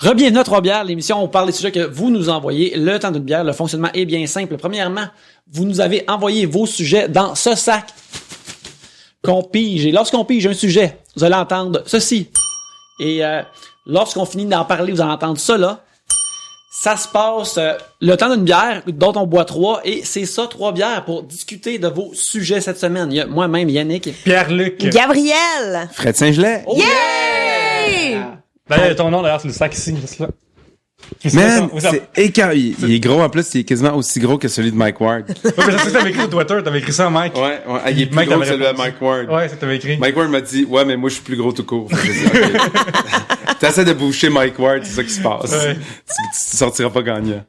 Re-bienvenue à Trois-Bières, l'émission où on parle des sujets que vous nous envoyez. Le temps d'une bière, le fonctionnement est bien simple. Premièrement, vous nous avez envoyé vos sujets dans ce sac qu'on pige. Et lorsqu'on pige un sujet, vous allez entendre ceci. Et lorsqu'on finit d'en parler, vous allez entendre ça là. Ça se passe le temps d'une bière, dont on boit 3, et c'est ça, 3 bières pour discuter de vos sujets cette semaine. Il y a moi-même, Yannick, Pierre-Luc, Gabriel, Fred Saint-Gelais. Oh, Yay! D'ailleurs, ton nom, d'ailleurs, c'est le sac ici, c'est là. Man, c'est écarré. Il est gros en plus, il est quasiment aussi gros que celui de Mike Ward. Ouais, mais je sais que t'avais écrit sur Twitter, t'avais écrit ça, Mike. Ouais, il est plus Mike gros que t'avait celui de répondu. Mike Ward. Ouais, c'est que t'avais écrit. Mike Ward m'a dit, ouais, mais moi je suis plus gros tout court. Fait que j'ai dit, ok. T'essaies de boucher Mike Ward, c'est ça qui se passe. Ouais. Tu sortiras pas gagnant.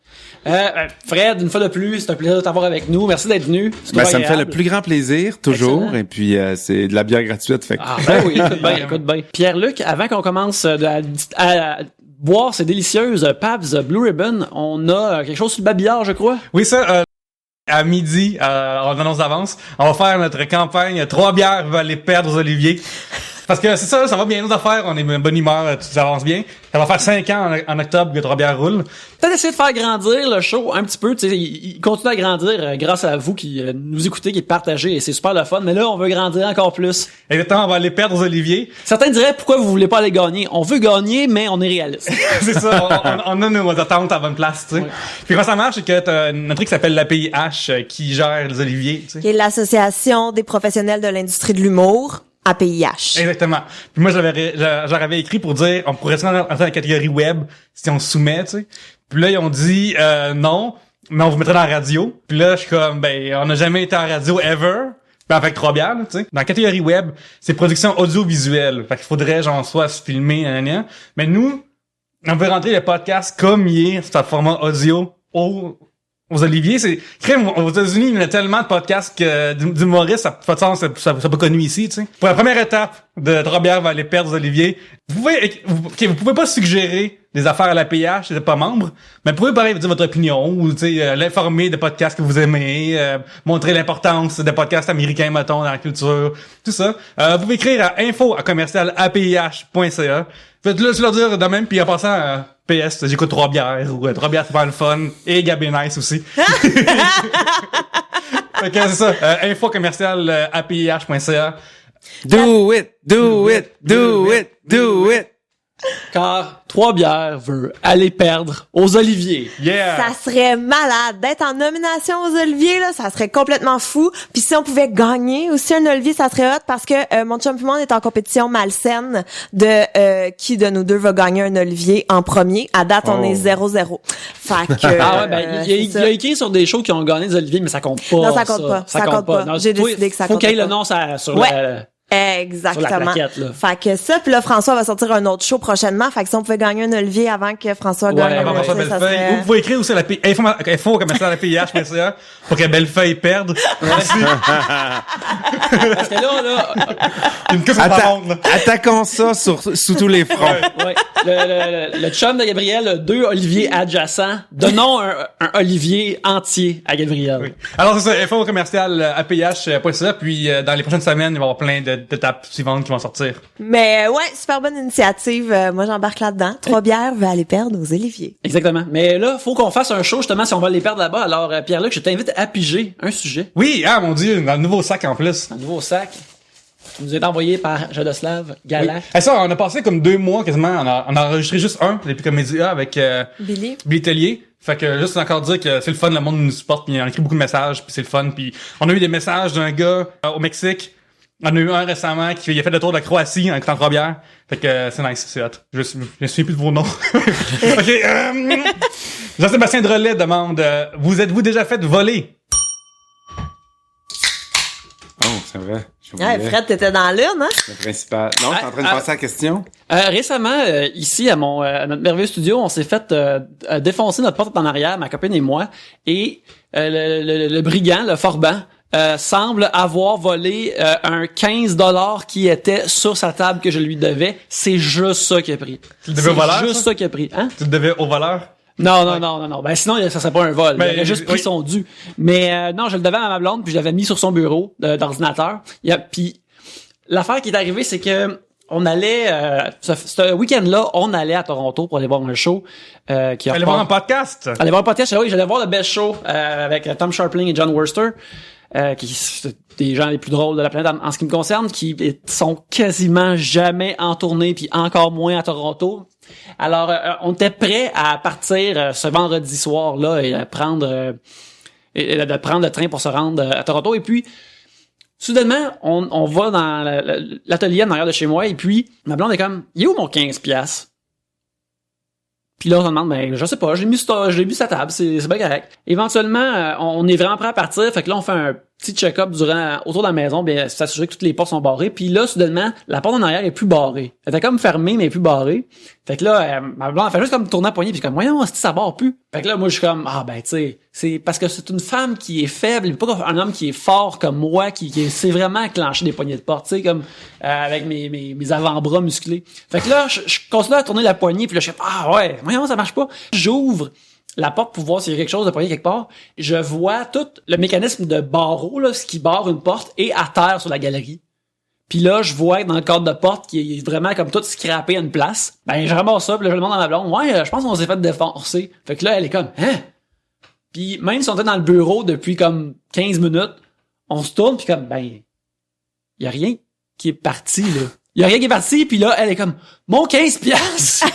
Fred, une fois de plus, c'est un plaisir de t'avoir avec nous. Merci d'être venu. C'est Ben, toujours ça me fait le agréable. plus grand plaisir, toujours. Excellent. Et puis, c'est de la bière gratuite. Fait que... Ah, ben oui, écoute bien. Pierre-Luc, avant qu'on commence à boire ces délicieuses Pabst Blue Ribbon, on a quelque chose sur le babillard, je crois. Oui, ça, à midi, on annonce d'avance, on va faire notre campagne 3 bières va aller perdre aux Oliviers. Parce que c'est ça, ça va bien nos affaires, on est de bonne humeur, tout ça avance bien. Ça va faire 5 ans en octobre que 3 bières roulent. Peut-être essayer de faire grandir le show un petit peu. Tu sais, il continue à grandir grâce à vous qui nous écoutez, qui partagez, et c'est super le fun. Mais là, on veut grandir encore plus. Exactement, on va aller perdre aux Oliviers. Certains diraient, pourquoi vous voulez pas aller gagner? On veut gagner, mais on est réaliste. C'est ça, on a nos attentes à bonne place, tu sais. Ouais. Puis quand ça marche, c'est que t'as un truc qui s'appelle l'APIH qui gère les Oliviers, tu sais. qui est l'Association des professionnels de l'industrie de l'humour, APIH. Exactement. Puis moi, j'avais écrit pour dire, on pourrait se rentrer dans la catégorie web si on se soumet, tu sais. Puis là, ils ont dit, non, mais on vous mettrait dans la radio. Puis là, je suis comme, ben, on n'a jamais été en radio ever. Puis avec 3 bières, là, tu sais. Dans la catégorie web, c'est production audiovisuelle. Fait qu'il faudrait, genre, soit se filmer, nanana. Mais nous, on veut rentrer le podcast comme il est, sur le format audio, aux Oliviers. C'est crème, aux États-Unis, il y en a tellement de podcasts que d'humoristes, ça fait de sens, ça pas connu ici, tu sais. Pour la première étape de 3 bières va aller perdre aux Oliviers, vous pouvez pas suggérer des affaires à la PH, si vous n'êtes pas membre, mais vous pouvez pareil dire votre opinion, ou tu sais, l'informer des podcasts que vous aimez, montrer l'importance des podcasts américains, mettons, dans la culture, tout ça. Vous pouvez écrire à info@apih.ca. Faites-le leur dire de même, puis en passant, PS, j'écoute 3 bières, ou 3 bières, c'est pas le fun, et Gab est nice aussi. Fait que c'est ça, info@apih.ca. Do it, do it, do it, do it. Car 3 bières veut aller perdre aux Oliviers. Yeah! Ça serait malade d'être en nomination aux Oliviers, là, ça serait complètement fou. Puis si on pouvait gagner aussi un Olivier, ça serait hot parce que mon chum et moi, on est en compétition malsaine de qui de nous deux va gagner un Olivier en premier. À date, on est 0-0. Fait que Ah ouais, ben, il c'est a ça. écrit sur des shows qui ont gagné des Oliviers, mais ça compte pas. Non, ça compte pas. Ça compte pas. Non, J'ai toi, décidé que ça faut compte qu'il y ait pas. le nom sur Ouais. la Exactement. plaquette, là. Fait que ça, puis là, François va sortir un autre show prochainement. Fait que si on pouvait gagner un Olivier avant que François gagne Ouais, un Avant François Olivier, ça Bellefeuille. serait... Vous pouvez écrire aussi à la info@apih.ca pour que Bellefeuille perde. Parce que là, Une coupe par Atta- honte, là. attaquons ça sous tous les fronts. ouais, le chum de Gabriel a 2 Oliviers adjacents. Donnons un Olivier entier à Gabriel. Oui. Alors c'est ça, info@apih.ca, puis dans les prochaines semaines, il va y avoir plein d'étapes suivantes qui vont sortir. Mais ouais, super bonne initiative. Moi, j'embarque là-dedans. 3 bières veut aller perdre aux Oliviers. Exactement. Mais là, faut qu'on fasse un show, justement, si on va les perdre là-bas. Alors, Pierre-Luc, je t'invite à piger un sujet. Oui, ah mon Dieu, dans le nouveau sac en plus. Un nouveau sac qui nous est envoyé par Jadoslav Galak. Et ça, on a passé comme 2 mois quasiment, on a enregistré juste un depuis Comédie A avec Billy. Billy Tellier. Fait que juste encore dire que c'est le fun, le monde nous supporte, puis on a écrit beaucoup de messages, puis c'est le fun, puis on a eu des messages d'un gars au Mexique. On a eu un récemment qui a fait le tour de la Croatie en écoutant 3 bières. Fait que c'est nice, c'est hot. Je me souviens plus de vos noms. OK. Jean-Sébastien Drolet demande vous êtes-vous déjà fait voler? Oh, c'est vrai. Ouais, Fred, t'étais dans l'urne, hein? Le principal. Non, t'es en train de passer à la question? Récemment, ici, à notre merveilleux studio, on s'est fait défoncer notre porte en arrière, ma copine et moi, et le brigand, le forban, semble avoir volé un 15$ qui était sur sa table que je lui devais. C'est juste ça qu'il a pris. Tu le devais au voleur, C'est juste ça? ça qu'il a pris. Hein? Tu le devais au voleur? Non. Ben sinon, ça serait pas un vol. Ben, il a juste pris oui. son dû. Mais non, je le devais à ma blonde, puis je l'avais mis sur son bureau d'ordinateur. Puis l'affaire qui est arrivée, c'est que on allait, ce week-end-là, on allait à Toronto pour aller voir un show, qui Allez voir un podcast. Aller voir un podcast, oui, j'allais voir le Best Show, avec Tom Sharpling et John Wurster, qui sont des gens les plus drôles de la planète en ce qui me concerne, qui sont quasiment jamais en tournée, puis encore moins à Toronto. Alors, on était prêts à partir ce vendredi soir-là et de prendre le train pour se rendre à Toronto. Et puis, soudainement, on va dans l'atelier en arrière de chez moi, et puis ma blonde est comme, il est où mon 15$? Puis là, on se demande, ben, je sais pas, je l'ai mis sur sa table, c'est bien correct. Éventuellement, on est vraiment prêt à partir, fait que là, on fait un petit check-up autour de la maison, bien, s'assurer que toutes les portes sont barrées. Puis là, soudainement, la porte en arrière est plus barrée. Elle était comme fermée, mais plus barrée. Fait que là, ma blonde, elle fait juste comme tourner la poignée, puis comme, voyons, ça barre plus. Fait que là, moi, je suis comme, ben, tu sais, c'est parce que c'est une femme qui est faible, pas un homme qui est fort comme moi, qui sait vraiment enclencher des poignées de porte, tu sais, comme, avec mes avant-bras musclés. Fait que là, je continue à tourner la poignée, puis là, je suis ouais, voyons, ça marche pas. J'ouvre la porte pour voir s'il y a quelque chose de poigné quelque part. Je vois tout le mécanisme de barreau, là, ce qui barre une porte, et à terre sur la galerie. Puis là, je vois dans le cadre de porte qui est vraiment comme tout scrappé à une place. Ben, je ramasse ça, puis là, je demande à ma blonde, ouais, je pense qu'on s'est fait défoncer. Fait que là, elle est comme, hein? Puis même si on était dans le bureau depuis comme 15 minutes, on se tourne, puis comme, ben, y a rien qui est parti, là. Il y a rien qui est parti, puis là, elle est comme, mon 15$!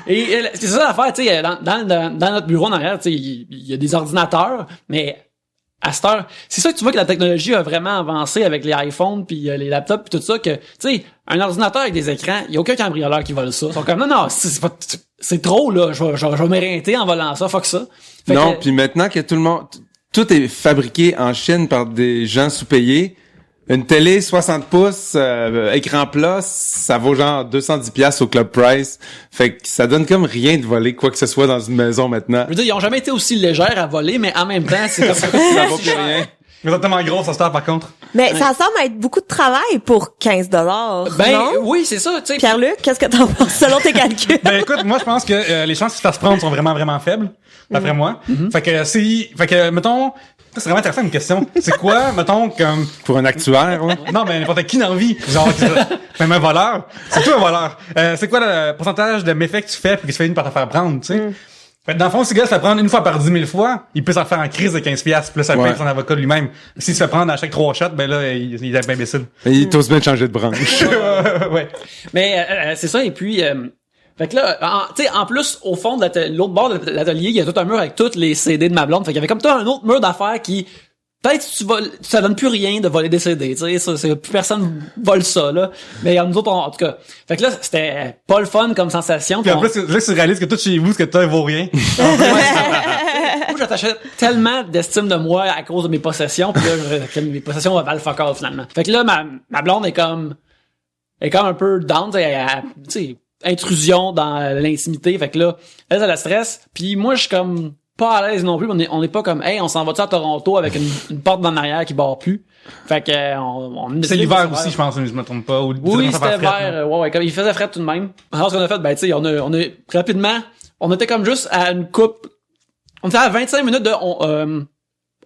Et c'est ça l'affaire, tu sais, dans notre bureau en arrière, tu sais, il y a des ordinateurs, mais à cette heure, c'est ça que tu vois que la technologie a vraiment avancé avec les iPhones puis les laptops puis tout ça, que, tu sais, un ordinateur avec des écrans, il y a aucun cambrioleur qui vole ça. Ils sont comme, non, c'est trop, là, je vais m'éreinter en volant ça, fuck ça. Non, puis maintenant que tout est fabriqué en Chine par des gens sous-payés, une télé 60 pouces, écran plat, ça vaut genre 210$ au club price. Fait que ça donne comme rien de voler quoi que ce soit dans une maison maintenant. Je veux dire, ils ont jamais été aussi légers à voler, mais en même temps, c'est comme ça. Ça vaut plus rien. Mais c'est tellement gros, ça se par contre. Mais ça semble être beaucoup de travail pour 15$. Ben, non? oui, c'est ça, tu sais. Pierre-Luc, qu'est-ce que t'en penses selon tes calculs? Ben écoute, moi je pense que les chances qu'il se fasse prendre sont vraiment vraiment faibles, d'après moi. Fait que mettons, c'est vraiment intéressant une question. C'est quoi, mettons, comme Pour un actuaire, ouais. non, mais n'importe qui dans la vie, genre même un voleur, c'est toi un voleur. C'est quoi le pourcentage de méfaits que tu fais puis que tu finis par te faire prendre, tu sais? Fait que dans le fond, si le gars se fait prendre une fois par 10 000 fois, il peut s'en faire en crise de 15$, puis là, ça paye son avocat lui-même. S'il se fait prendre à chaque 3 shots, ben là, il est imbécile. Il t'ose bien de changer de branche. Ouais. Mais c'est ça, et puis... fait que là, tu sais, en plus, au fond de l'autre bord de l'atelier, il y a tout un mur avec tous les CD de ma blonde. Fait qu'il y avait comme tout un autre mur d'affaires qui... Peut-être ça donne plus rien de voler des CD, tu sais, plus personne vole ça, là. Mais nous autres, en tout cas. Fait que là, c'était pas le fun comme sensation. Puis en plus, là, tu réalises que tout chez vous, ce que t'as vaut rien. Moi, j'attachais tellement d'estime de moi à cause de mes possessions, puis là, que mes possessions valent fuck all, finalement. Fait que là, ma blonde est comme un peu down, tu sais, intrusion dans l'intimité. Fait que là, elle a la stress. Puis moi, je suis comme pas à l'aise non plus. On est pas comme, hey, on s'en va-tu à Toronto avec une porte dans l'arrière qui barre plus. Fait que, c'est l'hiver aussi, je pense, si je me trompe pas. Oui, c'était l'hiver. Ouais, comme il faisait frais tout de même. Alors, ce qu'on a fait, ben, tu sais, on a rapidement, on était comme juste à une coupe. On était à 25 minutes de,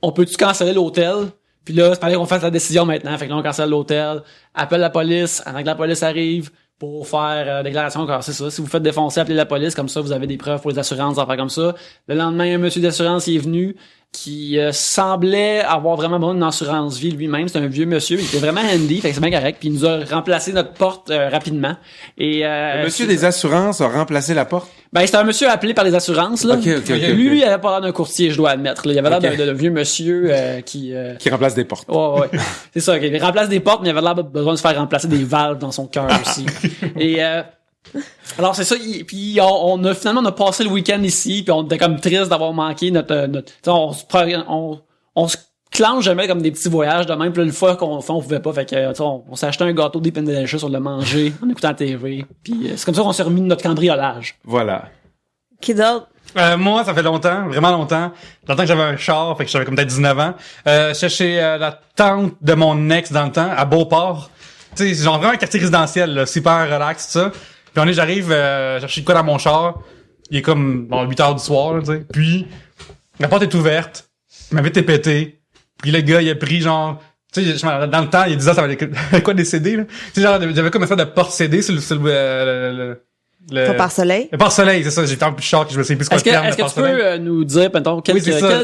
on peut-tu canceller l'hôtel? Puis là, il fallait qu'on fasse la décision maintenant. Fait que là, on cancelle l'hôtel, appelle la police, avant que la police arrive pour faire déclaration. Car c'est ça, si vous faites défoncer, appelez la police, comme ça, vous avez des preuves pour les assurances, en faire comme ça. Le lendemain, un monsieur d'assurance il est venu, qui semblait avoir vraiment besoin d'une assurance vie lui-même. C'est un vieux monsieur, il était vraiment handy, fait que c'est bien correct. Puis il nous a remplacé notre porte rapidement. Et le monsieur des assurances a remplacé la porte? Ben, c'était un monsieur appelé par les assurances, là. Ok. Lui, il avait pas l'air d'un courtier, je dois admettre, là. Il avait l'air d'un vieux monsieur qui remplace des portes. Ouais. C'est ça, il remplace des portes, mais il avait l'air besoin de se faire remplacer des valves dans son cœur aussi. Et alors c'est ça, puis on a passé le week-end ici, puis on était comme triste d'avoir manqué notre on se clenche jamais comme des petits voyages de même, puis là, le fois qu'on fait on pouvait pas, fait que on s'est acheté un gâteau Deep in Delicious, on l'a mangé en écoutant la TV, puis c'est comme ça qu'on s'est remis de notre cambriolage. Voilà. Qui d'autre? Moi, ça fait longtemps, vraiment longtemps que j'avais un char, fait que j'avais comme peut-être 19 ans. J'étais chez la tante de mon ex dans le temps, à Beauport. Tu sais, genre vraiment un quartier résidentiel, là, super relax, tout ça. Puis j'arrive chercher quoi dans mon char. Il est comme 8h du soir, là, tu sais. Puis la porte est ouverte. Ma vitre est pétée. Puis le gars, il a pris genre Tu sais, dans le temps, il y a 10 ans, ça valait quoi des CD, là? Tu sais, genre, j'avais comme un fait de porte-CD sur le Pas par soleil. Le pare-soleil, c'est ça, j'étais un peu choc, je me sais plus quoi le terme. Est-ce que tu peux nous dire, mettons, quel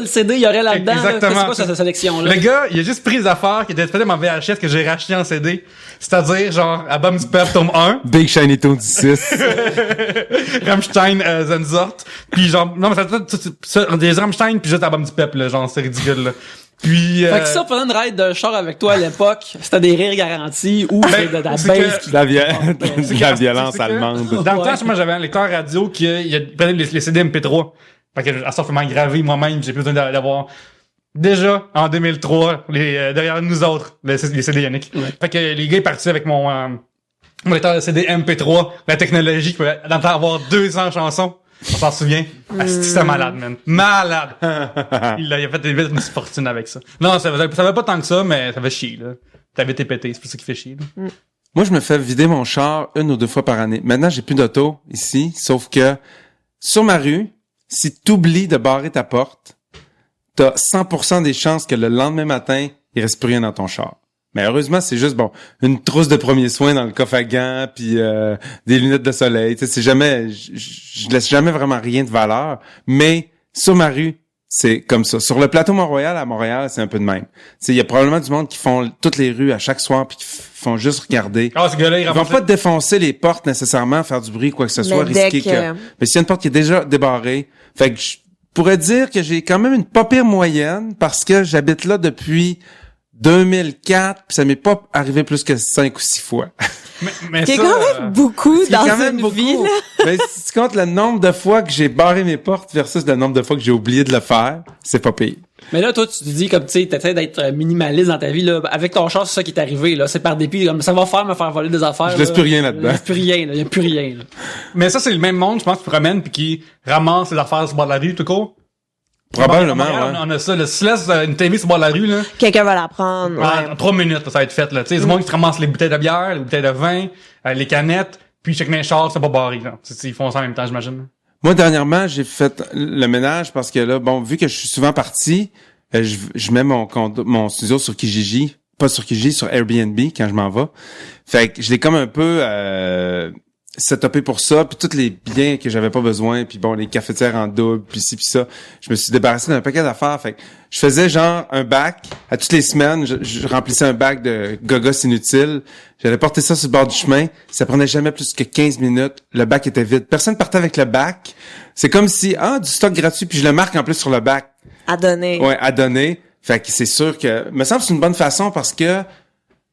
CD il y aurait là-dedans? Exactement. C'est quoi cette sélection-là? Le gars, il a juste pris des affaires qui étaient disponibles en VHS que j'ai racheté en CD. C'est-à-dire, genre, Album du Peuple, tome 1. Big Shiny Toon 6. Rammstein, Zenzort. Puis genre, non, mais ça, des Rammstein, puis juste Album du Peuple, là, genre, c'est ridicule, là. Puis, fait que ça, pendant une ride de char avec toi à l'époque, c'était des rires garantis ou c'est de la baisse qui... De la violence allemande. Dans le temps, moi, j'avais un lecteur radio qui prenait les CD MP3. Fait que, à ça, faut m'en graver moi-même, j'ai plus besoin d'avoir... Déjà, en 2003, derrière nous autres, les CD Yannick. Ouais. Fait que les gars, ils partaient avec mon lecteur de CD MP3, la technologie qui pouvait dans le temps avoir 200 chansons. On s'en souvient? C'était malade, man. Malade! Il a fait une fortune avec ça. Non, ça va pas tant que ça, mais ça va chier, là. T'avais été pété, c'est pour ça qu'il fait chier, là. Moi, je me fais vider mon char 1 ou 2 fois par année. Maintenant, j'ai plus d'auto ici, sauf que sur ma rue, si t'oublies de barrer ta porte, t'as 100% des chances que le lendemain matin, il reste plus rien dans ton char. Mais heureusement, c'est juste, une trousse de premiers soins dans le coffre à gants, puis des lunettes de soleil. Tu sais, c'est jamais... Je laisse jamais vraiment rien de valeur. Mais sur ma rue, c'est comme ça. Sur le plateau Mont-Royal, à Montréal, c'est un peu de même. Tu sais, il y a probablement du monde qui font toutes les rues à chaque soir, puis qui font juste regarder. Ah, ce gars-là, ils vont pas défoncer les portes nécessairement, faire du bruit, quoi que ce soit, risquer que... Mais s'il y a une porte qui est déjà débarrée, fait que je pourrais dire que j'ai quand même une pas pire moyenne, parce que j'habite là depuis... 2004, puis ça m'est pas arrivé plus que 5 ou 6 fois. Mais c'est quand même beaucoup dans une vie, là. Mais si tu comptes le nombre de fois que j'ai barré mes portes versus le nombre de fois que j'ai oublié de le faire, c'est pas pire. Mais là, toi, tu te dis, comme, tu sais, t'essaies d'être minimaliste dans ta vie, là. Avec ton char, c'est ça qui est arrivé, là. C'est par dépit, comme, ça va me faire voler des affaires. Je laisse plus rien là-dedans. Il laisse plus rien, là. Il y a plus rien, là. Mais ça, c'est le même monde, je pense, qui promène puis qui ramasse les affaires sur le bord de la rue, tout court. Probablement, ouais. On a ça, là. Si tu laisses une TV sur le bord de la rue, là. Quelqu'un va la prendre. En 3 minutes, là, ça va être fait, là. Tu sais, du monde qui te ramasse les bouteilles de bière, les bouteilles de vin, les canettes, puis check les chars, c'est pas barré, là. Ils font ça en même temps, j'imagine. Moi, dernièrement, j'ai fait le ménage parce que là, vu que je suis souvent parti, je mets mon studio sur Kijiji. Pas sur Kijiji, sur Airbnb quand je m'en vais. Fait que je l'ai comme un peu, setupé pour ça, puis tous les biens que j'avais pas besoin, puis les cafetières en double, puis ci puis ça, je me suis débarrassé d'un paquet d'affaires. Fait que je faisais genre un bac à toutes les semaines, je remplissais un bac de gogos inutiles, j'allais porter ça sur le bord du chemin, ça prenait jamais plus que 15 minutes, le bac était vide, personne partait avec le bac, c'est comme si du stock gratuit, puis je le marque en plus sur le bac. À donner. Ouais, à donner. Fait que c'est sûr que me semble que c'est une bonne façon parce que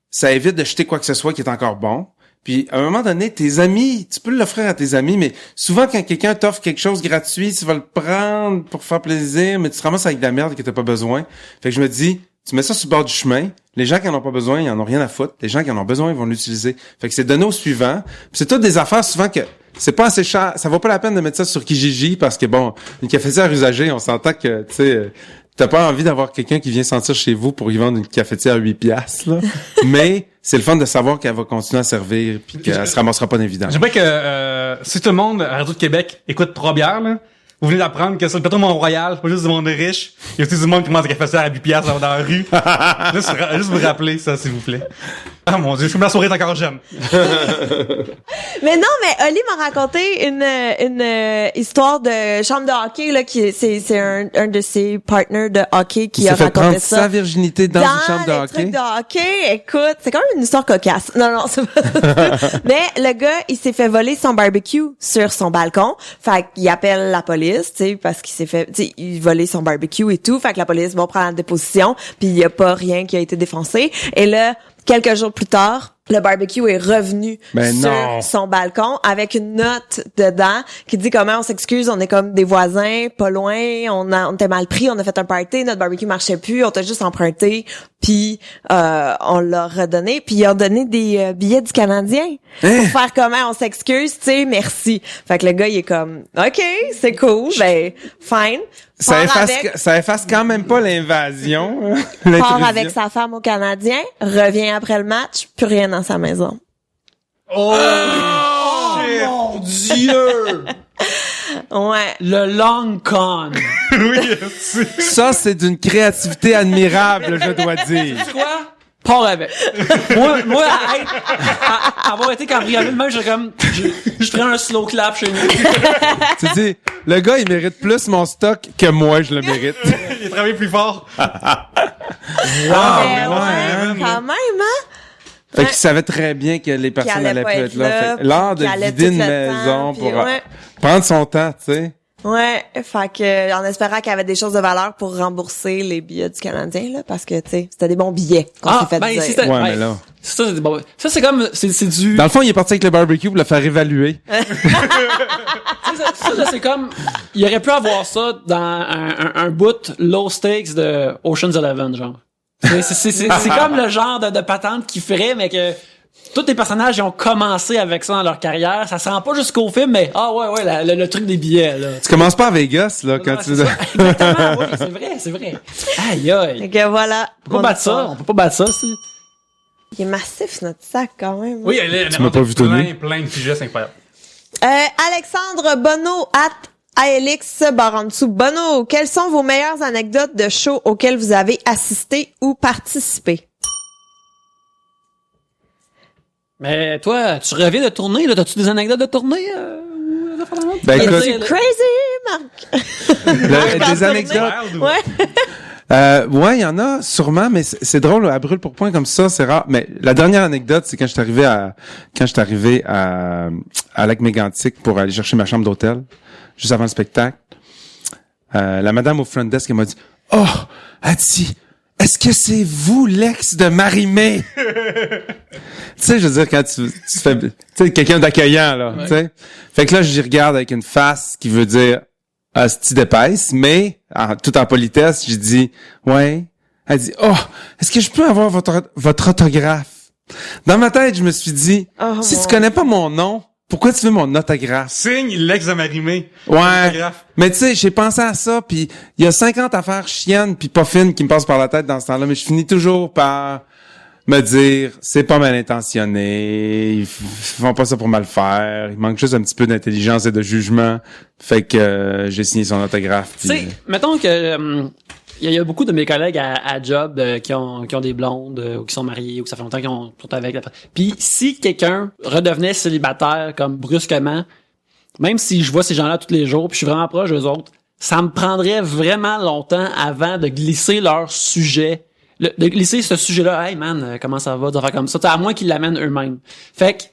ça évite de jeter quoi que ce soit qui est encore bon. Puis, à un moment donné, tes amis, tu peux l'offrir à tes amis, mais souvent, quand quelqu'un t'offre quelque chose gratuit, tu vas le prendre pour faire plaisir, mais tu te ramasses avec de la merde que t'as pas besoin. Fait que je me dis, tu mets ça sur le bord du chemin, les gens qui en ont pas besoin, ils en ont rien à foutre. Les gens qui en ont besoin, ils vont l'utiliser. Fait que c'est donné au suivant. Puis c'est toutes des affaires, souvent, que c'est pas assez cher. Ça vaut pas la peine de mettre ça sur Kijiji parce que une cafetière usagée, on s'entend que, tu sais, t'as pas envie d'avoir quelqu'un qui vient sentir chez vous pour y vendre une cafetière à 8 piastres, là. Mais c'est le fun de savoir qu'elle va continuer à servir puis qu'elle se ramassera pas d'évidence. J'aimerais que si tout le monde à Radio de Québec écoute 3 bières, là, vous venez d'apprendre que sur le plateau Mont-Royal, c'est pas juste du monde riche, il y a aussi du monde qui mange des cafetières à 8 piastres dans la rue. juste vous rappeler ça, s'il vous plaît. Ah mon Dieu, je peux me la sourire encore jeune. Mais non, mais Oli m'a raconté une histoire de chambre de hockey là c'est un de ses partners de hockey qui a raconté ça. Sa virginité dans une chambre de hockey. Trucs de hockey, écoute, c'est quand même une histoire cocasse. Non, c'est pas ça. Mais le gars, il s'est fait voler son barbecue sur son balcon. Fait qu'il appelle la police, tu sais, parce qu'il s'est fait, tu sais, il volait son barbecue et tout. Fait que la police va prendre la déposition, puis il y a pas rien qui a été défoncé. Et là, quelques jours plus tard, le barbecue est revenu sur son balcon avec une note dedans qui dit comment on s'excuse, on est comme des voisins, pas loin, on était mal pris, on a fait un party, notre barbecue marchait plus, on t'a juste emprunté, puis on l'a redonné, puis ils ont donné des billets du Canadien pour faire comment on s'excuse, tu sais, merci. Fait que le gars il est comme OK, c'est cool, ben fine. Ça efface quand même pas l'invasion. Part avec sa femme au Canadien, revient après le match, plus rien dans sa maison. Oh mon Dieu! Ouais. Le long con. Oui, ça, c'est d'une créativité admirable, je dois dire. C'est quoi? pars avec. moi, avoir été cambriolé, même, je ferais un slow clap chez nous. Tu dis, le gars, il mérite plus mon stock que moi, je le mérite. Il a travaillé plus fort. Quand même, hein? Fait qu'il savait très bien que les personnes allait allaient pas plus être être là. là, Fait que l'art de qu'il allait vider tout une le maison temps, puis pour ouais. prendre son temps, tu sais. Ouais, fait que en espérant qu'il y avait des choses de valeur pour rembourser les billets du Canadien là, parce que tu sais, c'était des bons billets qu'on s'est fait dire. c'était, Ouais, mais là. Ça, c'est bon. Ça, c'est comme, c'est du. Dans le fond, il est parti avec le barbecue pour le faire évaluer. Ça, là, c'est comme, il aurait pu avoir ça dans un bout low stakes de Ocean's 11, genre. C'est comme le genre de patente qui ferait, mais que tous les personnages ils ont commencé avec ça dans leur carrière. Ça se rend pas jusqu'au film, mais le truc des billets, là. Tu commences pas à Vegas, là, quand tu... Exactement, oui, c'est vrai. Aïe, aïe. Fait que voilà. On peut pas battre ça, on peut pas battre ça, si. Il est massif notre sac quand même. Oui, elle est, Tu m'as pas vu tourner? plein de sujets, c'est incroyable. Alexandre Bonneau @ALX Barantsou. Bonneau, quelles sont vos meilleures anecdotes de shows auxquelles vous avez assisté ou participé? Mais toi, tu reviens de tourner, là? T'as-tu des anecdotes de tournée? Ben, Il écoute, est crazy, Marc. des anecdotes. Wild, Ouais. Ouais, il y en a sûrement, mais c'est drôle, à brûle pour point comme ça, c'est rare. Mais la dernière anecdote, c'est quand je suis arrivé à Lac-Mégantic pour aller chercher ma chambre d'hôtel, juste avant le spectacle. La madame au front desk, elle m'a dit, « Oh, elle dit, est-ce que c'est vous l'ex de Marie-Mé? » Tu sais, je veux dire, quand tu fais, tu sais, quelqu'un d'accueillant, là, tu sais. Fait que là, j'y regarde avec une face qui veut dire, hostie d'épaisse, mais, tout en politesse, j'ai dit, ouais. Elle dit, oh, est-ce que je peux avoir votre autographe? Dans ma tête, je me suis dit, si tu connais pas mon nom, pourquoi tu veux mon autographe? Signe l'ex de Marie-Mé. Ouais. Mais tu sais, j'ai pensé à ça, puis il y a 50 affaires chiennes puis pas fines qui me passent par la tête dans ce temps-là, mais je finis toujours par me dire, c'est pas mal intentionné, ils font pas ça pour mal faire, il manque juste un petit peu d'intelligence et de jugement, fait que j'ai signé son autographe. Tu sais, mettons que il y a beaucoup de mes collègues à job qui ont des blondes ou qui sont mariés ou que ça fait longtemps qu'ils sont avec. Puis si quelqu'un redevenait célibataire comme brusquement, même si je vois ces gens-là tous les jours, puis je suis vraiment proche d'eux autres, ça me prendrait vraiment longtemps avant de glisser leur sujet. De glisser ce sujet-là, hey man, comment ça va, de faire comme ça, à moins qu'ils l'amènent eux-mêmes. Fait que,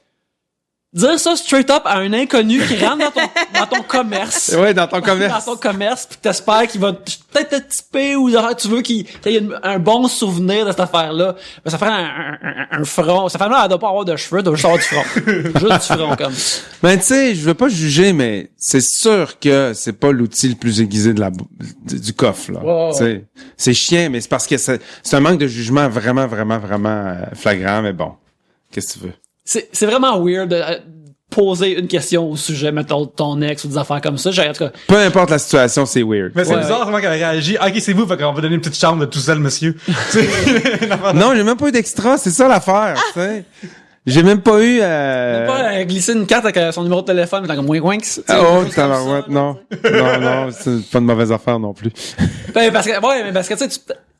dire ça straight up à un inconnu qui rentre dans ton commerce. Ouais, dans ton commerce. Dans ton commerce, pis t'espères qu'il va peut-être te typer ou tu veux qu'il ait un bon souvenir de cette affaire-là. Ben, ça fait un front. Ça fait mal, elle doit pas avoir de cheveux, elle doit juste avoir du front. Juste du front, comme. Ben, tu sais, je veux pas juger, mais c'est sûr que c'est pas l'outil le plus aiguisé du coffre, là. Ouais. Tu sais, c'est chiant, mais c'est parce que c'est un manque de jugement vraiment flagrant, mais bon. Qu'est-ce que tu veux? C'est vraiment weird de poser une question au sujet, mettons, ton ex ou des affaires comme ça. En tout cas, Peu importe la situation, c'est weird. Mais c'est Ouais. bizarre, comment qu'elle a réagi. Ok, c'est vous, fait qu'on va donner une petite chambre de tout seul, monsieur. Non, j'ai même pas eu d'extra, c'est ça l'affaire, tu sais. J'ai même pas eu pas glisser une carte avec son numéro de téléphone, mais t'as comme moins que oh, tabarouette, non. Non, c'est pas une mauvaise affaire non plus. Ben, parce que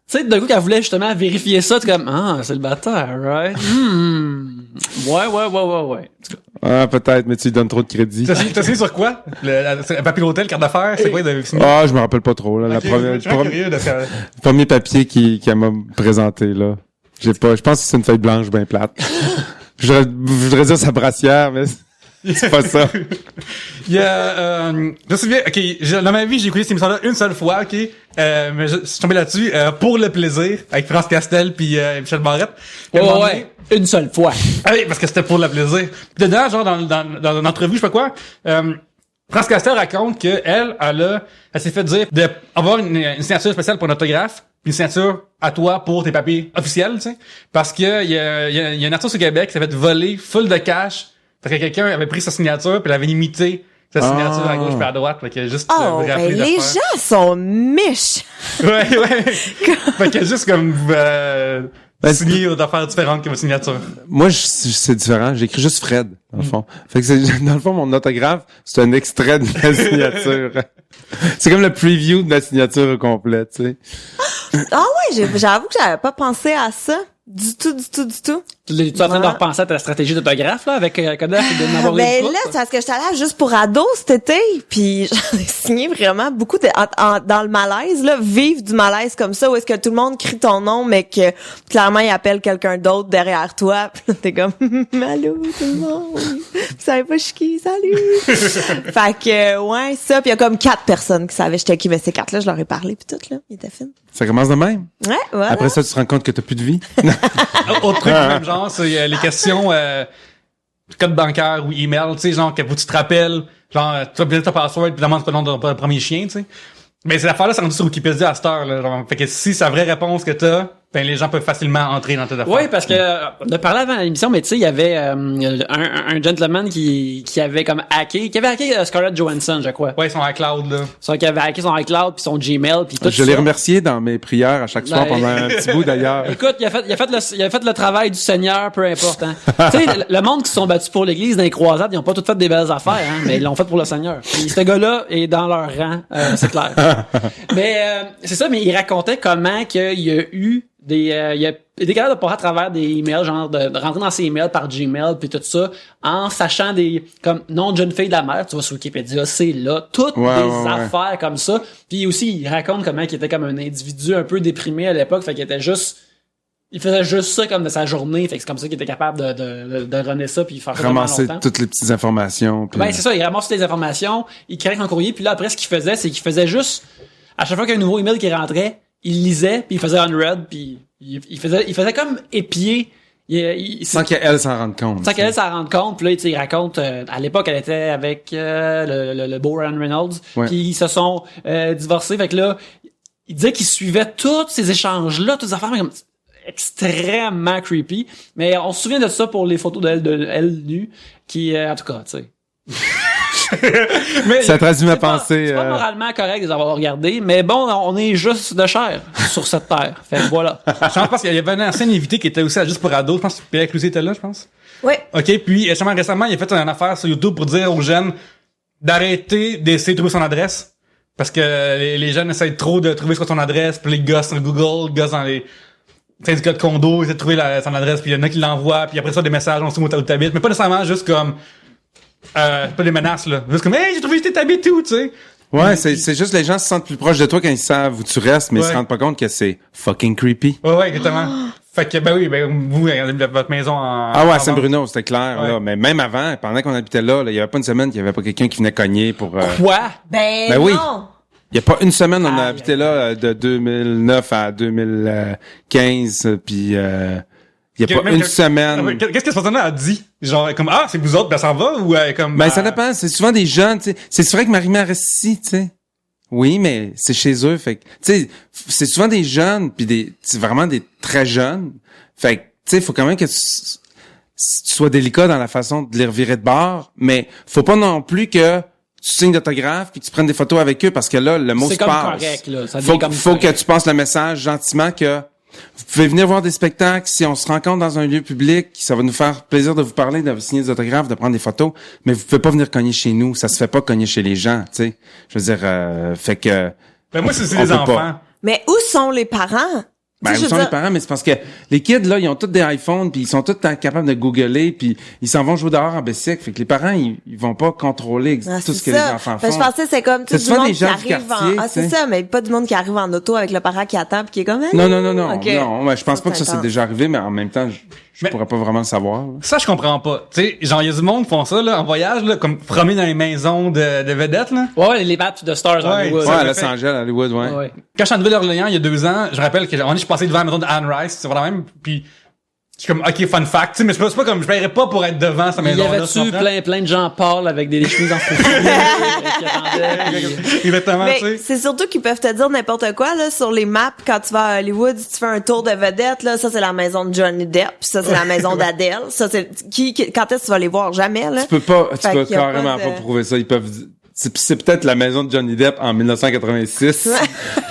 tu sais, d'un coup qu'elle voulait justement vérifier ça, t'es comme, c'est le bâtard, right? Ouais. Ah, peut-être, mais tu lui donnes trop de crédit. T'as signé sur quoi? Le papier d'hôtel, carte d'affaires, c'est quoi? Ah, je me rappelle pas trop, là. Je suis curieux de ça. Le premier papier qu'elle m'a présenté, là. Je pense que c'est une feuille blanche bien plate. Je voudrais dire sa brassière, mais c'est pas ça. Il y a, je me souviens, dans ma vie, j'ai écouté cette émission-là une seule fois, mais je suis tombé là-dessus, pour le plaisir, avec France Castel puis Michel Barrette. Ouais. Une seule fois. Ah oui, parce que c'était pour le plaisir. Puis dedans, genre, dans une entrevue, je sais pas quoi, France Castel raconte que elle s'est fait dire d'avoir une signature spéciale pour un autographe, puis une signature à toi pour tes papiers officiels, tu sais. Parce que il y a un artiste au Québec qui s'est fait voler full de cash. Parce que quelqu'un avait pris sa signature puis elle avait imité sa signature à gauche puis à droite. Fait que juste Ben les gens sont méchants. Ouais. Fait que juste comme signer d'affaires différentes que ma signature. Moi, c'est différent. J'écris juste Fred, dans le fond. Fait que dans le fond, mon autographe, c'est un extrait de ma signature. C'est comme le preview de ma signature au complet, tu sais. Ah ouais, j'avoue que j'avais pas pensé à ça. Du tout. Tu es en train de repenser à ta stratégie d'autographe, là, avec Kodak et de n'avoir Ben une là, c'est parce que j'étais allée juste pour ados cet été, puis j'en ai signé vraiment beaucoup dans le malaise, là, vivre du malaise comme ça, où est-ce que tout le monde crie ton nom, mais que clairement il appelle quelqu'un d'autre derrière toi, puis là, t'es comme allô tout le monde, vous savez pas je suis qui, salut. Fait que ouais, ça, puis il y a comme 4 personnes qui savaient j'étais qui, mais ces 4 là, je leur ai parlé puis tout là, ils étaient fines. Ça commence de même. Ouais, voilà. Après ça, tu te rends compte que t'as plus de vie. Autre truc du même genre, c'est les questions code bancaire ou email, tu sais, genre que tu te rappelles, genre tu vas bien ta password puis demandes le nom de ton premier chien, tu sais. Mais cette affaire-là, c'est rendu sur Wikipédia à cette heure, là. Genre, fait que si c'est la vraie réponse que t'as, ben les gens peuvent facilement entrer dans tes affaires. Oui, parce que on a parlé avant l'émission, mais tu sais, il y avait un gentleman qui avait comme hacké, qui avait hacké Scarlett Johansson, je crois. Ouais, ils sont à cloud, là. Soit qui avait hacké son iCloud puis son Gmail puis tout Je ça. l'ai remercié dans mes prières à chaque soir Ben- pendant un petit bout d'ailleurs. Écoute, il a fait le travail du Seigneur, peu importe. Hein. Tu sais, le monde qui se sont battus pour l'Église dans les croisades, ils ont pas tout fait des belles affaires, hein, mais ils l'ont fait pour le Seigneur. Puis ce gars-là est dans leur rang, c'est clair. Mais c'est ça, mais il racontait comment qu'il y a eu il y a des capable de passer à travers des emails, genre de rentrer dans ses emails par Gmail puis tout ça, en sachant des comme nom de jeune fille de la mère, tu vas sur Wikipédia, c'est là, toutes Ouais, des ouais. affaires comme ça. Puis aussi, il raconte comment il était comme un individu un peu déprimé à l'époque, fait qu'il était juste il faisait juste ça comme de sa journée, fait que c'est comme ça qu'il était capable de runner ça puis faire ça pendant Ramasser longtemps. toutes les petites informations. Puis... Ben c'est ça, il ramasse toutes les informations, il crée son courrier, puis là après ce qu'il faisait, c'est qu'il faisait juste à chaque fois qu'il y a un nouveau email qui rentrait, il lisait, puis il faisait unread, puis il faisait comme épier. Sans qu'elle s'en rende compte. Sans qu'elle s'en rende compte, puis là, il raconte, à l'époque, elle était avec le beau Ryan Reynolds, Ouais. puis ils se sont divorcés, fait que là, il disait qu'il suivait tous ces échanges-là, toutes ces affaires comme extrêmement creepy, mais on se souvient de ça pour les photos d'elle nue, qui, en tout cas, tu sais. Mais Ça traduit ma C'est pas- pensée. C'est pas moralement correct de les avoir regardés, mais bon, on est juste de chair sur cette terre. Fait que voilà. je pense qu'il y avait un ancien invité qui était aussi à Juste pour ados, je pense que Pierre Cloutier était là, je pense. Ouais. OK, puis récemment, il a fait une affaire sur YouTube pour dire aux jeunes d'arrêter d'essayer de trouver son adresse. Parce que les jeunes essayent trop de trouver son adresse, puis les gosses sur Google, les gosses dans les syndicats de condo, ils essaient de trouver son adresse, puis il y en a qui l'envoient, puis après ça, des messages, on sait où t'habites, mais pas nécessairement juste comme pas des menaces, là. Juste comme, hey, j'ai trouvé où t'habites où, tu sais. Ouais, c'est juste les gens se sentent plus proches de toi quand ils savent où tu restes, mais ils Ouais. se rendent pas compte que c'est fucking creepy. Ouais, exactement. Fait que, ben oui, vous, votre maison en... Ah ouais, à en- Saint-Bruno, c'était clair, Ouais. là. Mais même avant, pendant qu'on habitait là, il y avait pas une semaine qu'il y avait pas quelqu'un qui venait cogner pour... Quoi? Ben, Ben oui. non. Il y a pas une semaine, on a Aïe, habité là de 2009 à 2015, puis il y a pas une semaine. Qu'est-ce que cette personne-là a dit? Genre, comme, ah, c'est vous autres, ben ça va? Ou comme... Ben ça dépend, c'est souvent des jeunes, tu sais. C'est vrai que Marie-Mère reste ici, tu sais. Oui, mais c'est chez eux, fait que, tu sais, c'est souvent des jeunes, puis c'est vraiment des très jeunes. Fait que, tu sais, faut quand même que tu sois délicat dans la façon de les revirer de bord, mais faut pas non plus que tu signes d'autographe puis que tu prennes des photos avec eux parce que là, le mot C'est se comme passe. correct, là. Ça devient Faut, comme faut que correct. tu passes le message gentiment que vous pouvez venir voir des spectacles si on se rencontre dans un lieu public, ça va nous faire plaisir de vous parler, de vous signer des autographes, de prendre des photos, mais vous pouvez pas venir cogner chez nous, ça se fait pas cogner chez les gens, tu sais. Je veux dire, fait que... Ben moi, c'est on des peut enfants. pas. Mais où sont les parents? Ben, Tu sais, où je sont veux les dire- parents? Mais c'est parce que les kids, là, ils ont tous des iPhones, puis ils sont tous capables de googler, puis ils s'en vont jouer dehors en bicycle. Fait que les parents, ils vont pas contrôler Ah, tout c'est ce que ça. les enfants Fait que font. je pensais que c'est comme tout C'est du souvent monde des qui gens du arrive quartier, en... Ah, c'est tu sais. ça, mais pas du monde qui arrive en auto avec le parent qui attend puis qui est comme... Non, Ok. non, ouais, je pense pas que ça Ça c'est déjà arrivé, mais en même temps, je Mais- pourrais pas vraiment le savoir. là. Ça, je comprends pas. Tu sais, genre, il y a du monde qui font ça, là, en voyage, là, comme promener dans les maisons de vedettes, là. Ouais, les maps de Stars Ouais, Hollywood. ça Ouais, à me Los fait- Angeles, à Hollywood, ouais. Ouais. Quand je suis en Nouvelle-Orléans, il y a 2 ans, je rappelle que, je suis passé devant la maison de Anne Rice, c'est vraiment même, puis je suis comme, ok, fun fact, tu sais, mais c'est pas comme, je paierais pas pour être devant sa Il y maison-là. avait-tu tu comprends? plein de gens pâles avec des chemises en fou qui attendaient. puis- Exactement, Mais tu sais. c'est surtout qu'ils peuvent te dire n'importe quoi là sur les maps quand tu vas à Hollywood, si tu fais un tour de vedette là, ça c'est la maison de Johnny Depp, puis ça c'est la maison d'Adèle, ça c'est quand est-ce que tu vas les voir jamais là? Tu peux Fait peux qu'il y a carrément pas pas de- prouver ça. Ils peuvent, c'est peut-être la maison de Johnny Depp en 1986.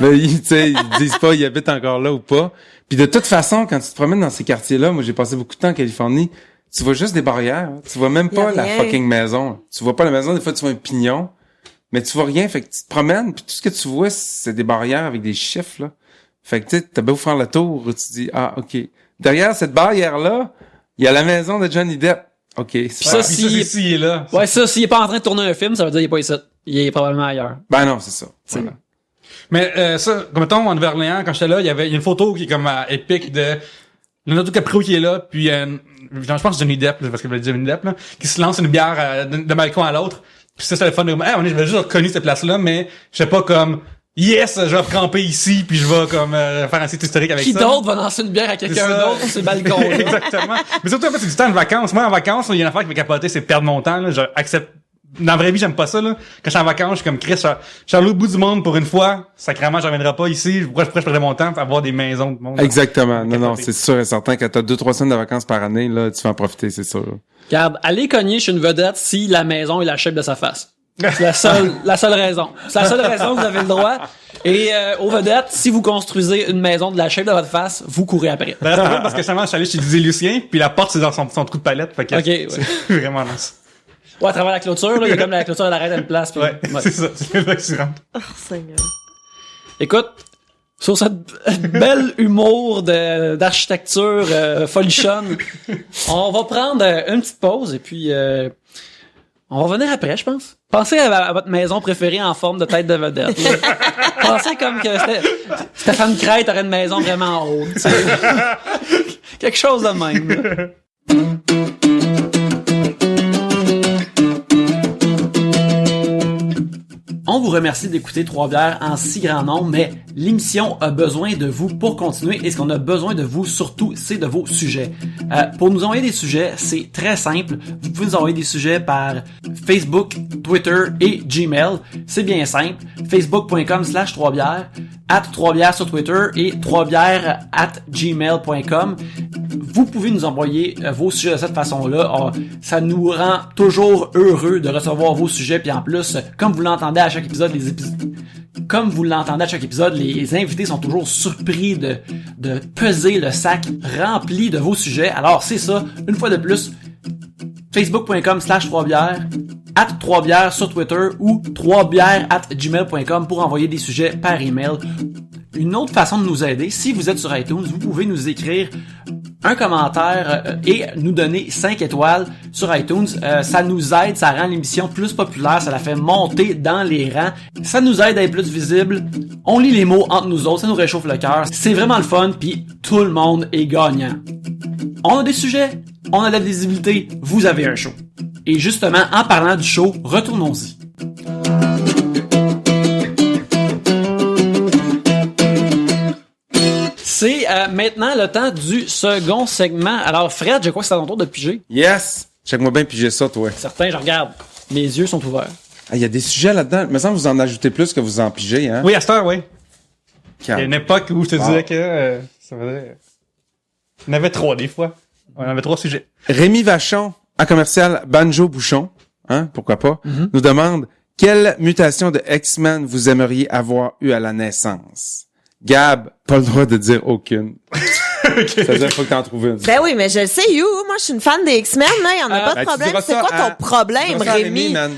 Mais tu sais, ils disent pas, il habite encore là ou pas. Puis de toute façon, quand tu te promènes dans ces quartiers-là, moi j'ai passé beaucoup de temps en Californie, tu vois juste des barrières. Tu vois même Y a pas la rien. fucking maison. Tu vois pas la maison, des fois tu vois un pignon. Mais tu vois rien, fait que tu te promènes, puis tout ce que tu vois, c'est des barrières avec des chiffres, là. Fait que tu sais, t'as beau faire le tour, tu te dis, ah, ok. derrière cette barrière-là, il y a la maison de Johnny Depp. OK. Puis c'est ça, pas- si- il est là. Ouais, ça, s'il est pas en train de tourner un film, ça veut dire qu'il est pas ici. Il est probablement ailleurs. Ben non, c'est ça. Voilà. Mais ça, comme mettons, en Nouvelle-Orléans, quand j'étais là, il y a une photo qui est comme épique de Leonardo DiCaprio qui est là, puis je pense que c'est Johnny Depp, là, parce que je voulais dire Johnny Depp, là, qui se lance une bière de balcon à l'autre. Puis ça, c'est le fun. J'avais juste reconnu cette place-là, mais je sais pas comme yes, je vais camper ici, puis je vais comme faire un site historique avec Qui ça. d'autre va lancer une bière à quelqu'un C'est ça. d'autre sur ses balcons? là? Exactement. Mais surtout, en fait, c'est du temps de vacances. Moi, en vacances, il y a une affaire qui me capoter, c'est perdre mon temps, là. J'accepte. Dans la vraie vie, j'aime pas ça, là. Quand je suis en vacances, je suis comme Chris, je suis à l'autre bout du monde pour une fois. Sacrément, je reviendrai pas ici. Pourquoi je perdrais mon temps pour avoir des maisons de monde? Exactement. Non, non, Capoté. c'est sûr et certain. Quand t'as 2-3 semaines de vacances par année, là, tu vas en profiter, c'est sûr. Regarde, allez cogner chez une vedette si la maison est la shape de sa face. C'est la seule raison. C'est la seule raison que vous avez le droit. Et aux vedettes, si vous construisez une maison de la shape de votre face, vous courez après. D'ailleurs, c'est drôle parce que justement, je suis allé chez Didier Lucien, puis la porte, c'est dans son trou de palette. Fait que Ok, ouais. c'est vraiment nice. Ouais, à travers la clôture, là, il y a comme la clôture, elle arrête à une place. Puis, Ouais, c'est ça. C'est là que tu rentres. Oh, Seigneur. Écoute, sur cette belle humour d'architecture folichonne, on va prendre une petite pause et puis on va revenir après, je pense. Pensez à votre maison préférée en forme de tête de vedette. Pensez comme que Stéphane Crête aurait une maison vraiment haute. Tu sais. Quelque chose de même. Là. On vous remercie d'écouter Trois-Bières en si grand nombre, mais l'émission a besoin de vous pour continuer et ce qu'on a besoin de vous surtout, c'est de vos sujets. Pour nous envoyer des sujets, c'est très simple. Vous pouvez nous envoyer des sujets par Facebook, Twitter et Gmail. C'est bien simple. Facebook.com/Trois-Bières, @Trois-Bières sur Twitter et troisbières@gmail.com. Vous pouvez nous envoyer vos sujets de cette façon-là. Ça nous rend toujours heureux de recevoir vos sujets. Puis en plus, comme vous l'entendez à chaque épisode, les invités sont toujours surpris de peser le sac rempli de vos sujets. Alors c'est ça, une fois de plus, Facebook.com/Trois-Bières, @Trois-Bières sur Twitter ou troisbières@gmail.com pour envoyer des sujets par email. Une autre façon de nous aider, si vous êtes sur iTunes, vous pouvez nous écrire un commentaire et nous donner 5 étoiles sur iTunes. Ça nous aide, ça rend l'émission plus populaire, ça la fait monter dans les rangs. Ça nous aide à être plus visible. On lit les mots entre nous autres, ça nous réchauffe le cœur. C'est vraiment le fun, puis tout le monde est gagnant. On a des sujets, on a de la visibilité, vous avez un show. Et justement, en parlant du show, retournons-y. C'est maintenant le temps du second segment. Alors Fred, je crois que c'est à ton tour de piger. Yes! Check-moi bien piger ça, toi. Certains, je regarde. Mes yeux sont ouverts. Ah, il y a des sujets là-dedans. Il me semble que vous en ajoutez plus que vous en pigez, hein? Oui, à cette heure, oui. Il y a Calme. une époque où je te Wow. disais que ça faisait... Il y en avait 3 des fois. On avait 3 sujets. Rémi Vachon, à commercial Banjo Bouchon, hein, pourquoi pas, nous demande quelle mutation de X-Men vous aimeriez avoir eu à la naissance? Gab, pas le droit de dire aucune. Ça veut dire qu'il faut que t'en trouves une. Ben oui, mais je le sais, you. Moi, je suis une fan des X-Men, là. Il y en a pas de Ben, tu problème. diras C'est ça quoi à- ton problème, tu diras ça à Rémi? man.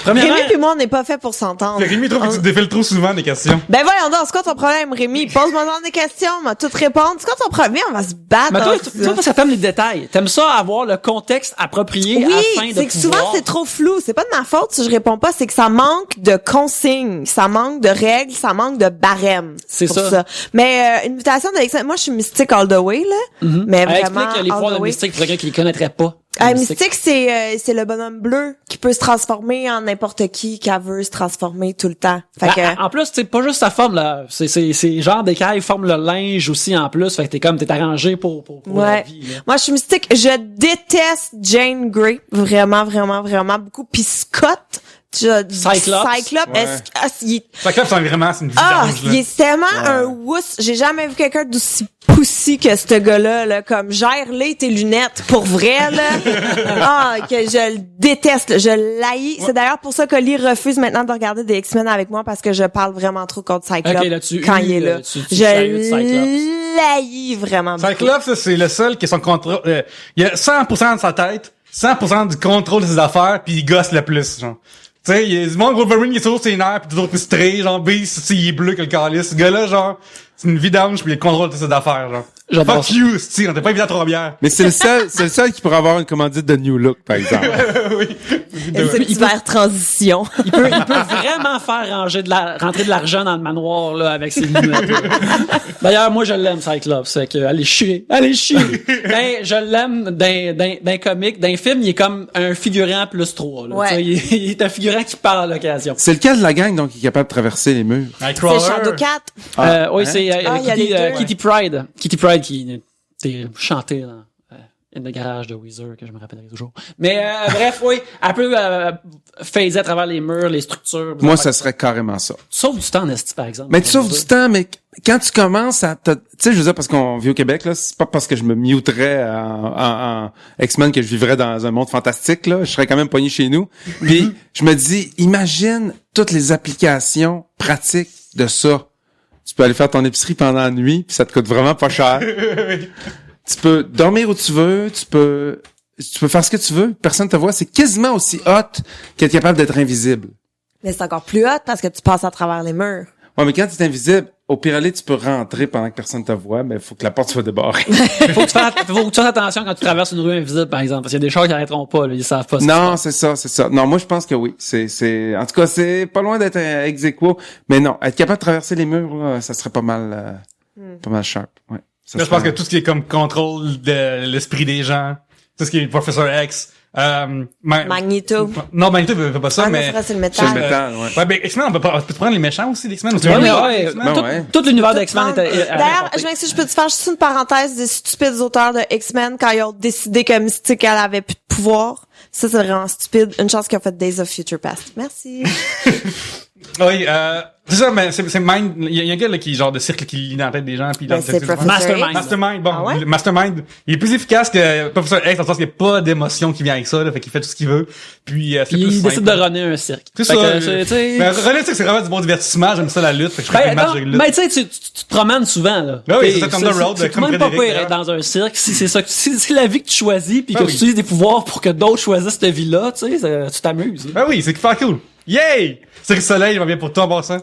Premièrement, Rémi puis moi, on n'est pas fait pour s'entendre. Rémi trouve que tu te défiles trop souvent des questions. Ben voyons donc, c'est quoi ton problème, Rémi? Pose-moi donc des questions, on va tout répondre. C'est quoi ton problème? On va se battre. mais toi, hein, toi, ça t'aime les détails. T'aimes ça avoir le contexte approprié Oui, afin de c'est que souvent pouvoir... c'est trop flou. C'est pas de ma faute si je réponds pas, c'est que ça manque de consignes, ça manque de règles, ça manque de barème. C'est pour ça. Mais une mutation de moi je suis mystique all the way là, mais vraiment Explique les all pouvoirs the de way. Mystique pour quelqu'un qui les connaîtrait pas. Mystique c'est le bonhomme bleu qui peut se transformer en n'importe qui veut se transformer tout le temps. Fait que En plus, c'est pas juste sa forme, là. C'est genre d'écailles forme le linge aussi en plus. Fait que t'es arrangé pour la ouais. vie, là. Moi, je suis mystique. Je déteste Jane Grey. Vraiment, vraiment, vraiment beaucoup. Puis Scott. Cyclops. Cyclops. Ouais. Il est Fait que là, c'est vraiment, c'est une Ah, vidange, là. il est tellement un wuss. J'ai jamais vu quelqu'un d'aussi pussy que ce gars-là, là. Comme, gère-les tes lunettes. Pour vrai, là. Ah, que je le déteste, là. Je l'haïs. C'est d'ailleurs pour ça qu'Oli refuse maintenant de regarder des X-Men avec moi parce que je parle vraiment trop contre Cyclops Ok, là, tu quand hues, il est là. tu chahutes Cyclops. Je l'haïs vraiment beaucoup. Cyclops, c'est le seul qui a son contrôle. Il a 100% de sa tête, 100% du contrôle de ses affaires, puis il gosse le plus, genre. Tu sais, il y a du monde Wolverine qui est sur ses nerfs, puis toujours frustré, genre Beast, il est bleu que le calice. Ce gars-là, genre, c'est une vidange, puis il a le contrôle de ses affaires, genre. J'adore Fuck you, c'ti, on t'a pas invité à 3 bières. Mais c'est le seul qui pourrait avoir une commandite de New Look, par exemple. Oui. C'est une super transition. Il peut vraiment faire rentrer de l'argent dans le manoir, là, avec ses lunettes. Là. D'ailleurs, moi, je l'aime, Cyclops. C'est que, allez chier. Ben, je l'aime d'un comique, d'un film, il est comme un figurant plus 3, là. Ouais. Il est un figurant qui parle à l'occasion. C'est lequel de la gang, donc, qui est capable de traverser les murs? C'est Nightcrawler. Shadowcat. Oui, hein? c'est Ah, il y a les deux. Kitty Pryde. Kitty Pryde qui était chantée dans In the Garage de Weezer, que je me rappellerai toujours. Mais bref, oui, elle peut phaser à travers les murs, les structures. Moi, ça serait carrément ça. Tu sauves du temps, Esti, par exemple. Mais tu sauves du temps, mais quand tu commences à tu sais, je veux dire, parce qu'on vit au Québec, là, c'est pas parce que je me muterais en X-Men que je vivrais dans un monde fantastique, là. Je serais quand même pogné chez nous. Puis, je me dis, imagine toutes les applications pratiques de ça. Tu peux aller faire ton épicerie pendant la nuit, puis ça te coûte vraiment pas cher. Tu peux dormir où tu veux, tu peux faire ce que tu veux, personne te voit. C'est quasiment aussi hot qu'être capable d'être invisible. Mais c'est encore plus hot parce que tu passes à travers les murs. Ouais, mais quand tu es invisible, au pire aller, tu peux rentrer pendant que personne te voit, mais il faut que la porte soit débarrée. Faut que tu fasses attention quand tu traverses une rue invisible, par exemple, parce qu'il y a des choses qui arrêteront pas, là, ils savent pas. Non, c'est ça. Non, moi, je pense que oui. En tout cas, c'est pas loin d'être ex aequo, mais non, être capable de traverser les murs, là, ça serait pas mal sharp. Ouais. Ça Là, je serait- pense que tout ce qui est comme contrôle de l'esprit des gens, tout ce qui est Professeur X, Magneto. Non, Magneto fait pas ça, Ah, non, mais... c'est vrai, c'est le C'est le métal. métal, ouais. Ouais, ben, X-Men, on peut prendre les méchants aussi, d'X-Men. Ouais, mais X-Men. ouais. tout l'univers d'X-Men est D'ailleurs, je m'excuse, je peux te faire juste une parenthèse des stupides auteurs de X-Men quand ils ont décidé que Mystique, elle avait plus de pouvoir. Ça, c'est vraiment stupide. Une chance qu'ils ont fait Days of Future Past. Merci. Oui, c'est ça, mais c'est Mind. Il y a un gars là, qui genre de cirque qui lit dans la tête des gens puis Ben, c'est Professor Mastermind. X. Mastermind, bon, Ah ouais? le Mastermind, il est plus efficace que Professeur X, dans le sens qu'il n'y a pas d'émotion qui vient avec ça, là, fait qu'il fait tout ce qu'il veut. Puis, c'est Puis plus il décide simple. de runner un cirque. C'est Fait ça. que, tu sais, Mais René, c'est vraiment du bon divertissement, j'aime ça la lutte, fait que je ferais Ben, des matchs non, de lutte. mais tu sais, tu te promènes souvent, là. Ben oui, T'sais, c'est ça, on the road, c'est comme même pas Frédéric, pire être d'ailleurs. dans un cirque. Si c'est ça, si c'est la vie que tu choisis puis Ben que oui. tu utilises des pouvoirs pour que d'autres choisissent cette vie-là, tu sais, tu t'amuses. Ben oui, c'est super cool. Yay! Cirque Soleil, va bien pour toi en passant.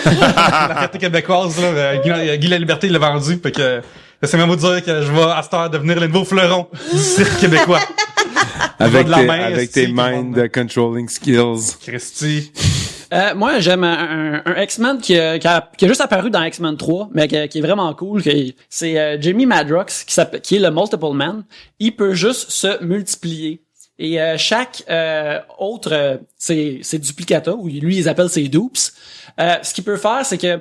La fierté québécoise, là, Guy La Liberté, il l'a vendu, fait que, c'est même vous dire que je vais, à cette heure, devenir le nouveau fleuron du cirque québécois. Avec de la tes, main, avec esti, tes qui mind va- controlling skills. Christy. Moi, j'aime un X-Men qui a juste apparu dans X-Men 3, mais qui est vraiment cool. C'est Jamie Madrox, qui est le Multiple Man. Il peut juste se multiplier. Et chaque autre, c'est duplicata, ou lui, ils appellent ses dupes. Ce qu'il peut faire, c'est que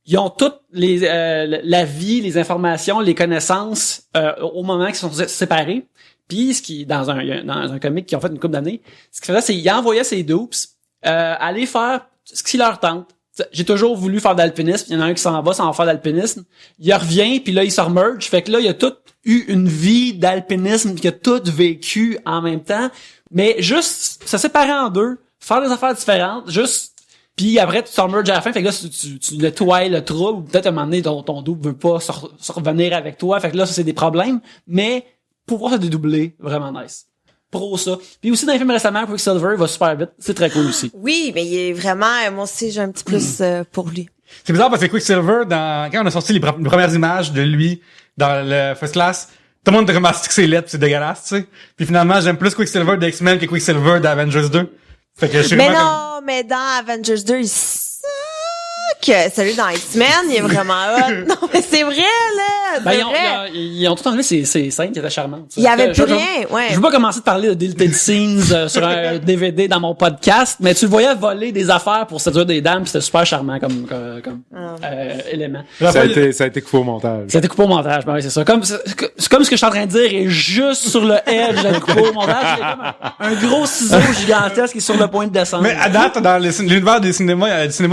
ils ont toutes la vie, les informations, les connaissances au moment qu'ils sont séparés. Puis, ce qui dans un comic qui ont fait une couple d'années, ce qu'il faisait, c'est qu'il envoyait ses dupes aller faire ce qui leur tente. J'ai toujours voulu faire d'alpinisme. Il y en a un qui s'en va faire d'alpinisme. Il revient, puis là, il se remerge. Fait que là, il a tout eu une vie d'alpinisme, puis il a tout vécu en même temps. Mais juste se séparer en deux, faire des affaires différentes, juste... Puis après, tu te remerges à la fin. Fait que là, tu nettoies le trou. Ou peut-être à un moment donné, ton double veut pas se revenir avec toi. Fait que là, ça, c'est des problèmes. Mais pouvoir se dédoubler, vraiment nice. Pro ça. Puis aussi dans les films récemment, Quicksilver il va super vite. C'est très cool aussi. Oui, mais il est vraiment, moi aussi, j'ai un petit plus pour lui. C'est bizarre parce que Quicksilver, quand on a sorti les premières images de lui dans le First Class, tout le monde était mastique ses lettres, c'est dégueulasse, tu sais. Puis finalement, j'aime plus Quicksilver d'X-Men que Quicksilver d'Avengers 2. Fait que je suis Mais vraiment non, mais dans Avengers 2, il suck. Celui dans X-Men, il est vraiment hot. Non, mais c'est vrai, là. Ben, C'est vrai. ils ont tout enlevé ces scènes qui étaient charmantes. Il y avait Je- plus je- rien, ouais. Je veux pas commencer de parler de deleted scenes sur un DVD dans mon podcast, mais tu le voyais voler des affaires pour séduire des dames, pis c'était super charmant comme élément. Ça a été coupé au montage. C'était coupé au montage, ben oui, c'est ça. C'est comme ce que je suis en train de dire est juste sur le edge de coupé au montage. Il y a comme un gros ciseau gigantesque qui est sur le point de descendre. Mais à date, dans l'univers du cinéma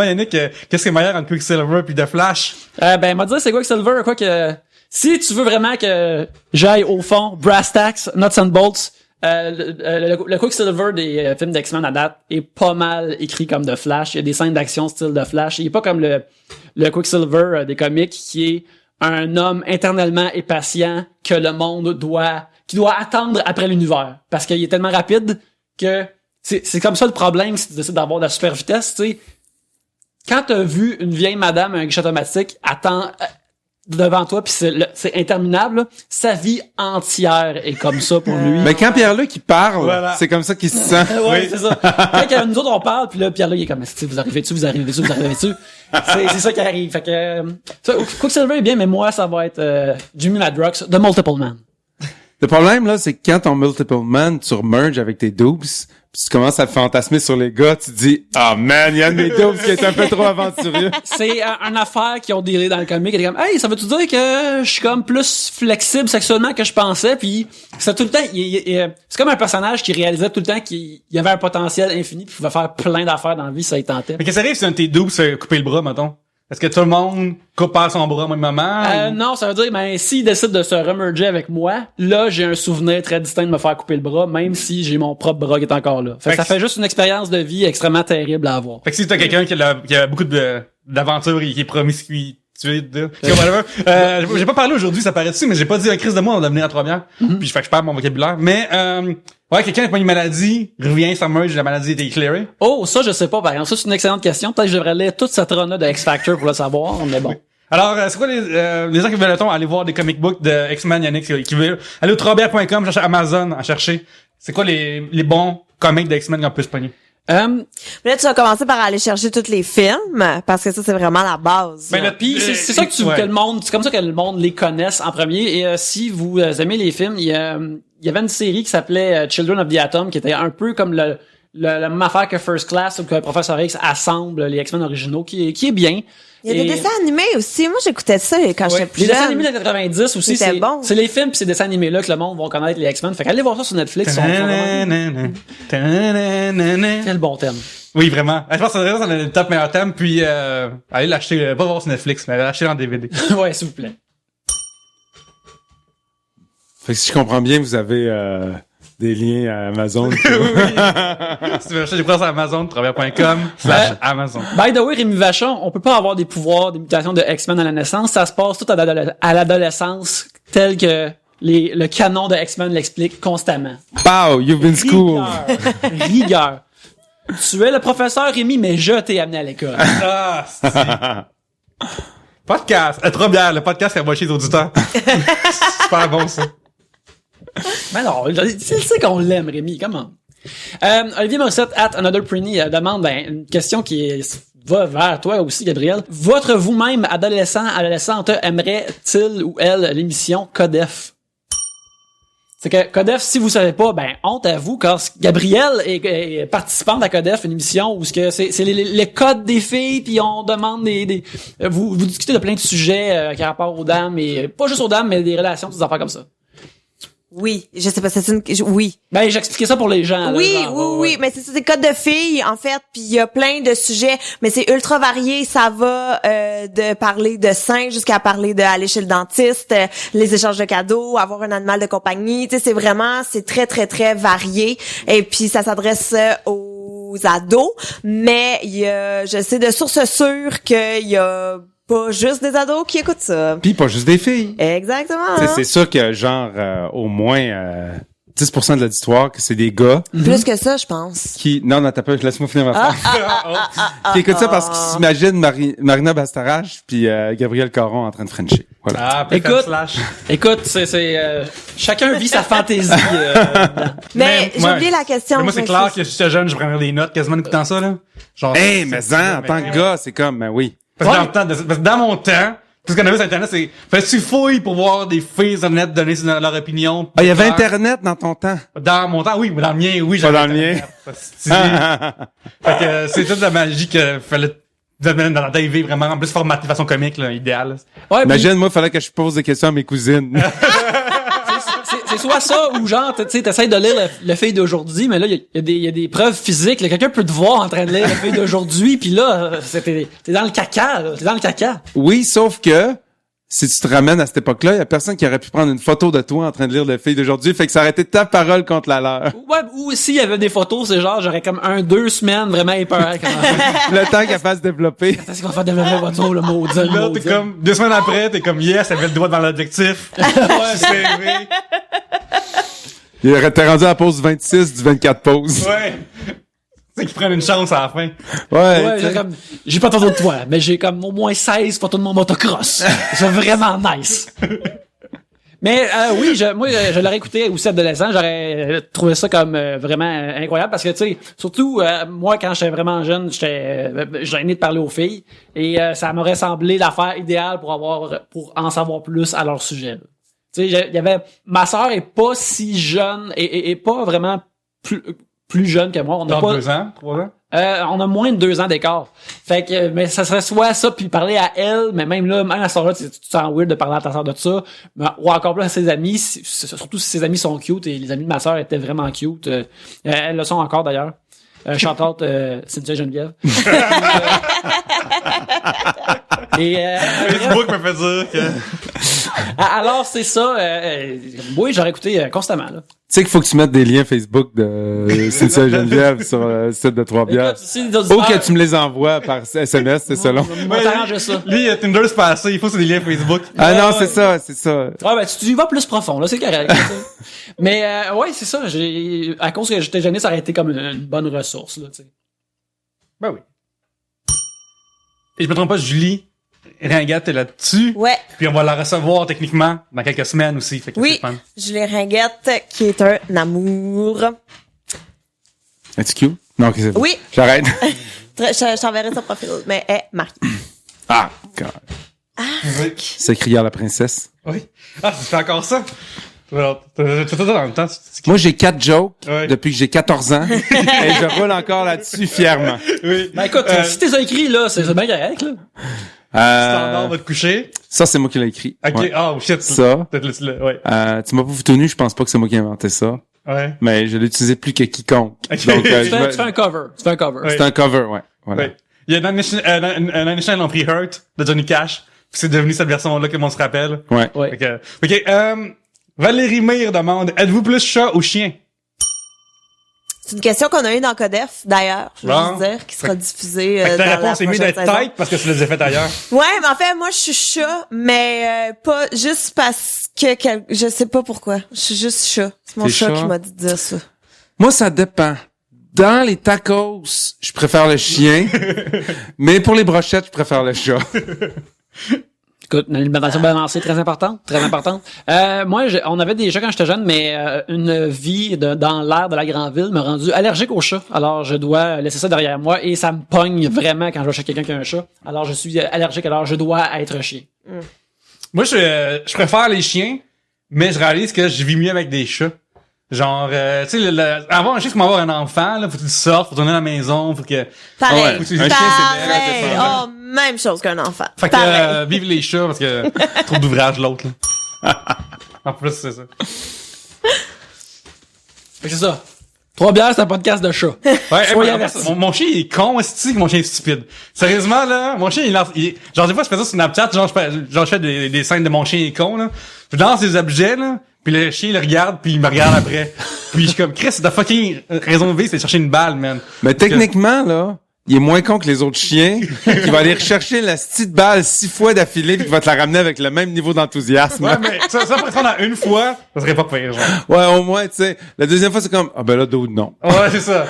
Yannick, qu'est-ce qui est meilleur entre Quicksilver puis The Flash? M'a dit c'est quoi Quicksilver, quoi que si tu veux vraiment que j'aille au fond, brass tacks, nuts and bolts, le Quicksilver des films d'X-Men à date est pas mal écrit comme The Flash. Il y a des scènes d'action style de Flash. Il est pas comme le Quicksilver des comics qui est un homme éternellement impatient que le monde qui doit attendre après l'univers. Parce qu'il est tellement rapide que c'est comme ça le problème si tu décides d'avoir de la super vitesse, tu sais. Quand t'as vu une vieille madame à un guichet automatique, devant toi, puis c'est interminable, là. Sa vie entière est comme ça pour lui. Mais quand Pierre-Luc, il parle, Voilà. c'est comme ça qu'il se sent. Ouais, c'est ça. Quand nous autres, on parle, puis là, Pierre-Luc, il est comme, vous arrivez-tu? C'est ça qui arrive. Fait que, Quicksilver est bien, mais moi, ça va être Jimmy Madrox, The Multiple Man. Le problème, là, c'est que quand ton Multiple Man, tu remerges avec tes dupes, puis tu commences à fantasmer sur les gars, tu te dis, ah man, il y a des dupes qui est un peu trop aventureux. C'est une affaire qu'ils ont dealé dans le comic. Et comme, hey, ça veut-tu dire que je suis comme plus flexible sexuellement que je pensais? Puis c'est tout le temps, c'est comme un personnage qui réalisait tout le temps qu'il y avait un potentiel infini, puis il pouvait faire plein d'affaires dans la vie, ça il tentait. Mais qu'est-ce qui arrive si un de tes doubles se fait couper le bras, mettons? Est-ce que tout le monde coupe pas son bras au même moment? Non, ça veut dire, ben, s'il décide de se remerger avec moi, là, j'ai un souvenir très distinct de me faire couper le bras, même si j'ai mon propre bras qui est encore là. Fait que ça fait juste une expérience de vie extrêmement terrible à avoir. Fait que si t'as quelqu'un qui a beaucoup d'aventures et qui est promiscuité, j'ai pas parlé aujourd'hui, ça paraît-tu, mais j'ai pas dit un crise de moi, on va venir à Trois-Bières. Puis fait que je perds mon vocabulaire. Mais, ouais, quelqu'un n'a pas une maladie, revient, ça merge, la maladie était éclairée. Oh, ça, je sais pas, par exemple. Ça, c'est une excellente question. Peut-être que je devrais lire toute cette run-là de X-Factor pour le savoir, mais bon. Alors, c'est quoi les gens qui veulent aller voir des comic books de X-Men, Yannick, qui veulent aller au Trois-Bières.com, chercher Amazon, à chercher. C'est quoi les bons comics de X-Men qu'on peut se pogner? Mais là, tu vas commencer par aller chercher tous les films, parce que ça, c'est vraiment la base. Ben, Puis c'est ça que le monde, c'est comme ça que le monde les connaisse en premier. Et si vous aimez les films, il y avait une série qui s'appelait Children of the Atom, qui était un peu comme la même affaire que First Class, où que Professor X assemble les X-Men originaux, qui est bien. Il y a des dessins animés aussi. Moi, j'écoutais ça quand j'étais plus Les jeune. dessins animés des 90 aussi, C'était bon. c'est les films pis ces dessins animés là que le monde va connaître les X-Men. Fait qu'allez voir ça sur Netflix. Quel bon thème. Oui, vraiment. Je pense que c'est le top meilleur thème, puis allez l'acheter, pas voir sur Netflix, mais allez l'acheter en DVD. Ouais, s'il vous plaît. Fait que si je comprends bien, vous avez des liens à Amazon. Si tu veux acheter des produits sur Amazon, Trois-Bières.com/Amazon. By the way, Rémi Vachon, on peut pas avoir des pouvoirs, des mutations de X-Men à la naissance. Ça se passe tout à l'adolescence, tel que le canon de X-Men l'explique constamment. Pow, you've been schooled. Rigueur. Tu es le professeur Rémi, mais je t'ai amené à l'école. Ah, c'est... Podcast. Trois-Bières, le podcast qui a chez les auditeurs. C'est super bon, ça. Mais non, c'est qu'on l'aime, Rémi, comment? Olivier Morissette, @Another Prenny, demande une question va vers toi aussi, Gabriel. Votre vous-même, adolescente, aimerait-il ou elle l'émission Codef? C'est que Codef, si vous savez pas, honte à vous, car Gabriel est participante à Codef, une émission où c'est les codes des filles, puis on demande vous discutez de plein de sujets qui ont rapport aux dames, et pas juste aux dames, mais des relations, des affaires comme ça. Oui, je sais pas, oui. J'expliquais ça pour les gens. Là, Oui, genre, oui, mais c'est ça, c'est code de filles, en fait, puis il y a plein de sujets, mais c'est ultra varié, ça va de parler de seins jusqu'à parler de aller chez le dentiste, les échanges de cadeaux, avoir un animal de compagnie, tu sais, c'est très, très, très varié, et puis ça s'adresse aux ados, mais je sais de sources sûres qu'il y a pas juste des ados qui écoutent ça. Puis pas juste des filles. Exactement. C'est sûr que genre au moins 10% de l'auditoire que c'est des gars Plus que ça, je pense. qui non t'as pas, laisse-moi finir ma phrase. Qui écoutent ça parce qu'ils s'imaginent Marina Bastarache puis Gabriel Caron en train de frencher. Voilà. Écoute, c'est chacun vit sa fantaisie. Mais j'ai oublié la question. Mais moi, c'est clair que si j'étais jeune, je prendrais des notes quasiment en écoutant ça, là. Genre. Hey, mais en tant que gars, c'est comme oui. Parce que dans mon temps, tout ce qu'on avait sur Internet, c'est, tu fouilles pour voir des filles sur Internet donner leur opinion. Ah, il y avait Internet dans ton temps. Dans mon temps, oui, mais dans le mien, oui, j'avais. Pas dans Internet. le mien. Fait que c'est toute la magie qu'il fallait dans la TV vraiment en plus formaté de façon comique, là, idéal. Ouais, imagine, moi, il fallait que je pose des questions à mes cousines. C'est soit ça ou genre, tu sais, t'essayes de lire le feuille d'aujourd'hui, mais là, il y a des preuves physiques. Là, quelqu'un peut te voir en train de lire le feuille d'aujourd'hui, puis là, t'es dans le caca, là. T'es dans le caca. Oui, sauf que si tu te ramènes à cette époque-là, il y a personne qui aurait pu prendre une photo de toi en train de lire le feuille d'aujourd'hui, fait que ça aurait été ta parole contre la leur. Ouais, ou s'il y avait des photos, c'est genre, j'aurais comme 2 semaines vraiment épeuré. Le temps qu'elle fasse développer. Qu'est-ce qu'on va faire développer votre voiture, le maudit. Là, t'es comme, 2 semaines après, t'es comme, yes, elle avait le doigt dans l'objectif. Ouais, CV. T'es rendu à la pause 26 du 24 pauses. Ouais. C'est qu'ils prennent une chance à la fin. Ouais, tu sais. j'ai pas tant de toi, mais j'ai comme au moins 16 photos de mon motocross. C'est vraiment nice. Mais oui, moi je l'aurais écouté aussi adolescent, j'aurais trouvé ça comme vraiment incroyable parce que tu sais, surtout moi quand j'étais vraiment jeune, j'étais gêné de parler aux filles et ça m'aurait semblé l'affaire idéale pour en savoir plus à leur sujet. Tu sais, il y avait ma sœur est pas si jeune et pas vraiment plus jeune que moi, on a Dans pas 2 ans, 3 ans. on a moins de 2 ans d'écart. Fait que, mais ça serait soit ça, puis parler à elle, mais même là, même à ce là tu te sens weird de parler à ta sœur de ça, mais, ou encore plus à ses amis, surtout si ses amis sont cute, et les amis de ma sœur étaient vraiment cute. Elles le sont encore d'ailleurs. Chantante Cynthia Geneviève. Facebook me fait dire que... Alors c'est ça. Oui, j'aurais écouté constamment là. Tu sais qu'il faut que tu mettes des liens Facebook de Cynthia Geneviève sur le site de Trois-Bières. Écoute, si les Ou auditeurs- que tu me les envoies par SMS, c'est selon. On va t'arranger ça. Lui, Tinder, c'est pas assez. Il faut c'est des liens Facebook. Ah non, ouais. c'est ça. Ouais, ben, tu y vas plus profond, là, c'est correct. tu sais. Mais, ouais, c'est ça, à cause que j'étais gêné, ça aurait été comme une bonne ressource, là, tu sais. Ben oui. Et je me trompe pas, Julie Ringuette est là-dessus. Ouais. Puis on va la recevoir techniquement dans quelques semaines aussi. Fait que Oui. c'est fun. Julie Ringuette, qui est un amour. Es-tu cute? Non, ok, c'est bon. Oui. J'arrête. Je t'enverrai son profil, mais elle est marquée. Ah, God. C'est crier la princesse. Oui. Ah, tu fais encore ça? Alors, t'as tout dans le temps. Moi, j'ai 4 jokes Ouais. depuis que j'ai 14 ans. Et je roule encore là-dessus fièrement. Oui. Ben, écoute, si t'es écrit, là, c'est bien correct, là. Standard va te coucher. Ça, c'est moi qui l'ai écrit. Ok. Ouais. Oh, shit. Ça. Peut-être le, ouais. Tu m'as pas vu tout nu, je pense pas que c'est moi qui ai inventé ça. Ouais. Mais je l'ai utilisé plus que quiconque. Ok. Donc, Tu je fais, me- tu fais un cover. Tu fais un cover. Ouais. c'est un cover, ouais. Voilà. Ouais. Il y a Nine Inch Nails ont pris Hurt de Johnny Cash. Puis c'est devenu cette version-là que le monde se rappelle. Ouais. Ouais. Ok, Valérie Mire demande, êtes-vous plus chat ou chien? C'est une question qu'on a eue dans Codef, d'ailleurs, je veux Bon. juste dire, qui sera diffusée Fait que ta dans la réponse est mieux prochaine d'être saison. tête parce que tu les as faites ailleurs. Ouais, mais en fait, moi, je suis chat, mais pas juste parce que je sais pas pourquoi. Je suis juste chat. C'est mon T'es chat chat? qui m'a dit de dire ça. Moi, ça dépend. Dans les tacos, je préfère le chien. Mais pour les brochettes, je préfère le chat. Écoute, une alimentation balancée, très importante, très importante. Moi, on avait des chats quand j'étais jeune, mais une vie dans l'air de la grande ville m'a rendu allergique aux chats. Alors, je dois laisser ça derrière moi et ça me pogne vraiment quand je vais chez quelqu'un qui a un chat. Alors, je suis allergique, alors je dois être chien. Moi, je préfère les chiens, mais je réalise que je vis mieux avec des chats. Genre, tu sais, avoir un chien, c'est comme avoir un enfant, là, faut que tu sortes, faut tourner à la maison, faut que... Pareil. Ouais, un chien, c'est Pareil. très Oh, même chose qu'un enfant. Fait que, Pareil. vive les chats, parce que trop d'ouvrage l'autre, là. En plus, c'est ça. Fait que c'est ça. Trois bières, c'est un podcast de chat. Ouais, Soyez en avertis. fait, mon chien, il est con, est-ce que mon chien est stupide? Sérieusement, là, mon chien, genre, des fois, je fais ça sur Snapchat, genre, je fais des scènes de mon chien, il est con, là. Je lance des objets, là, puis le chien, il le regarde, puis il me regarde après. Puis je suis comme, Chris, ta fucking raison de vie, c'est de chercher une balle, man. Mais techniquement, là, il est moins con que les autres chiens qui va aller rechercher la petite balle 6 fois d'affilée puis qui va te la ramener avec le même niveau d'enthousiasme. Ouais, mais ça pour répondre à une fois, ça serait pas pire, genre. Ouais, au moins, tu sais. La deuxième fois, c'est comme, ah ben là, d'autres non. Ouais, c'est ça.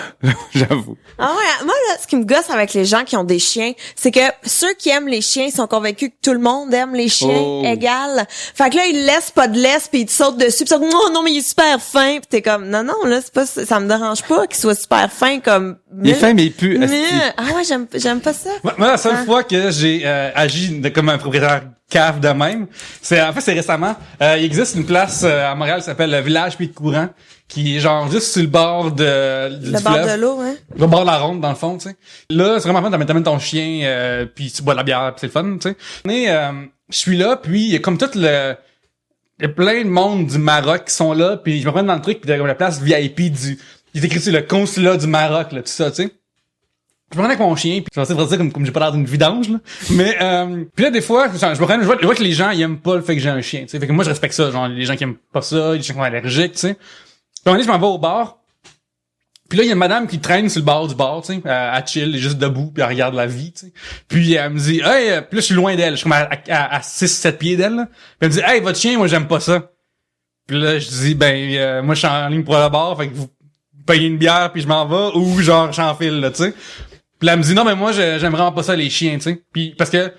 J'avoue. Ah ouais, moi, là, ce qui me gosse avec les gens qui ont des chiens, c'est que ceux qui aiment les chiens sont convaincus que tout le monde aime les chiens Oh. égal. Fait que là, ils laissent pas de laisse puis ils te sautent dessus pis ils sont comme, oh non, mais il est super fin pis t'es comme, non, là, c'est pas, ça me dérange pas qu'il soit super fin comme, Il est fin, mais il pue. mais, asti. ah ouais, j'aime pas ça. Moi, la seule fois que j'ai agi comme un propriétaire cave de même, c'est récemment. Il existe une place à Montréal qui s'appelle le Village Pied de Courant, qui est genre juste sur le bord du Le bord fleuve. de l'eau, hein. Le bord de la ronde, dans le fond, tu sais. Là, c'est vraiment fun, t'amènes ton chien, puis tu bois de la bière, puis c'est le fun, tu sais. Mais je suis là, puis il y a comme tout le... Il y a plein de monde du Maroc qui sont là, puis je me promène dans le truc, puis il y a comme la place VIP du... Il est écrit sur le consulat du Maroc, là, tout ça, tu sais. Je me promène avec mon chien, puis je vais essayer de dire comme j'ai pas l'air d'une vidange, là. Mais, puis là, des fois, je me promène, je vois que les gens, ils aiment pas le fait que j'ai un chien, tu sais. Fait que moi, je respecte ça, genre, les gens qui aiment pas ça, les gens qui sont allergiques, tu sais. Puis à un moment donné, je m'en vais au bar. Puis là, il y a une madame qui traîne sur le bord du bar, tu sais, à chill, elle est juste debout, puis elle regarde la vie, tu sais. Puis elle me dit, hey, puis là, je suis loin d'elle, je suis comme à 6-7 pieds d'elle, là. Puis elle me dit, hey, votre chien, moi, j'aime pas ça. Puis là, je dis, moi, je suis en ligne pour le bar, fait que payer une bière puis je m'en vais, ou genre j'enfile, là, tu sais. Puis là, elle me dit, non, mais moi, j'aime vraiment pas ça, les chiens, tu sais. Puis parce que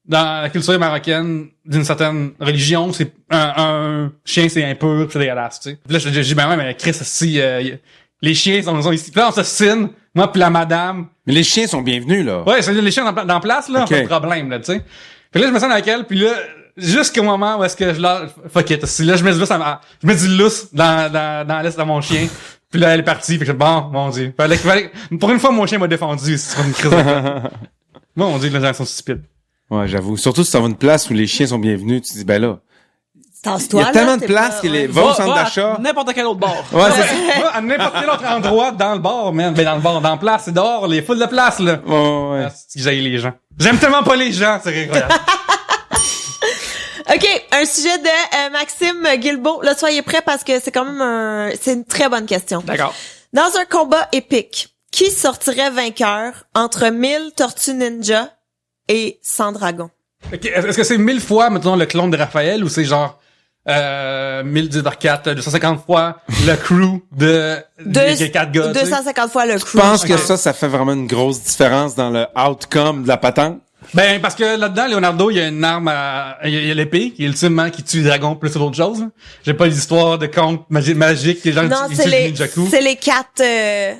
dans la culture marocaine, d'une certaine religion, c'est un chien, c'est impur, pis c'est dégueulasse, tu sais. Puis là, je dis, ben ouais, mais Chris, si les chiens sont ici. Puis là, on s'assine, moi puis la madame. Mais les chiens sont bienvenus, là. Ouais, c'est les chiens dans place, là, Ok. pas de problème, là, tu sais. Puis là, je me sens avec elle, puis là, jusqu'au moment où est-ce que je la... Fuck it. Si là, je mets du lousse je mets du lousse dans l'est de mon chien. Puis là, elle est partie, fait que bon, mon Dieu. Pour une fois, mon chien m'a défendu, c'est une crise de cœur. Moi, on dit que les gens sont stupides. Ouais, j'avoue. Surtout si ça va une place où les chiens sont bienvenus, tu te dis, ben là. Il Tasse-toi, y a là, tellement de t'es places pas- qu'il est, ouais. va au centre à d'achat. n'importe quel autre bar. Ouais, c'est ça. Moi, à n'importe quel autre endroit dans le bar, man. Ben, dans le bar, dans la place, c'est dehors, les foules de place, là. Ouais. Ah, c'est que j'haïs les gens. J'aime tellement pas les gens, c'est incroyable. OK, un sujet de Maxime Guilbeault. Là, soyez prêts parce que c'est quand même c'est une très bonne question. D'accord. Dans un combat épique, qui sortirait vainqueur entre 1000 Tortues Ninja et 100 dragons? Ok, est-ce que c'est 1000 fois, mettons, le clone de Raphaël, ou c'est genre 1000 4 250 fois le crew des 4 gars, tu sais? 250 fois le Je crew. pense que Ok. ça fait vraiment une grosse différence dans le outcome de la patente. Ben, parce que là-dedans, Leonardo, il y a une arme il y a l'épée, qui est ultimement qui tue les dragons plus que d'autres choses, là. J'ai pas l'histoire de contes magiques, les gens Non, qui c'est utilisent les, le ninjaku. c'est les 4,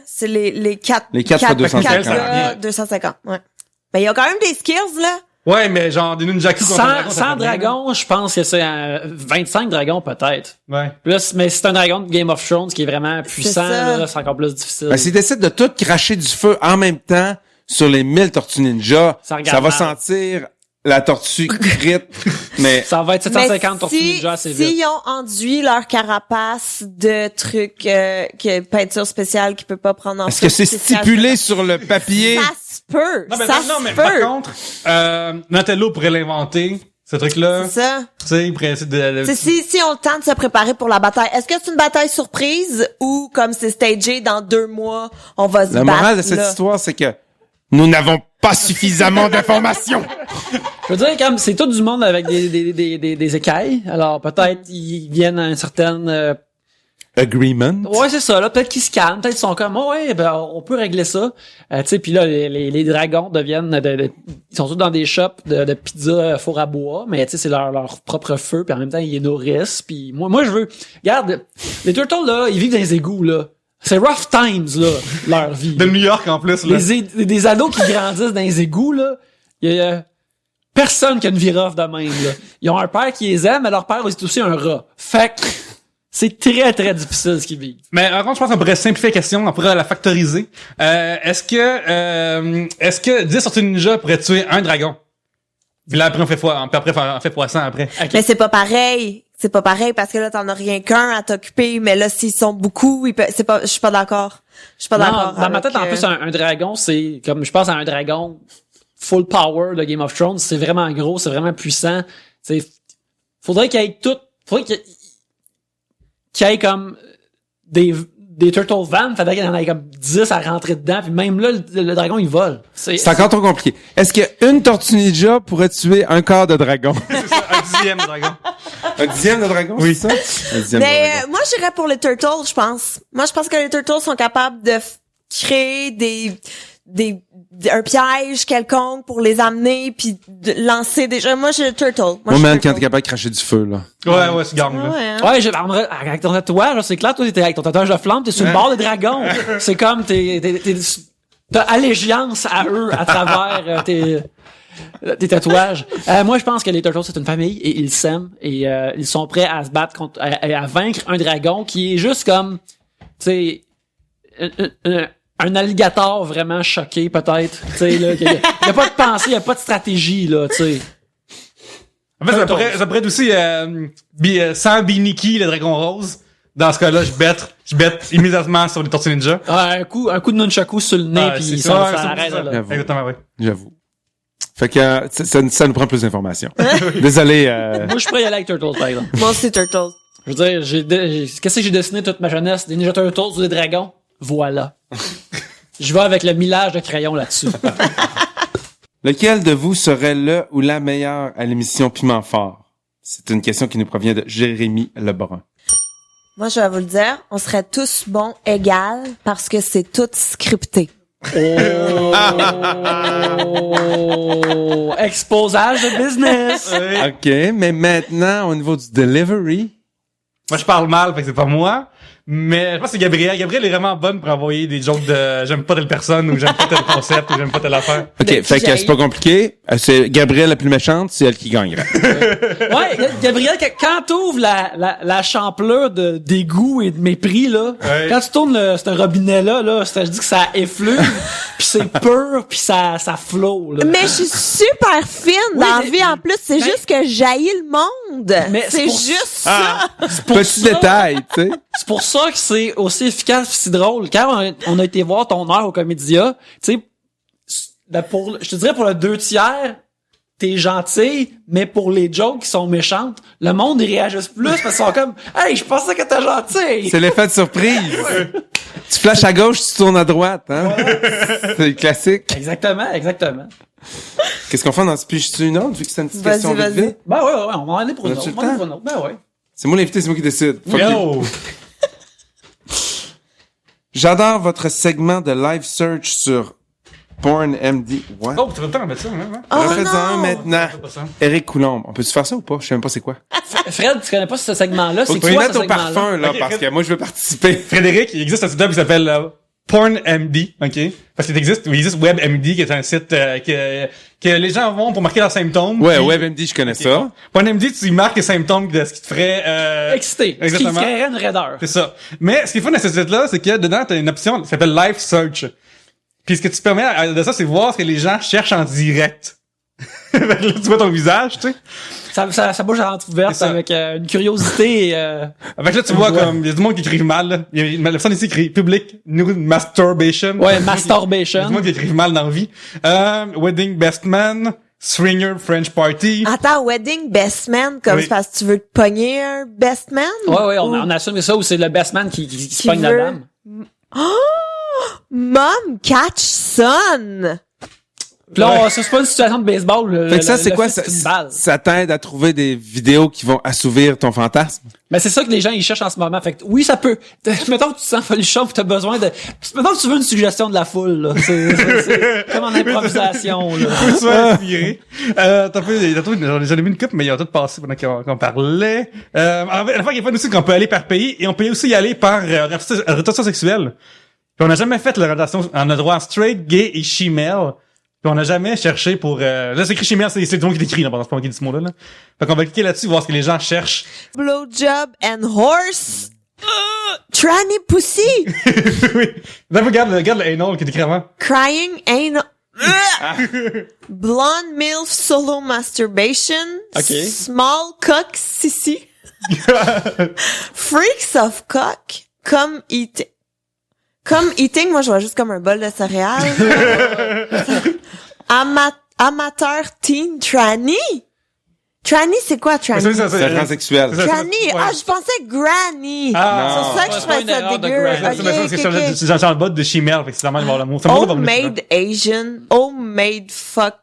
c'est les 4. Les 4 fois 250. gars, 250, ouais. Mais il y a quand même des skills, là. Ouais, mais genre des ninjaku contre un dragon, ça 100 fait rien, là. dragons, je pense que c'est 25 dragons peut-être. Ouais. Plus, mais c'est un dragon de Game of Thrones qui est vraiment puissant, ça. là, c'est encore plus difficile. Ben, s'ils décident de tout cracher du feu en même temps sur les 1000 tortues ninja, Ça ça, regarde va mal. sentir la tortue frite, mais Ça va être 750 tortues ninja assez vite. S'ils ont enduit leur carapace de trucs, peinture spéciale qui peut pas prendre en est-ce que c'est spécial, stipulé sur le papier? Ça se peut. Non, mais, ça non, se mais peut. par contre, Natello pourrait l'inventer, ce truc-là. C'est ça. Tu sais, il pourrait essayer de... C'est si on le tente de se préparer pour la bataille. Est-ce que c'est une bataille surprise ou comme c'est stagé dans 2 mois, on va se La battre? morale de cette là? histoire, c'est que nous n'avons pas suffisamment d'informations. Je veux dire, comme c'est tout du monde avec des écailles, alors peut-être ils viennent à une certaine... Agreement. Ouais, c'est ça, là. Peut-être qu'ils se calment, peut-être qu'ils sont comme, oh, ouais, ben, on peut régler ça. Tu sais, puis là, les dragons deviennent, ils sont tous dans des shops de pizza four à bois, mais tu sais, c'est leur propre feu, puis en même temps, ils les nourrissent, puis moi, je veux, regarde, les turtles, là, ils vivent dans les égouts, là. C'est rough times, là, leur vie. De New York, en plus, là. Des ados qui grandissent dans les égouts, là, il y a personne qui a une vie rough de même, là. Ils ont un père qui les aime, mais leur père est aussi un rat. Fait que, c'est très, très difficile ce qu'ils vivent. Mais par contre, je pense qu'on pourrait simplifier la question, on pourrait la factoriser. Est-ce que 10 sorties de ninja pourraient tuer un dragon? Puis là, après, on fait fois 100 après. Mais c'est pas pareil. C'est pas pareil parce que là, t'en as rien qu'un à t'occuper, mais là, s'ils sont beaucoup, je suis pas d'accord. Je suis pas d'accord. Non, dans ma tête, en plus, un dragon, c'est comme, je pense à un dragon full power de Game of Thrones, c'est vraiment gros, c'est vraiment puissant. C'est, faudrait qu'il y ait qu'il y ait comme des Turtle Van, faudrait qu'il y en ait comme 10 à rentrer dedans, puis même là, le dragon, il vole. C'est encore trop compliqué. Est-ce qu'une tortue ninja pourrait tuer un quart de dragon? C'est ça, un dixième dragon. Un dixième de dragon? Oui, ça? Un dixième de Mais dragon. moi, j'irais pour les turtles, je pense. Moi, je pense que les turtles sont capables de créer un piège quelconque pour les amener puis de lancer déjà. Moi, j'ai le turtle. Moi, je suis man, quand turtle. t'es capable de cracher du feu, là. Ouais, c'est gang, là. Ouais, hein. Ouais, avec ton tatouage, c'est clair, toi, t'es avec ton tatouage de flamme, t'es sur le bord des dragons. C'est comme, t'as allégeance à eux à travers tes tatouages. Moi, je pense que les Turtles, c'est une famille et ils s'aiment et ils sont prêts à se battre contre, à vaincre un dragon qui est juste comme, tu sais, un alligator vraiment choqué, peut-être. Tu sais, là, il y a pas de pensée, il y a pas de stratégie, là, tu sais. En fait, ça pourrait être aussi sans Biniki, le dragon rose. Dans ce cas-là, je bête immédiatement sur les tortues ninja. Un coup de nunchaku sur le nez, puis c'est ça ça, arrête, ça. là. J'avoue. Exactement, oui. J'avoue. Fait que ça nous prend plus d'informations. Désolé. Moi, je suis prêt à y aller avec Turtles, par exemple. Moi aussi, turtles. Je veux dire, qu'est-ce que j'ai dessiné toute ma jeunesse? Des Ninja Turtles ou des dragons? Voilà. Je vais avec le millage de crayon là-dessus. Lequel de vous serait le ou la meilleure à l'émission Piment Fort? C'est une question qui nous provient de Jérémy Lebrun. Moi, je vais vous le dire, on serait tous bons égal parce que c'est tout scripté. Oh! Exposage de business! OK, mais maintenant, au niveau du delivery... Moi, je parle mal, fait que c'est pas moi. Mais je pense que c'est Gabrielle. Gabrielle est vraiment bonne pour envoyer des jokes de j'aime pas telle personne ou j'aime pas tel concept ou j'aime pas telle affaire. OK, Mais fait que c'est pas compliqué. C'est Gabrielle la plus méchante, c'est elle qui gagnera. Ouais, Gabriel, quand t'ouvres la champlure de dégoût et de mépris, là, Ouais. quand tu tournes ce robinet-là, je dis que ça effluve, pis c'est pur, pis ça flow, là. Mais je suis super fine Oui, dans la mais- vie en plus, c'est mais- juste que j'haïs le monde. Mais c'est C'est pour- juste ça. Pour Petit ça- détail, tu sais. C'est pour ça que c'est aussi efficace pis si drôle. Quand on a été voir ton heure au Comédia, tu sais, je te dirais pour le 2/3, t'es gentil, mais pour les jokes qui sont méchantes, le monde, ils réagissent plus parce qu'ils sont comme, hey, je pensais que t'es gentil. C'est l'effet de surprise. Tu flashes à gauche, tu tournes à droite, hein. C'est le classique. Exactement. Qu'est-ce qu'on fait dans ce piche-tu une autre, vu que c'est une petite Vas-y, question vite vas-y. vite? Ben ouais, on va en aller pour On une a-tu autre. le temps? Ben ouais. C'est moi l'invité, c'est moi qui décide. Fuck you. Yo! J'adore votre segment de live search sur PornMD. What? Oh, tu veux pas en mettre ça, hein? Oh Refaites-en un non! maintenant. C'est pas ça. Eric Coulombe. On peut-tu faire ça ou pas? Je sais même pas c'est quoi. Fred, tu connais pas ce segment-là? Faut C'est que tu quoi mettes ce au segment-là? parfum, là, Ok, parce Fred. que moi, je veux participer. Frédéric, il existe un site web qui s'appelle PornMD, ok? Parce qu'il existe WebMD, qui est un site que les gens vont pour marquer leurs symptômes. Ouais, Puis- WebMD, je connais ça. PornMD, tu y marques les symptômes de ce qui te ferait... Excité. Ce qui Exactement. créerait une raideur. C'est ça. Mais ce qui est fun dans ce site-là, c'est que dedans, t'as une option qui s'appelle Live Search. Puis ce que tu permets de ça, c'est voir ce que les gens cherchent en direct. Fait que là, tu vois ton visage, tu sais. Ça bouge à l'entrouverte C'est ça. avec une curiosité. Fait que là, tu vois comme, il y a du monde qui écrive mal, là. Il y a une personne ici qui écrit public nude masturbation. Ouais, Il y a du masturbation. monde qui écrive mal dans la vie. Wedding best man, swinger French party. Attends, wedding best man, comme Oui. c'est parce que tu veux te pogner un best man? Ouais, Ou on assume ça ou c'est le best man qui se qui pogne la veut- dame. Mom catch son! Puis là, c'est pas une situation de baseball. Fait que ça, c'est quoi? C'est une balle. Ça t'aide à trouver des vidéos qui vont assouvir ton fantasme? Mais c'est ça que les gens ils cherchent en ce moment. Fait que oui, ça peut. Mettons que tu te sens folichon pis t'as besoin de. Mettons que tu veux une suggestion de la foule, là. C'est comme en improvisation, là. Je me suis inspiré. J'en ai mis une coupe, mais ils ont tout passé pendant qu'on parlait. La fois qu'il y a pas aussi qu'on peut aller par pays, et on peut aussi y aller par rotation sexuelle. Puis on n'a jamais fait la rotation, on a droit à straight, gay et she-male. Puis on n'a jamais cherché pour... là, c'est écrit she-male, c'est tout le monde qui l'écrit, là, c'est pas moi qui dis ce mot-là. Là. Fait qu'on va cliquer là-dessus, voir ce que les gens cherchent. Blowjob and horse. Tranny pussy. Oui. Là, regarde le anal qui est écrit avant. Crying anal. Blonde MILF solo masturbation. Ok. Small cock sissy. Freaks of cock. Come eating, moi je vois juste comme un bol de céréales. Amateur teen tranny. Tranny, c'est quoi tranny? C'est transsexuel. c'est ça. Tranny. Ouais. Ah, je pensais granny. Ah, c'est ça que ouais, je c'est pas trouvais une ça erreur de dégueu. granny. C'est parce que Ok. j'en le bas de she-male, fait que c'est normal de voir le mot. Ça me va pas venir, Homemade Asian, homemade fuck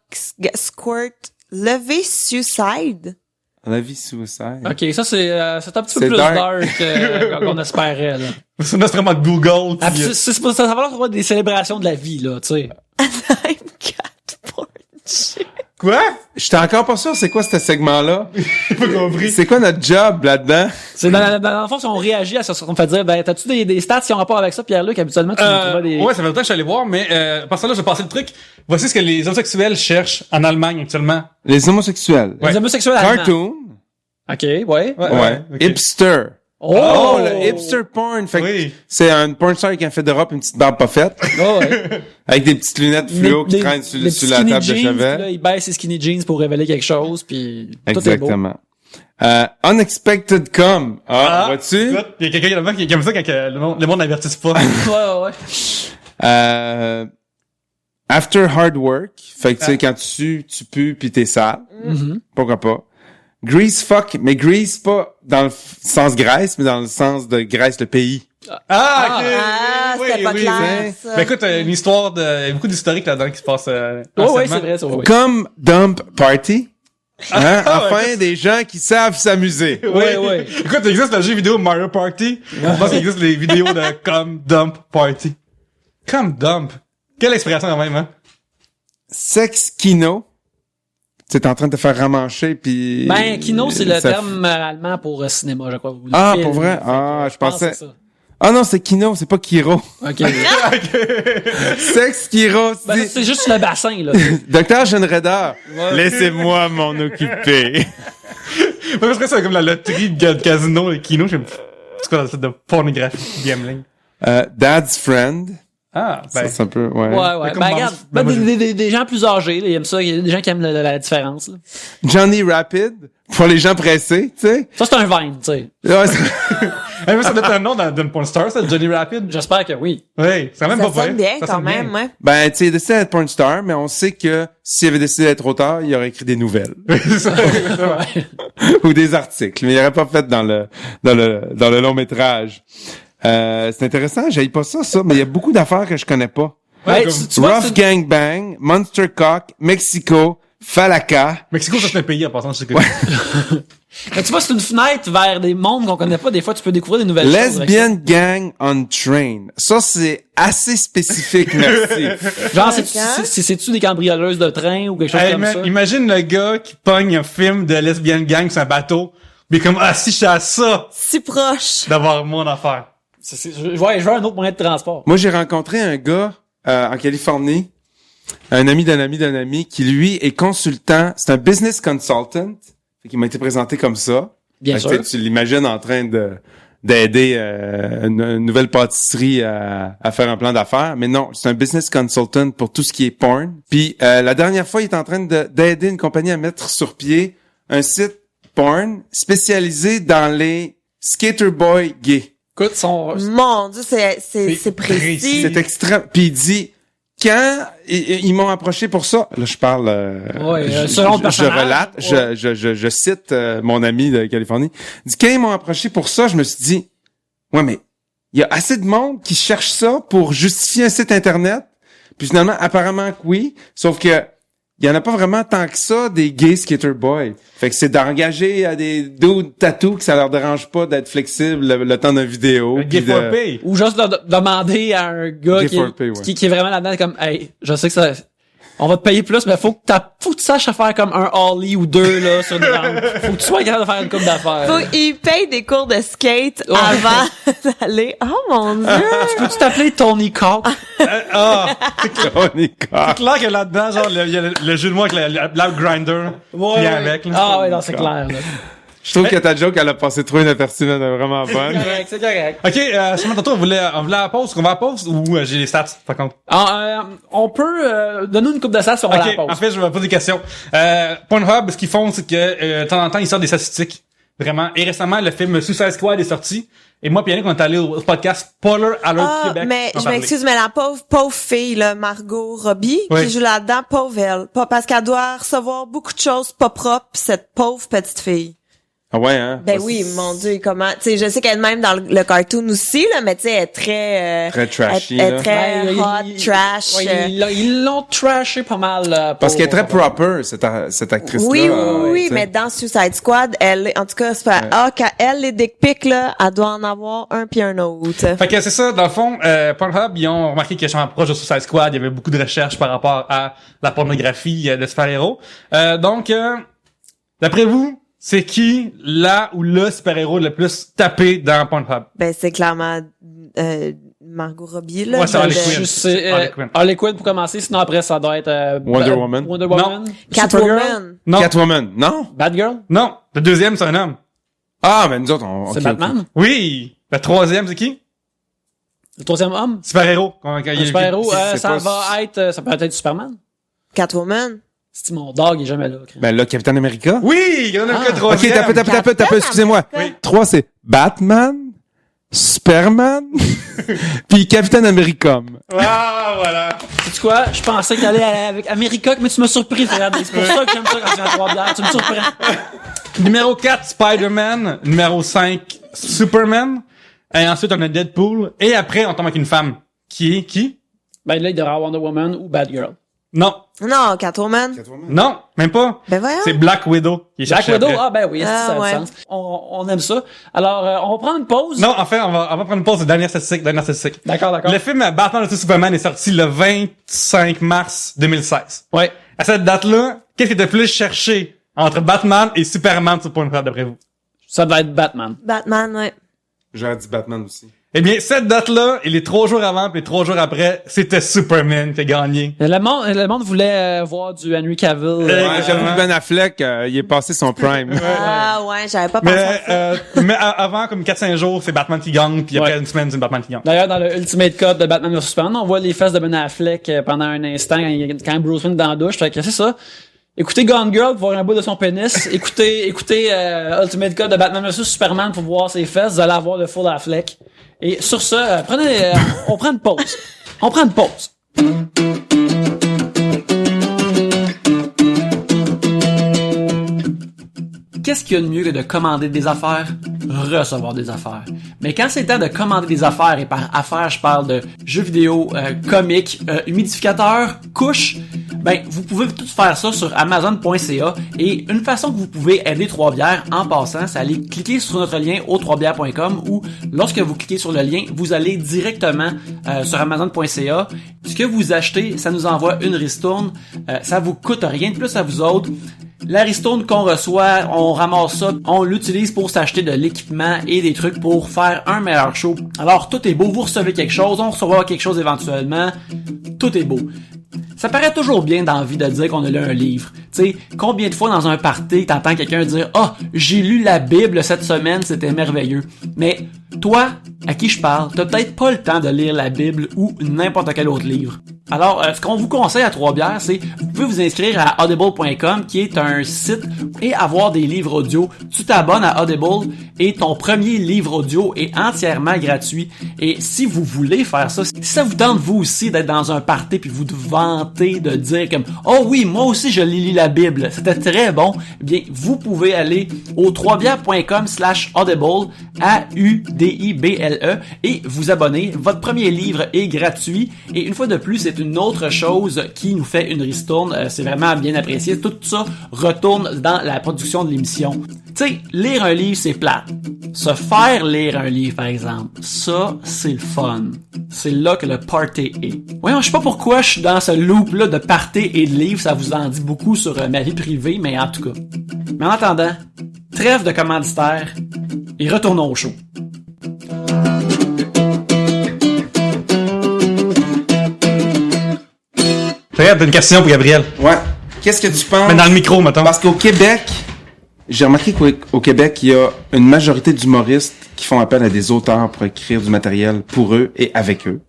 squirt, levé suicide. La vie suicide. Ok, ça c'est un petit peu C'est plus dark. dark qu'on espérait, là. C'est notre vraiment Google. Ah, qui- puis ça va falloir des célébrations de la vie, là, tu sais. I'm cat porn shit. Quoi? J'étais encore pas sûr c'est quoi ce segment-là. J'ai pas compris. C'est quoi notre job là-dedans? C'est dans le fond, si on réagit à ça, on fait dire, ben, t'as-tu des stats qui ont rapport avec ça, Pierre-Luc? Habituellement, tu nous trouvais des... Ouais, ça fait longtemps que je suis allé voir, mais par ça là, je vais passer le truc. Voici ce que les homosexuels cherchent en Allemagne actuellement. Les homosexuels. Les homosexuels allemands. Cartoon. Ok, ouais. Ouais. ok. Hipster. Oh! Le hipster porn. Fait que Oui. c'est un porn star qui a fait d'Europe une petite barbe pas faite. Oh, ouais. Avec des petites lunettes fluo qui Des- traînent sur des sur petits la skinny table de jeans, puis chevet. là, il baisse ses skinny jeans pour révéler quelque chose, puis tout est beau. Exactement. Unexpected come. Ah, vois-tu? écoute, il y a quelqu'un là-bas qui aime ça quand que le monde n'avertisse pas. Ouais. After hard work. Fait que tu sais, quand tu pues pis t'es sale. Mhm. Pourquoi pas? Grease fuck. Mais grease pas dans le sens Grèce, mais dans le sens de Grèce, le pays. Ok. Ah, c'était pas clair, ça. Ben écoute, une histoire il y a beaucoup d'historique là-dedans qui se passe. Ouais, c'est vrai, ça, ouais. Comme dump party. Hein? Enfin, des gens qui savent s'amuser. Ouais, ouais. Écoute, il existe le jeu vidéo Mario Party. Je pense qu'il existe les vidéos de Come Dump Party. Come Dump. Quelle expression quand même, hein? Sex kino. Tu es en train de te faire ramancher, puis... Ben, kino, c'est le ça- terme allemand pour cinéma, je crois. Ou Ah, film. pour vrai? Fait que, Ah, je pense que pensais... c'est ça. Ah non, c'est kino, c'est pas Kiro. OK. Sex Kiro, Ben, c'est juste le bassin, là. Docteur Genreder, laissez-moi m'en occuper. Parce que c'est comme la loterie de casino et kino. C'est quoi, c'est de pornographie gambling? Dad's Friend. Ah, ben. Ça, c'est un peu... Ouais. Ouais, ouais. comme Ben, dans- regarde, ben, moi, des gens plus âgés, là, ils aiment ça. Il y a des gens qui aiment la différence, là. Johnny Rapid, pour les gens pressés, tu sais. Ça, c'est un Vine, tu sais. Ouais, c'est- mais ça doit être un nom d'une porn star, ça, Johnny Rapid. J'espère que oui. Oui, c'est quand même Ça pas sonne vrai. bien Ça quand sonne bien. même, ouais. Ben, tu sais, il a décidé d'être porn star, mais on sait que s'il avait décidé d'être auteur, il aurait écrit des nouvelles. C'est ça, exactement. Ou des articles, mais il aurait pas fait dans le long métrage. C'est intéressant, j'aille pas ça, mais il y a beaucoup d'affaires que je connais pas. Ouais, comme tu vois, Rough Gang Bang, Monster Cock, Mexico, Falaka. Mexico, ça c'est un pays en passant, je sais que. mais tu vois, c'est une fenêtre vers des mondes qu'on connaît pas. Des fois, tu peux découvrir des nouvelles choses. avec Lesbian Gang on Train. Ça, c'est assez spécifique, merci. ça. Genre, c'est-tu des cambrioleuses de train ou quelque chose Hey, comme ça? imagine le gars qui pogne un film de lesbian gang sur un bateau, mais comme, ah, si je suis à ça Si proche. d'avoir mon affaire. Ouais, je veux un autre moyen de transport. Moi, j'ai rencontré un gars en Californie, un ami d'un ami d'un ami, qui, lui, est consultant. C'est un business consultant. Qui m'a été présenté comme ça. Bien Fait sûr. que tu l'imagines en train d'aider une nouvelle pâtisserie à faire un plan d'affaires. Mais non, c'est un business consultant pour tout ce qui est porn. Puis la dernière fois, il est en train d'aider une compagnie à mettre sur pied un site porn spécialisé dans les skater boys gays. Écoute, Mon Dieu, c'est précis. C'est extrême. Puis il dit, quand ils m'ont approché pour ça, là je parle, selon le je personnage. relate, Ouais. je cite mon ami de Californie. Il dit, quand ils m'ont approché pour ça, je me suis dit, ouais mais il y a assez de monde qui cherche ça pour justifier un site internet. Puis finalement, apparemment que oui, sauf que il y en a pas vraiment tant que ça des gay skater boys. Fait que c'est d'engager à des dudes tatous que ça leur dérange pas d'être flexible le temps d'une vidéo. Gay puis for de- pay. Ou juste de demander à un gars Gay for pay, ouais. qui est vraiment là-dedans comme, hey, je sais que ça, on va te payer plus, mais faut que tu saches à faire comme un ollie ou deux, là, sur une rampe. Faut que tu sois capable de faire une coupe d'affaires. Faut, il paye des cours de skate Ouais. avant d'aller. Oh mon Dieu! Peux-tu t'appeler Tony Cock? On est C'est clair que là-dedans, genre, il y a le jeu de mots avec la grinder. Vient avec, là. Ah ouais, non, c'est clair, là. Je trouve que ta joke, elle a passé trop inaperçue, mais elle est vraiment bonne. Correct, c'est correct. Ok, seulement tantôt, on voulait à la pause, qu'on va à la pause ou j'ai les stats, par contre? On peut, donner une coupe de stats si on va à la Ok, pause. en fait, je vais poser des questions. Pornhub, ce qu'ils font, c'est que, de temps en temps, ils sortent des statistiques. Vraiment. Et récemment, le film Suicide Squad est sorti. Et moi, puis Yannick, on est allé au podcast Spoiler Alert Ah, Québec. mais en je parler. m'excuse, mais la pauvre fille, là, Margot Robbie, Oui. qui joue là-dedans, pauvre elle. Pas parce qu'elle doit recevoir beaucoup de choses pas propres, cette pauvre petite fille. Ah ouais, hein? Ben oui, mon Dieu, comment... Tu sais, je sais qu'elle est même dans le cartoon aussi, là, mais tu sais, elle est très... Très trashy, Elle est là. très Ouais, hot, trash. Ouais, ils l'ont trashé pas mal. Parce qu'elle est très proper, cette actrice-là. Oui, tu sais. mais dans Suicide Squad, elle, en tout cas, c'est pas... Ah, quand elle, les dick pics, là, elle doit en avoir un puis un autre. Fait que c'est ça, dans le fond, Pornhub, ils ont remarqué que je suis proche de Suicide Squad, il y avait beaucoup de recherches par rapport à la pornographie de super-héros. Donc, d'après vous, c'est qui là ou le super-héros le plus tapé dans Pornhub? Ben, c'est clairement Margot Robbie, là. Ouais, c'est Harley de- Quinn. Je sais, Harley Quinn. Harley Quinn pour commencer, sinon après ça doit être Wonder Woman. Wonder Woman. Catwoman. Non. Catwoman, non? Batgirl. Non. Le deuxième, c'est un homme. Ah, mais nous autres, C'est ok, Batman. ok. Oui. Le troisième, c'est qui? Le troisième homme. Super-héros. Un super-héros, c'est ça pas- va être, ça peut être Superman. Catwoman. C'est mon dog, il est jamais là. crème. Ben là, Captain America. Oui! Il y en a Ah. que le Ok, troisième. t'as peu, excusez-moi. Oui. 3, c'est Batman, Superman, puis Captain America. Ah, voilà. Sais-tu quoi? Je pensais qu'il allait avec America, mais tu m'as surpris, frère. C'est pour ça que j'aime ça quand tu viens à Trois-Bières. Tu me surprends. Numéro 4, Spider-Man. Numéro 5, Superman. Et ensuite, on a Deadpool. Et après, on tombe avec une femme. Qui est qui? Ben là, il devrait avoir Wonder Woman ou Batgirl. Non. Non, Catwoman. Non, même pas. Ben voyons. C'est Black Widow qui est Black cherché Widow, après. ah ben oui, Ah, ça a du ouais. sens. On aime ça. Alors, on va prendre une pause. Non, en fait, on va prendre une pause de dernière statistique. D'accord. Le film Batman vs Superman est sorti le 25 mars 2016. Ouais. À cette date-là, qu'est-ce qui était plus cherché entre Batman et Superman sur Pornhub d'après vous? Ça devait être Batman. Batman, ouais. J'aurais dit Batman aussi. Eh bien, cette date-là, et les 3 jours avant, puis les 3 jours après, c'était Superman qui a gagné. Le monde voulait voir du Henry Cavill. Ouais, Ouais, j'avoue exactement. que Ben Affleck, il est passé son prime. Ah ouais, j'avais pas pensé à ça. Mais avant, comme 4-5 jours, c'est Batman qui gagne, puis après Ouais. une semaine, c'est Batman qui gagne. D'ailleurs, dans le Ultimate Cut de Batman vs Superman, on voit les fesses de Ben Affleck pendant un instant quand Bruce Wayne est dans la douche. Fait que c'est ça. Écoutez Gone Girl pour voir un bout de son pénis. Écoutez Ultimate Cut de Batman vs Superman pour voir ses fesses. Vous allez avoir le full Affleck. Et sur ça, on prend une pause. On prend une pause. Qu'est-ce qu'il y a de mieux que de commander des affaires? Recevoir des affaires. Mais quand c'est le temps de commander des affaires, et par affaires, je parle de jeux vidéo, comics, humidificateurs, couches, ben, vous pouvez tout faire ça sur Amazon.ca. Et une façon que vous pouvez aider Trois-Bières en passant, c'est aller cliquer sur notre lien au troisbières.com ou lorsque vous cliquez sur le lien, vous allez directement sur Amazon.ca. Ce que vous achetez, ça nous envoie une ristourne. Ça vous coûte rien de plus à vous autres. La ristourne qu'on reçoit, on ramasse ça, on l'utilise pour s'acheter de l'équipement et des trucs pour faire un meilleur show. Alors tout est beau, vous recevez quelque chose, on recevra quelque chose éventuellement, tout est beau. Ça paraît toujours bien dans la vie de dire qu'on a lu un livre. Tu sais, combien de fois dans un party t'entends quelqu'un dire « Ah, j'ai lu la Bible cette semaine, c'était merveilleux. » Mais toi, à qui je parle, t'as peut-être pas le temps de lire la Bible ou n'importe quel autre livre. Alors, ce qu'on vous conseille à Trois-Bières, c'est vous pouvez vous inscrire à audible.com qui est un site et avoir des livres audio. Tu t'abonnes à Audible et ton premier livre audio est entièrement gratuit. Et si vous voulez faire ça, si ça vous tente vous aussi d'être dans un party puis vous vanter de dire comme « Oh oui, moi aussi je lis la Bible, c'était très bon », eh bien, vous pouvez aller au troisbières.com/audible, AUDIBLE, et vous abonner. Votre premier livre est gratuit. Et une fois de plus, c'est une autre chose qui nous fait une ristourne. C'est vraiment bien apprécié. Tout ça retourne dans la production de l'émission. Tu sais, lire un livre, c'est plate. Se faire lire un livre, par exemple, ça, c'est le fun. C'est là que le party est. Voyons, je sais pas pourquoi je suis dans ce loop-là de party et de livres. Ça vous en dit beaucoup sur ma vie privée, mais en tout cas. Mais en attendant, trêve de commanditaire et retournons au show. Fred, t'as une question pour Gabriel. Ouais. Qu'est-ce que tu penses? Mais dans le micro, mettons. Parce qu'au Québec, j'ai remarqué qu'au Québec, il y a une majorité d'humoristes qui font appel à des auteurs pour écrire du matériel pour eux et avec eux.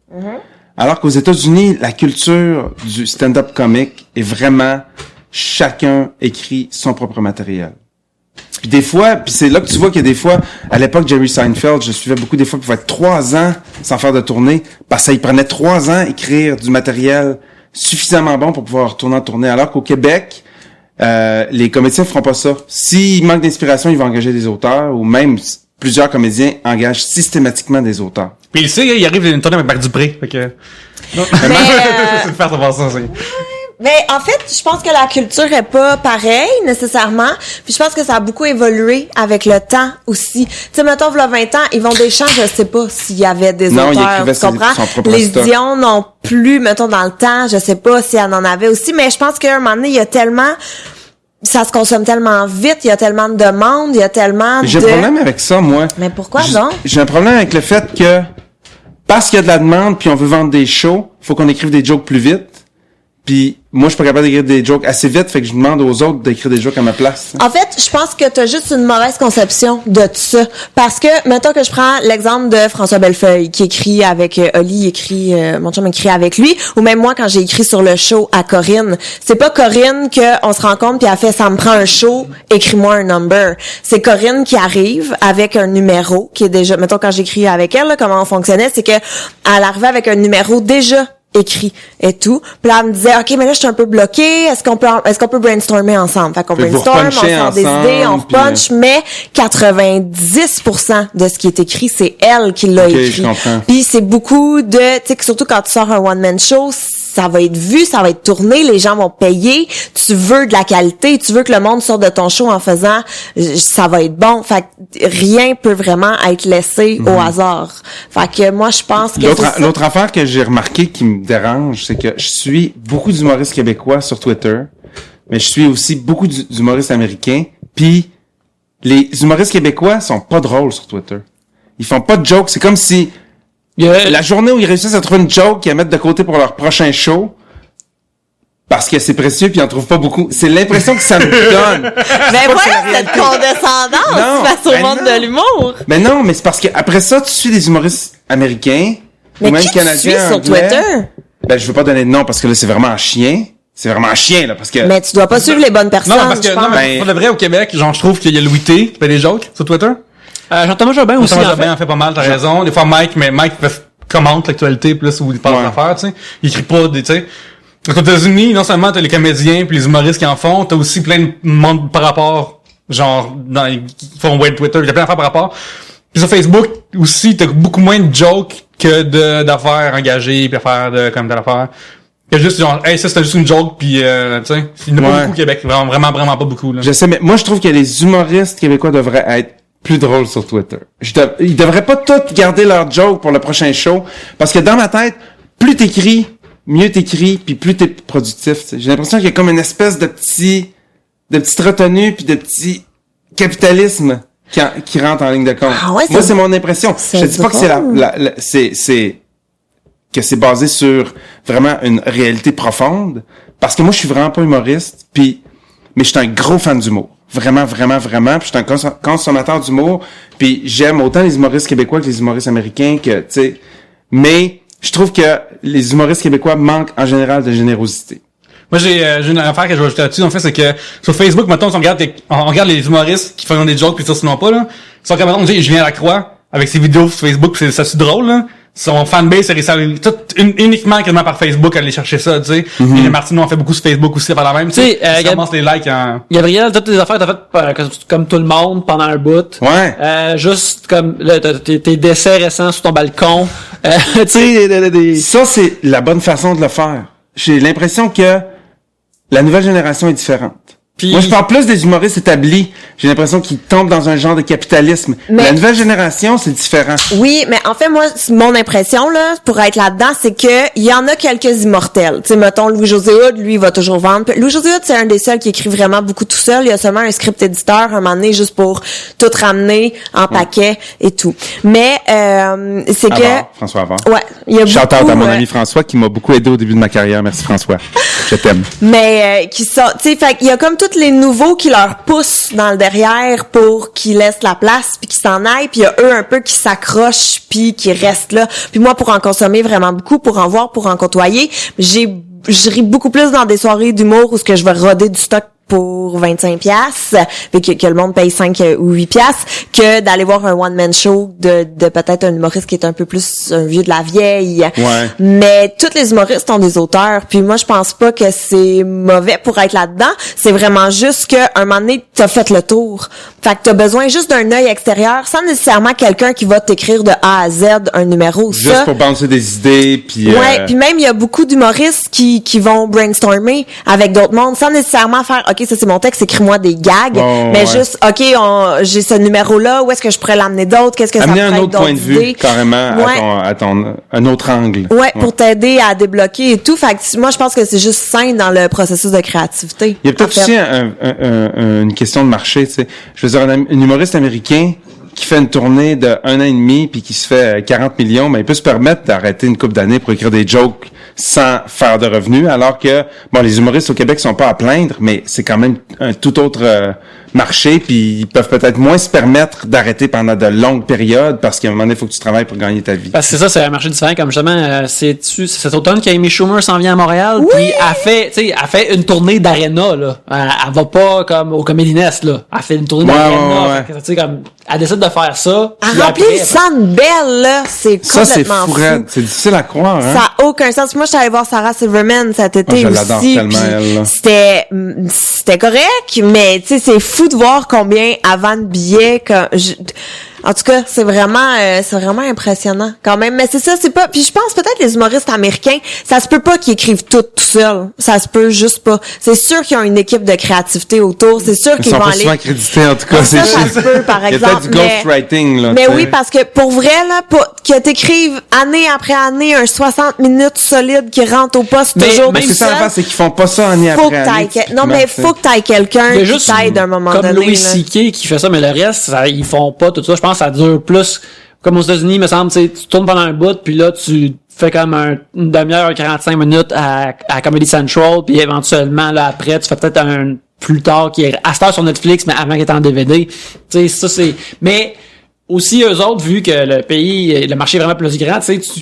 Alors qu'aux États-Unis, la culture du stand-up comique est vraiment chacun écrit son propre matériel. Puis des fois, puis c'est là que tu vois qu'il y a des fois, à l'époque Jerry Seinfeld, je suivais beaucoup des fois, il pouvait être 3 ans sans faire de tournée, parce que ça, il prenait 3 ans à écrire du matériel suffisamment bon pour pouvoir retourner en tournée. Alors qu'au Québec, les comédiens feront pas ça. S'ils manquent d'inspiration, ils vont engager des auteurs, ou même plusieurs comédiens engagent systématiquement des auteurs. Puis il sait, il arrive une tournée avec Marc Dupré. Fait que... Non. Mais, c'est faire savoir ça, c'est... Mais en fait, je pense que la culture est pas pareille nécessairement. Puis je pense que ça a beaucoup évolué avec le temps aussi. Tu sais, mettons, v'là 20 ans, Yvon Deschamps, je sais pas s'il y avait des Non, il auteurs, écrivait tu comprends? son propre Les stock. Dion non plus, mettons, dans le temps, je sais pas si elle en avait aussi. Mais je pense qu'à un moment donné, il y a tellement... Ça se consomme tellement vite, il y a tellement de demandes, il y a tellement J'ai un problème avec ça, moi. Mais pourquoi donc? J'ai un problème avec le fait que, parce qu'il y a de la demande puis on veut vendre des shows, faut qu'on écrive des jokes plus vite. Puis moi, je suis pas capable d'écrire des jokes assez vite, fait que je demande aux autres d'écrire des jokes à ma place. En fait, je pense que t'as juste une mauvaise conception de tout ça. Parce que, mettons que je prends l'exemple de François Bellefeuille, qui écrit avec Oli, mon chum écrit avec lui, ou même moi, quand j'ai écrit sur le show à Corinne. C'est pas Corinne qu'on se rencontre puis elle fait « ça me prend un show, écris-moi un number ». C'est Corinne qui arrive avec un numéro, qui est déjà, mettons quand j'écris avec elle, là, comment on fonctionnait, c'est que elle arrivait avec un numéro déjà écrit et tout. Puis là, elle me disait, OK, mais là, je suis un peu bloquée. Est-ce qu'on peut brainstormer ensemble? Fait qu'on Fait que vous brainstorm, on repunchez sort des ensemble, idées, on puis, repunch, mais 90% de ce qui est écrit, c'est elle qui l'a Ok, écrit. je comprends. Puis c'est beaucoup de, tu sais, que surtout quand tu sors un one-man show, ça va être vu, ça va être tourné, les gens vont payer, tu veux de la qualité, tu veux que le monde sorte de ton show en faisant ça va être bon. Fait que rien peut vraiment être laissé au hasard. Fait que moi je pense que l'autre affaire que j'ai remarqué qui me dérange, c'est que je suis beaucoup d'humoristes québécois sur Twitter, mais je suis aussi beaucoup d'humoristes américains, puis les humoristes québécois sont pas drôles sur Twitter. Ils font pas de jokes, c'est comme si la journée où ils réussissent à trouver une joke qu'ils mettent de côté pour leur prochain show, parce que c'est précieux puis ils en trouvent pas beaucoup. C'est l'impression que ça me donne. Ben voilà, cette condescendance face au monde de l'humour. Mais non, mais c'est parce que après ça, tu suis des humoristes américains, mais ou même qui canadiens, tu suis sur anglais. Twitter? Ben, je veux pas donner de nom parce que là, c'est vraiment un chien. C'est vraiment un chien, là, parce que... Mais tu dois pas suivre les bonnes personnes, Non, parce que, je pense. non, mais pour de vrai, au Québec, genre, je trouve qu'il y a Louis T, qui fait des jokes sur Twitter. Jean-Thomas Jobin aussi, Thomas en Jobin fait. en fait pas mal, t'as raison. Des fois, Mike commente l'actualité plus où il parle d'affaires, tu sais. Il écrit pas des, tu sais. Aux États-Unis, non seulement t'as les comédiens puis les humoristes qui en font, t'as aussi plein de monde par rapport, genre, qui font web Twitter, il y a plein d'affaires par rapport. Puis sur Facebook, aussi, t'as beaucoup moins de jokes que d'affaires engagées puis d'affaires comme de l'affaire. Que juste genre, hey, ça c'était juste une joke puis tu sais, il n'y en a pas beaucoup au Québec, vraiment pas beaucoup, là. Je sais, mais moi, je trouve que les humoristes québécois devraient être plus drôles sur Twitter. Ils devraient pas tous garder leur joke pour le prochain show, parce que dans ma tête, plus t'écris, mieux t'écris, puis plus t'es productif. T'sais. J'ai l'impression qu'il y a comme une espèce de petite retenue puis de petit capitalisme qui rentre en ligne de compte. Ah ouais, moi, c'est mon impression. Je te dis pas que c'est que c'est basé sur vraiment une réalité profonde, parce que moi, je suis vraiment pas humoriste, mais je suis un gros fan d'humour. Vraiment, puis je suis un consommateur d'humour, puis j'aime autant les humoristes québécois que les humoristes américains, que, tu sais, mais je trouve que les humoristes québécois manquent en général de générosité. Moi, j'ai une affaire que je vais ajouter là-dessus, en fait, c'est que sur Facebook, maintenant, on regarde les humoristes qui font des jokes, puis ça, sinon pas, là. Sur comme, on dit, je viens à la Croix, avec ses vidéos sur Facebook, c'est drôle, là. Son fanbase, c'est réussi uniquement quasiment par Facebook à aller chercher ça, tu sais. Et Martineau en fait beaucoup sur Facebook aussi, à faire la même, tu sais. Il commence les likes en... Gabriel, toutes tes affaires, t'as fait comme tout le monde pendant un bout. Ouais. Juste comme là, tes décès récents sur ton balcon. Tu sais, Ça, c'est la bonne façon de le faire. J'ai l'impression que la nouvelle génération est différente. Puis... Moi, je parle plus des humoristes établis. J'ai l'impression qu'ils tombent dans un genre de capitalisme. Mais... La nouvelle génération, c'est différent. Oui, mais en fait, moi, mon impression, là, pour être là-dedans, c'est que il y en a quelques immortels. Tu sais, mettons, Louis-José Hood, lui, il va toujours vendre. Louis-José Hood, c'est un des seuls qui écrit vraiment beaucoup tout seul. Il y a seulement un script éditeur, un moment donné, juste pour tout ramener en paquet et tout. Mais, c'est François Havard. Ouais. Il y a Shout-out beaucoup, à mon ami François qui m'a beaucoup aidé au début de ma carrière. Merci François. Je t'aime. Mais, qui sont, tu sais, fait qu'il y a comme tous les nouveaux qui leur poussent dans le derrière pour qu'ils laissent la place puis qu'ils s'en aillent, puis il y a eux un peu qui s'accrochent puis qui restent là. Puis moi, pour en consommer vraiment beaucoup, pour en voir, pour en côtoyer, je ris beaucoup plus dans des soirées d'humour où ce que je vais roder du stock pour 25 piastres, puis que le monde paye 5 ou 8 piastres, que d'aller voir un one-man show de peut-être un humoriste qui est un peu plus un vieux de la vieille. Ouais. Mais tous les humoristes ont des auteurs, puis moi, je pense pas que c'est mauvais pour être là-dedans. C'est vraiment juste qu'à un moment donné, t'as fait le tour. Fait que t'as besoin juste d'un œil extérieur, sans nécessairement quelqu'un qui va t'écrire de A à Z un numéro. Juste pour bouncer des idées, puis... Ouais, puis même, il y a beaucoup d'humoristes qui vont brainstormer avec d'autres mondes, sans nécessairement faire OK, ça c'est mon texte, écris-moi des gags, mais juste OK, j'ai ce numéro là, où est-ce que je pourrais l'amener d'autres, qu'est-ce que amener ça pourrait un être autre point de vue idées? carrément un autre angle. Ouais, pour t'aider à débloquer et tout. Fait que moi je pense que c'est juste sain dans le processus de créativité. Il y a peut-être aussi une question de marché, tu sais. Je veux dire, un humoriste américain qui fait une tournée de 1 an et demi puis qui se fait 40 millions, ben il peut se permettre d'arrêter une couple d'années pour écrire des jokes sans faire de revenus, alors que bon, les humoristes au Québec sont pas à plaindre, mais c'est quand même un tout autre marché, puis ils peuvent peut-être moins se permettre d'arrêter pendant de longues périodes parce qu'à un moment donné, il faut que tu travailles pour gagner ta vie. Parce que c'est ça, c'est un marché différent, comme justement, c'est cet automne qu'Amy Schumer s'en vient à Montréal, puis elle fait une tournée d'aréna, là. Elle va pas comme au Comedy Nest, là. Elle fait une tournée d'aréna. Tu sais, comme, elle décide de faire ça. Elle remplit le Centre Bell, là. C'est complètement fou. C'est difficile à croire, hein. Ça a aucun sens. Moi, je suis allée voir Sarah Silverman cet été je aussi. l'adore tellement, elle, là. C'était correct, mais tu sais, c'est fou de voir combien avant de billets En tout cas, c'est vraiment impressionnant quand même. Mais c'est ça, c'est pas. Puis je pense peut-être les humoristes américains, ça se peut pas qu'ils écrivent tout seuls. Ça se peut juste pas. C'est sûr qu'ils ont une équipe de créativité autour. C'est sûr qu'ils sont vont pas aller. souvent crédités, en tout cas. Ça se peut, par Il y a exemple. peut-être du ghostwriting, là. Mais tu sais. oui, parce que pour vrai, là, que t'écrives année après année un 60 minutes solide qui rentre au poste Mais toujours même tout C'est ça seul. l'affaire, c'est qu'ils font pas ça année Faut après que année. t'ailles non, mais faut que t'ailles quelqu'un Il y a qui juste t'aide à un moment comme donné. Louis là. C.K. qui fait ça, mais le reste, ils font pas tout ça. Je pense que ça dure plus. Comme aux États-Unis, me semble, tu sais, tu tournes pendant un bout, puis là, tu fais comme une demi-heure, 45 minutes à Comedy Central, puis éventuellement, là, après, tu fais peut-être un plus tard qui est à cette heure sur Netflix, mais avant qu'il est en DVD. Tu sais, ça, c'est... Mais aussi, eux autres, vu que le marché est vraiment plus grand, tu sais, tu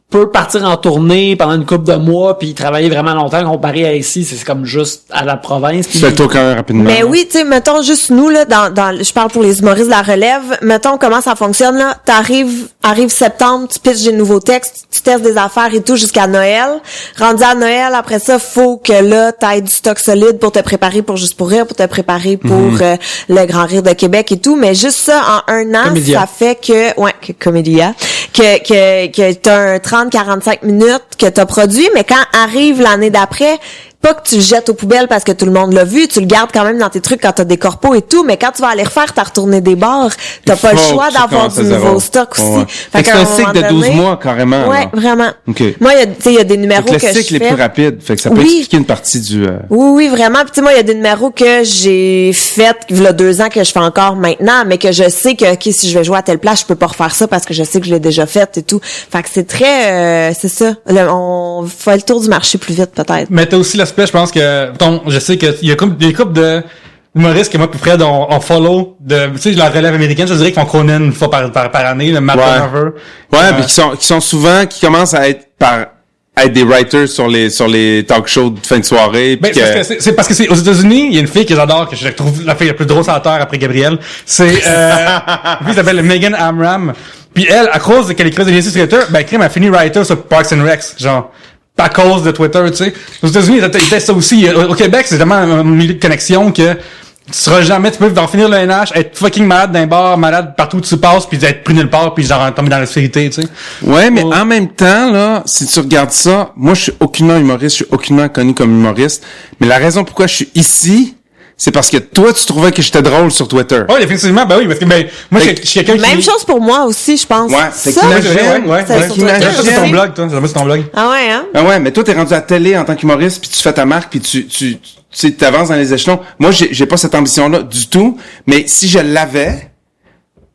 peux partir en tournée pendant une couple de mois puis travailler vraiment longtemps comparé à ici, c'est comme juste à la province. Tu fais le tour quand même rapidement. Mais oui, tu sais, mettons juste nous là, je parle pour les humoristes de la relève. Mettons comment ça fonctionne là. Arrive septembre, tu pitches des nouveaux textes, tu testes des affaires et tout jusqu'à Noël. Rendu à Noël, après ça, faut que là t'aies du stock solide pour te préparer pour Juste pour rire, pour te préparer pour le Grand Rire de Québec et tout. Mais juste ça en un an, Comédia. ça fait que Comédia, que t'as un 30-45 minutes que t'as produit, mais quand arrive l'année d'après, pas que tu le jettes aux poubelles parce que tout le monde l'a vu, tu le gardes quand même dans tes trucs quand t'as des corpos et tout, mais quand tu vas aller refaire ta retournée des bars, t'as pas le choix d'avoir du nouveau stock aussi. Ouais. Fait que c'est un cycle de 12 mois, carrément. Ouais, là. vraiment. OK. Moi, il y a des numéros Fait que que le je cycle est fais. plus rapide. Fait que ça peut Oui. expliquer une partie du... Oui, vraiment. Puis tu sais, moi, il y a des numéros que j'ai fait il y a 2 ans que je fais encore maintenant, mais que je sais que ok, si je vais jouer à telle place, je peux pas refaire ça parce que je sais que je l'ai déjà fait et tout. Fait que c'est très, c'est ça. On fait le tour du marché plus vite peut-être. Mais t'as aussi l'aspect, je pense que, je sais qu'il y a comme des couples de humoristes que moi, plus près, on follow tu sais, la relève américaine, je dirais qu'ils font Conan une fois par année, le Matt Donovan. Ouais, puis qui commencent à être des writers sur les talk shows de fin de soirée. Ben, c'est parce que c'est aux États-Unis, il y a une fille que j'adore, que je trouve la fille la plus drôle sur la terre après Gabrielle. C'est, une fille qui s'appelle Megan Amram. Puis elle, à cause qu'elle écrit des liens sur Twitter, ben, elle a fini writer sur Parks and Recs, genre. À cause de Twitter, tu sais. Aux États-Unis, ils testent ça aussi. Au Québec, c'est vraiment un milieu de connexion que tu seras jamais, tu peux en finir le NH, être fucking malade d'un bar, malade partout où tu passes, puis être pris nulle part, puis genre tomber dans l'obscurité, tu sais. Ouais, mais en même temps, là, si tu regardes ça, moi, je suis aucunement humoriste, je suis aucunement connu comme humoriste, mais la raison pourquoi je suis ici, c'est parce que toi, tu trouvais que j'étais drôle sur Twitter. Ouais, définitivement, ben oui, parce que, ben, moi, je suis quelqu'un qui... Même chose pour moi aussi, je pense. Ouais, c'est ça. qu'imagine, ouais. C'est sur Twitter. Ça, c'est ton blog, toi. C'est ton blog. Ah ouais, hein? Ah ouais, mais toi, t'es rendu à la télé en tant qu'humoriste, puis tu fais ta marque, puis tu t'avances dans les échelons. Moi, j'ai pas cette ambition-là du tout, mais si je l'avais,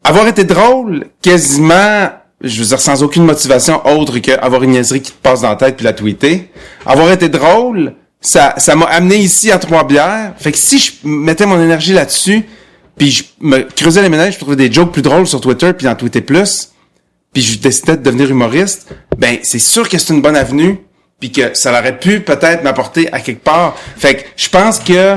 avoir été drôle, quasiment, je veux dire, sans aucune motivation autre qu'avoir une niaiserie qui te passe dans la tête puis la tweeter, avoir été drôle, ça m'a amené ici à Trois-Bières. Fait que si je mettais mon énergie là-dessus, puis je me creusais les ménages, je trouvais des jokes plus drôles sur Twitter, puis en tweeter plus, puis je décidais de devenir humoriste, ben c'est sûr que c'est une bonne avenue, puis que ça aurait pu peut-être m'apporter à quelque part. Fait que je pense que...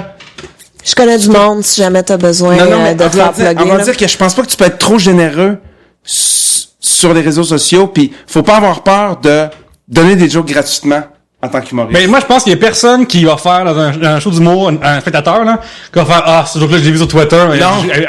Je connais du monde si jamais t'as besoin mais de te faire plugger. on va là. dire que je pense pas que tu peux être trop généreux sur les réseaux sociaux, puis faut pas avoir peur de donner des jokes gratuitement en tant qu'humoriste. Ben, moi, je pense qu'il y a personne qui va faire dans un show d'humour, un spectateur, là, qui va faire, ce joke-là, je l'ai vu sur Twitter,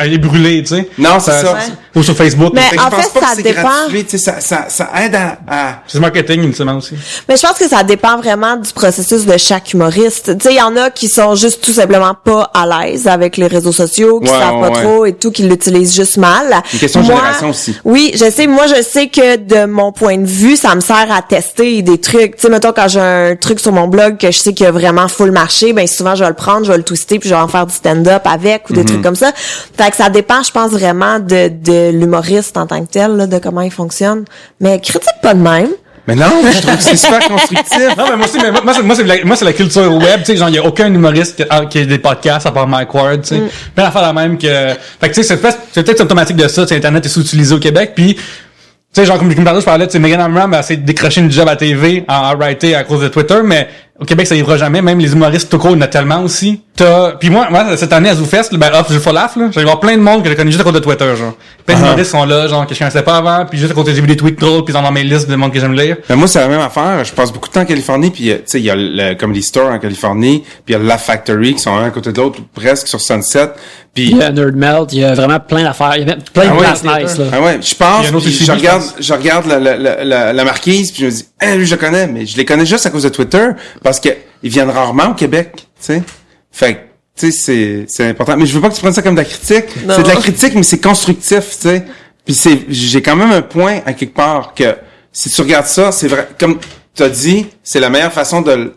elle est brûlée, tu sais. Non, c'est ça. Ou sur Facebook. Mais Fait que en je pense fait, pas que ça c'est dépend. gratuit, tu sais, ça aide à... C'est marketing, ultimement, aussi. Mais je pense que ça dépend vraiment du processus de chaque humoriste. Tu sais, il y en a qui sont juste tout simplement pas à l'aise avec les réseaux sociaux, qui savent pas trop et tout, qui l'utilisent juste mal. Une question de génération aussi. Oui, je sais. Moi, je sais que de mon point de vue, ça me sert à tester des trucs. Tu sais, mettons, quand j'ai un truc sur mon blog que je sais qu'il y a vraiment full marché, ben souvent, je vais le prendre, je vais le twister, puis je vais en faire du stand-up avec ou des trucs comme ça. Fait que ça dépend, je pense, vraiment de l'humoriste en tant que tel, là, de comment il fonctionne. Mais critique pas de même. Mais non, je trouve que c'est super constructif. Non, mais moi aussi, moi, c'est la culture web, tu sais, genre, il y a aucun humoriste qui a des podcasts à part Mike Ward, tu sais. Plein d'affaires la même que, fait que, tu sais, c'est peut-être symptomatique de ça, tu sais, Internet est sous-utilisé au Québec, puis, tu sais, genre, comme tantôt, je parlais, tu sais, Megan Amram a essayé de décrocher une job à TV en writing à cause de Twitter, mais Au Québec, ça arrivera jamais. Même les humoristes tout court, il y en a tellement aussi. Puis moi, cette année à ZooFest, ben, off, je laugh, là. J'allais voir plein de monde que je connais juste à cause de Twitter, genre. Plein d'humoristes sont là, genre, que je connaissais pas avant, puis juste à cause j'ai vu des tweets drôles, puis ils ont dans mes listes de monde que j'aime lire. Ben moi, c'est la même affaire. Je passe beaucoup de temps en Californie, puis tu sais, il y a le Comedy Store en Californie, puis il y a le Laugh Factory qui sont un à côté de l'autre, presque sur Sunset. Puis Il y a Nerd Melt, il y a vraiment plein d'affaires. Il y a même plein de places nice, là. Ah ouais, je pense, Il y a un autre puis ici, je regarde la marquise, puis je me dis, lui, je le connais, mais je les connais juste à cause de Twitter, parce que ils viennent rarement au Québec, tu sais. Fait que, tu sais, c'est important. Mais je veux pas que tu prennes ça comme de la critique. Non. C'est de la critique, mais c'est constructif, tu sais. Puis j'ai quand même un point à quelque part que si tu regardes ça, c'est vrai, comme tu as dit, c'est la meilleure façon de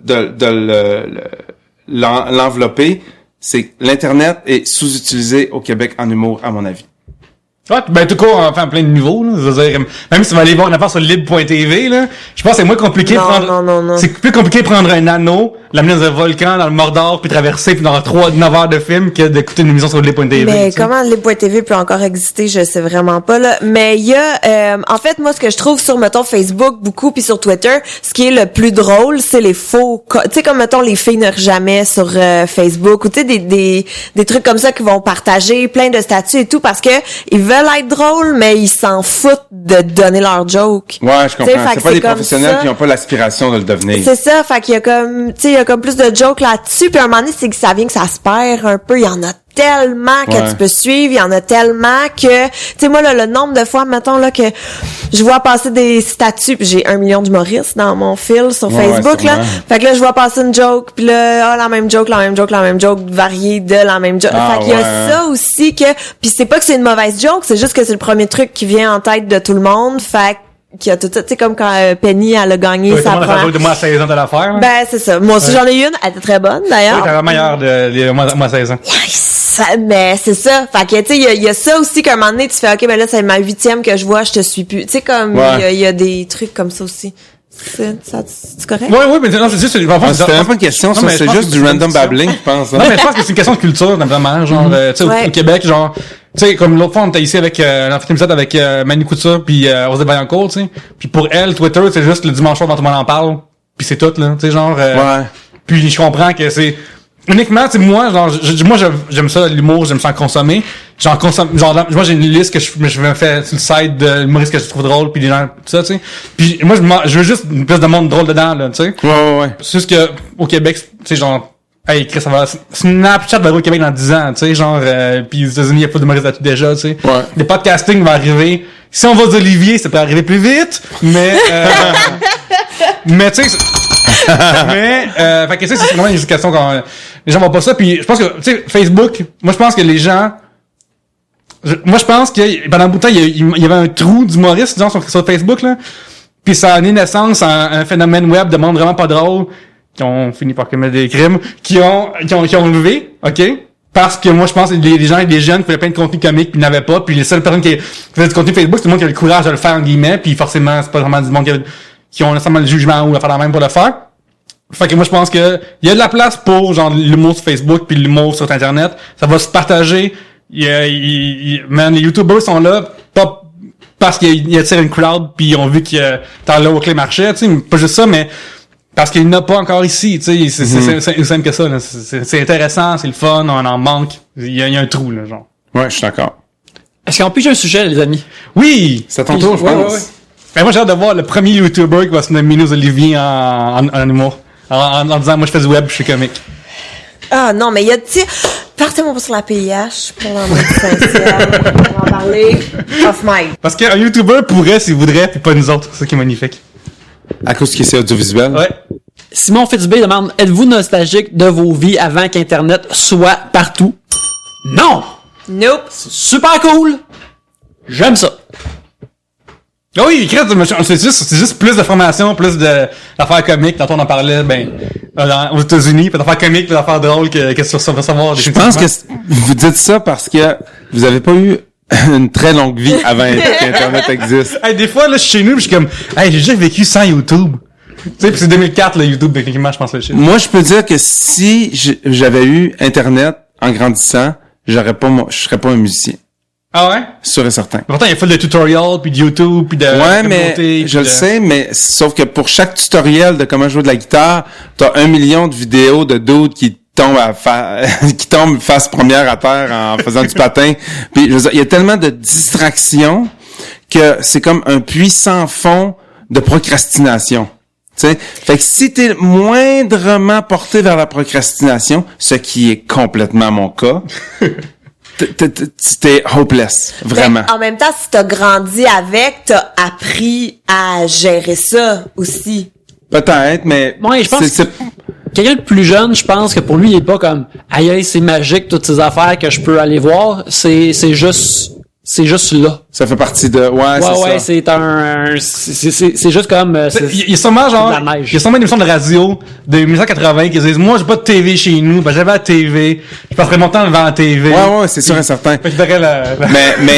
l'envelopper. C'est que l'Internet est sous-utilisé au Québec en humour, à mon avis. Ouais, ben, tout court, enfin, plein de niveaux, là. Je veux dire, même si tu vas aller voir une affaire sur libre.tv, là, je pense que c'est moins compliqué de prendre, Non. c'est plus compliqué de prendre un anneau, l'amener dans un volcan, dans le Mordor, puis traverser, puis dans 9 heures de film, que d'écouter une émission sur libre.tv. Mais tu sais. comment Libre.tv peut encore exister, je sais vraiment pas, là. Mais il y a, en fait, moi, ce que je trouve sur, mettons, Facebook, beaucoup, puis sur Twitter, ce qui est le plus drôle, c'est les faux, tu sais, comme, mettons, les filles ne rient jamais sur Facebook, ou tu sais, des trucs comme ça qui vont partager plein de statuts et tout, parce que ils veulent être drôles, mais ils s'en foutent de donner leur joke. Ouais, je comprends. Fait C'est que pas des comme professionnels ça. qui n'ont pas l'aspiration de le devenir. C'est ça, fait qu'il y a comme, tu sais, il y a comme plus de jokes là-dessus, puis à un moment donné, c'est que ça vient que ça se perd un peu, il y en a tellement que Ouais. tu peux suivre, il y en a tellement que, tu sais, moi, là, le nombre de fois, mettons, là, que je vois passer des statuts, puis j'ai 1 million d'humoristes dans mon fil sur Ouais, Facebook, ouais, là. sûrement. Fait que là, je vois passer une joke, puis là, la même joke, variée de la même joke. Ah, fait qu'il y a ouais. ça aussi que, puis c'est pas que c'est une mauvaise joke, c'est juste que c'est le premier truc qui vient en tête de tout le monde, fait qu'il y a tout ça, tu sais, comme quand Penny, elle a gagné Ouais, tout sa le monde a fait première... joke de moi à 16 ans de l'affaire, là. Ben, c'est ça. Moi aussi, j'en ai une. Elle était très bonne, Oui, d'ailleurs. t'as la meilleure moi à 16 ans. Mais c'est ça. Fait que, tu sais, il y a ça aussi qu'à un moment donné, tu fais, OK, ben là, c'est ma 8e que je vois, je te suis plus. Tu sais, comme, Ouais. il y a des trucs comme ça aussi. C'est correct? Ouais, mais non, c'est juste, C'était même pas une question, Non, ça. mais je C'est pense juste que du c'est une random question. babbling, je pense. Non, mais je pense que c'est une question de culture, vraiment, genre, tu sais, Ouais. au Québec, genre, tu sais, comme l'autre fois, on était ici avec, un épisode avec, Manu Couture puis Rosette Vaillancourt, tu sais. Puis pour elle, Twitter, c'est juste le dimanche soir dont tout le monde en parle. Puis c'est tout, là, tu sais, genre, Ouais. Puis je comprends que c'est uniquement, tu sais, moi, genre, j'aime ça, l'humour, j'aime ça en consommer. J'en consomme, genre, moi, j'ai une liste que je me fais sur le site de l'humoriste que je trouve drôle, puis des gens, tout ça, tu sais. Puis moi, je veux juste une pièce de monde drôle dedans, là, tu sais. Ouais. C'est juste que, au Québec, tu sais, genre, hey, Chris, ça va, Snapchat va arriver au Québec dans 10 ans, tu sais, genre, pis aux États-Unis, il y a pas d'humoristes là-dessus déjà, tu sais. Ouais. Le podcasting va arriver. Si on va d'Olivier, ça peut arriver plus vite, mais, mais tu sais, fait que tu sais, c'est vraiment une question quand les gens voient pas ça, puis je pense que, tu sais, Facebook, moi je pense que les gens, je pense que pendant un bout de temps, il y avait un trou d'humoristes, disons, sur Facebook, là, puis ça a donné naissance à un phénomène web de monde vraiment pas drôle, qui ont fini par commettre des crimes, qui ont levé, ok? Parce que moi, je pense que les gens, les jeunes faisaient plein de contenu comique puis n'avaient pas, puis les seules personnes qui faisaient du contenu Facebook, c'est le monde qui avait le courage de le faire, en guillemets, puis forcément, c'est pas vraiment du monde qui ont nécessairement le jugement ou la faire la même pour le faire. Fait que moi, je pense que il y a de la place pour, genre, l'humour sur Facebook puis l'humour sur Internet. Ça va se partager. Man, les YouTubers sont là, pas parce qu'ils attirent une crowd puis ils ont vu que t'as là au clé marché, tu sais, pas juste ça, mais parce qu'il n'y en a pas encore ici, tu sais, c'est aussi simple que ça, là. C'est intéressant, c'est le fun, on en manque. Il y a un trou, là, genre. Ouais, je suis d'accord. Est-ce qu'on pige un sujet, les amis? Oui! C'est à ton tour, je pense. Ouais. Ben, moi, j'ai hâte de voir le premier YouTuber qui va se nominer aux Olivier en humour. En disant, moi, je fais du web, je suis comique. Ah, non, mais il y a, tu sais, partez-moi pas sur la PIH pour l'envoyer Saint-Ciel. On va en parler off mic. Parce qu'un YouTuber pourrait s'il voudrait, puis pas nous autres. C'est ça qui est magnifique. À cause que c'est audiovisuel. Ouais. Simon Fitzbé demande, êtes-vous nostalgique de vos vies avant qu'Internet soit partout? Non! Nope. Super cool! J'aime ça. Ah oui, c'est juste plus de formation, plus d'affaires comiques. Tantôt on en parlait, aux États-Unis, puis d'affaires comiques, puis d'affaires drôles que sur ça va savoir. Je pense que vous dites ça parce que vous avez pas eu une très longue vie avant qu'Internet existe. Hey, des fois, là, je suis chez nous, pis je suis comme, hey, j'ai déjà vécu sans YouTube. Tu sais, pis c'est 2004, le YouTube, techniquement, je pense, le shit. Moi, je peux dire que si j'avais eu Internet en grandissant, je serais pas un musicien. Ah ouais? Sûr et certain. Pourtant, il y a full de tutorials, puis de YouTube, puis de Ouais, communauté, mais puis je le de- sais, mais sauf que pour chaque tutoriel de comment jouer de la guitare, t'as 1 million de vidéos de dudes qui tombent qui tombent face première à terre en faisant du patin. Puis je veux dire, il y a tellement de distractions que c'est comme un puits sans fond de procrastination. Tu sais, fait que si t'es moindrement porté vers la procrastination, ce qui est complètement mon cas, t'es hopeless, vraiment. Mais en même temps, si t'as grandi avec, t'as appris à gérer ça aussi. Peut-être, mais Ouais, je pense c'est- Quelqu'un de plus jeune, je pense que pour lui, il est pas comme aïe aïe, c'est magique toutes ces affaires que je peux aller voir. C'est juste là. ça fait partie de... Ouais, Ouais, c'est ça. c'est juste comme Il y a sûrement genre, de la neige. il y a sûrement une émission de radio de 1980 qui disent, moi, j'ai pas de TV chez nous, ben, j'avais la TV, je passerais mon temps devant la TV. Ouais, c'est sûr et certain. Fait que je verrais la-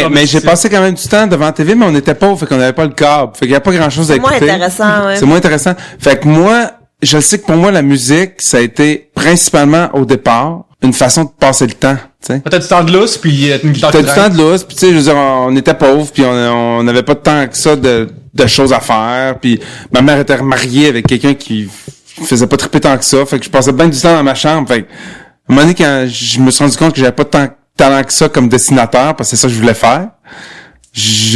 Mais j'ai passé quand même du temps devant la TV, mais on était pauvres, fait qu'on n'avait pas le câble. Fait qu'il y a pas grand chose à C'est moins écouter. intéressant, ouais. C'est moins intéressant. Fait que moi, je sais que pour moi, la musique, ça a été principalement, au départ, une façon de passer le temps, tu sais. Peut-être du temps de lousse, puis une guitare T'as qui du traîne. temps de lousse, puis tu sais, je veux dire, on était pauvres, puis on n'avait pas de temps que ça de choses à faire, puis ma mère était remariée avec quelqu'un qui faisait pas triper tant que ça, fait que je passais bien du temps dans ma chambre, fait que, à un moment donné, quand je me suis rendu compte que j'avais pas tant de talent que ça comme dessinateur, parce que c'est ça que je voulais faire,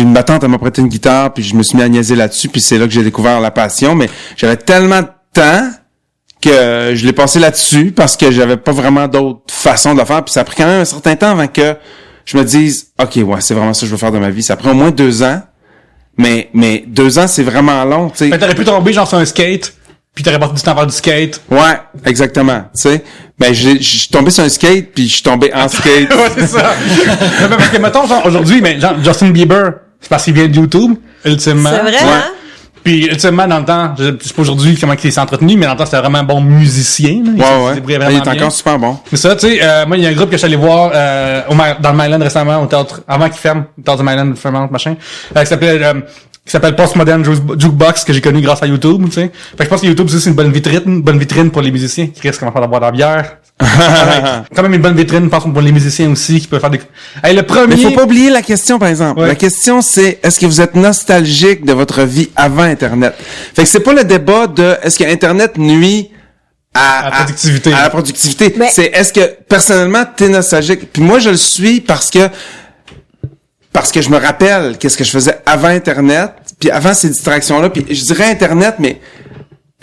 ma tante, elle m'a prêté une guitare, puis je me suis mis à niaiser là-dessus, puis c'est là que j'ai découvert la passion, mais j'avais tellement de temps que je l'ai passé là-dessus parce que j'avais pas vraiment d'autre façon de le faire, puis ça a pris quand même un certain temps avant que je me dise OK, ouais, c'est vraiment ça que je veux faire de ma vie. Ça a pris au moins 2 ans, mais 2 ans, c'est vraiment long, tu sais. Fait que t'aurais pu tomber genre sur un skate, puis t'aurais passé du temps à faire du skate. Ouais, exactement, tu sais. Ben, je suis tombé sur un skate, puis je suis tombé en skate. Ouais, c'est ça. Mais parce que, mettons, genre, aujourd'hui, mais genre, Justin Bieber, c'est parce qu'il vient de YouTube, ultimement. C'est vrai, Ouais. hein? Puis, ultimement, dans le temps, je sais pas aujourd'hui comment il s'est entretenu, mais dans le temps, c'était vraiment un bon musicien, là. Il se débrouillait Il vraiment est encore bien. super bon. C'est ça, tu sais, moi, il y a un groupe que je suis allé voir, dans le Myland récemment, au théâtre, avant qu'il ferme, au théâtre du Myland, fermant, machin, qui s'appelle Postmodern Jukebox, que j'ai connu grâce à YouTube, tu sais. Fait que je pense que YouTube, c'est une bonne vitrine pour les musiciens qui risquent de boire de la bière. Quand même une bonne vitrine, je pense, pour les musiciens aussi, qui peuvent faire des... Hey, le premier... Mais faut pas oublier la question, par exemple. Ouais. La question, c'est, est-ce que vous êtes nostalgique de votre vie avant Internet? Fait que c'est pas le débat de, est-ce que Internet nuit À la productivité. à la productivité. Mais- C'est, est-ce que, personnellement, t'es nostalgique? Puis moi, je le suis parce que je me rappelle qu'est-ce que je faisais avant Internet, puis avant ces distractions-là, puis je dirais Internet, mais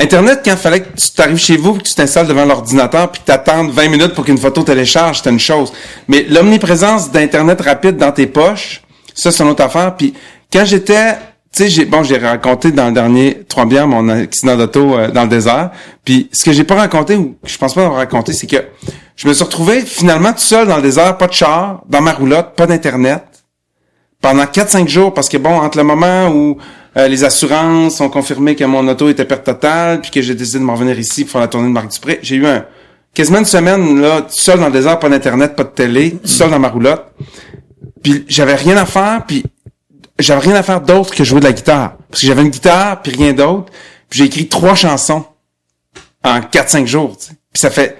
Internet, quand il fallait que tu t'arrives chez vous, que tu t'installes devant l'ordinateur, puis que t'attendes 20 minutes pour qu'une photo télécharge, c'était une chose. Mais l'omniprésence d'Internet rapide dans tes poches, ça, c'est une autre affaire. Puis quand j'étais... Tu sais, j'ai raconté dans le dernier 3 bières mon accident d'auto dans le désert. Puis ce que j'ai pas raconté, ou que je pense pas avoir raconté, c'est que je me suis retrouvé finalement tout seul dans le désert, pas de char, dans ma roulotte, pas d'Internet, pendant 4-5 jours, parce que bon, entre le moment où les assurances ont confirmé que mon auto était perte totale, puis que j'ai décidé de m'en revenir ici pour faire la tournée de Marc Dupré, j'ai eu quasiment une semaine, là, tout seul dans le désert, pas d'Internet, pas de télé, tout seul dans ma roulotte. Puis j'avais rien à faire, puis j'avais rien à faire d'autre que jouer de la guitare. Parce que j'avais une guitare, puis rien d'autre. Puis j'ai écrit 3 chansons en 4-5 jours, tu sais. Puis ça fait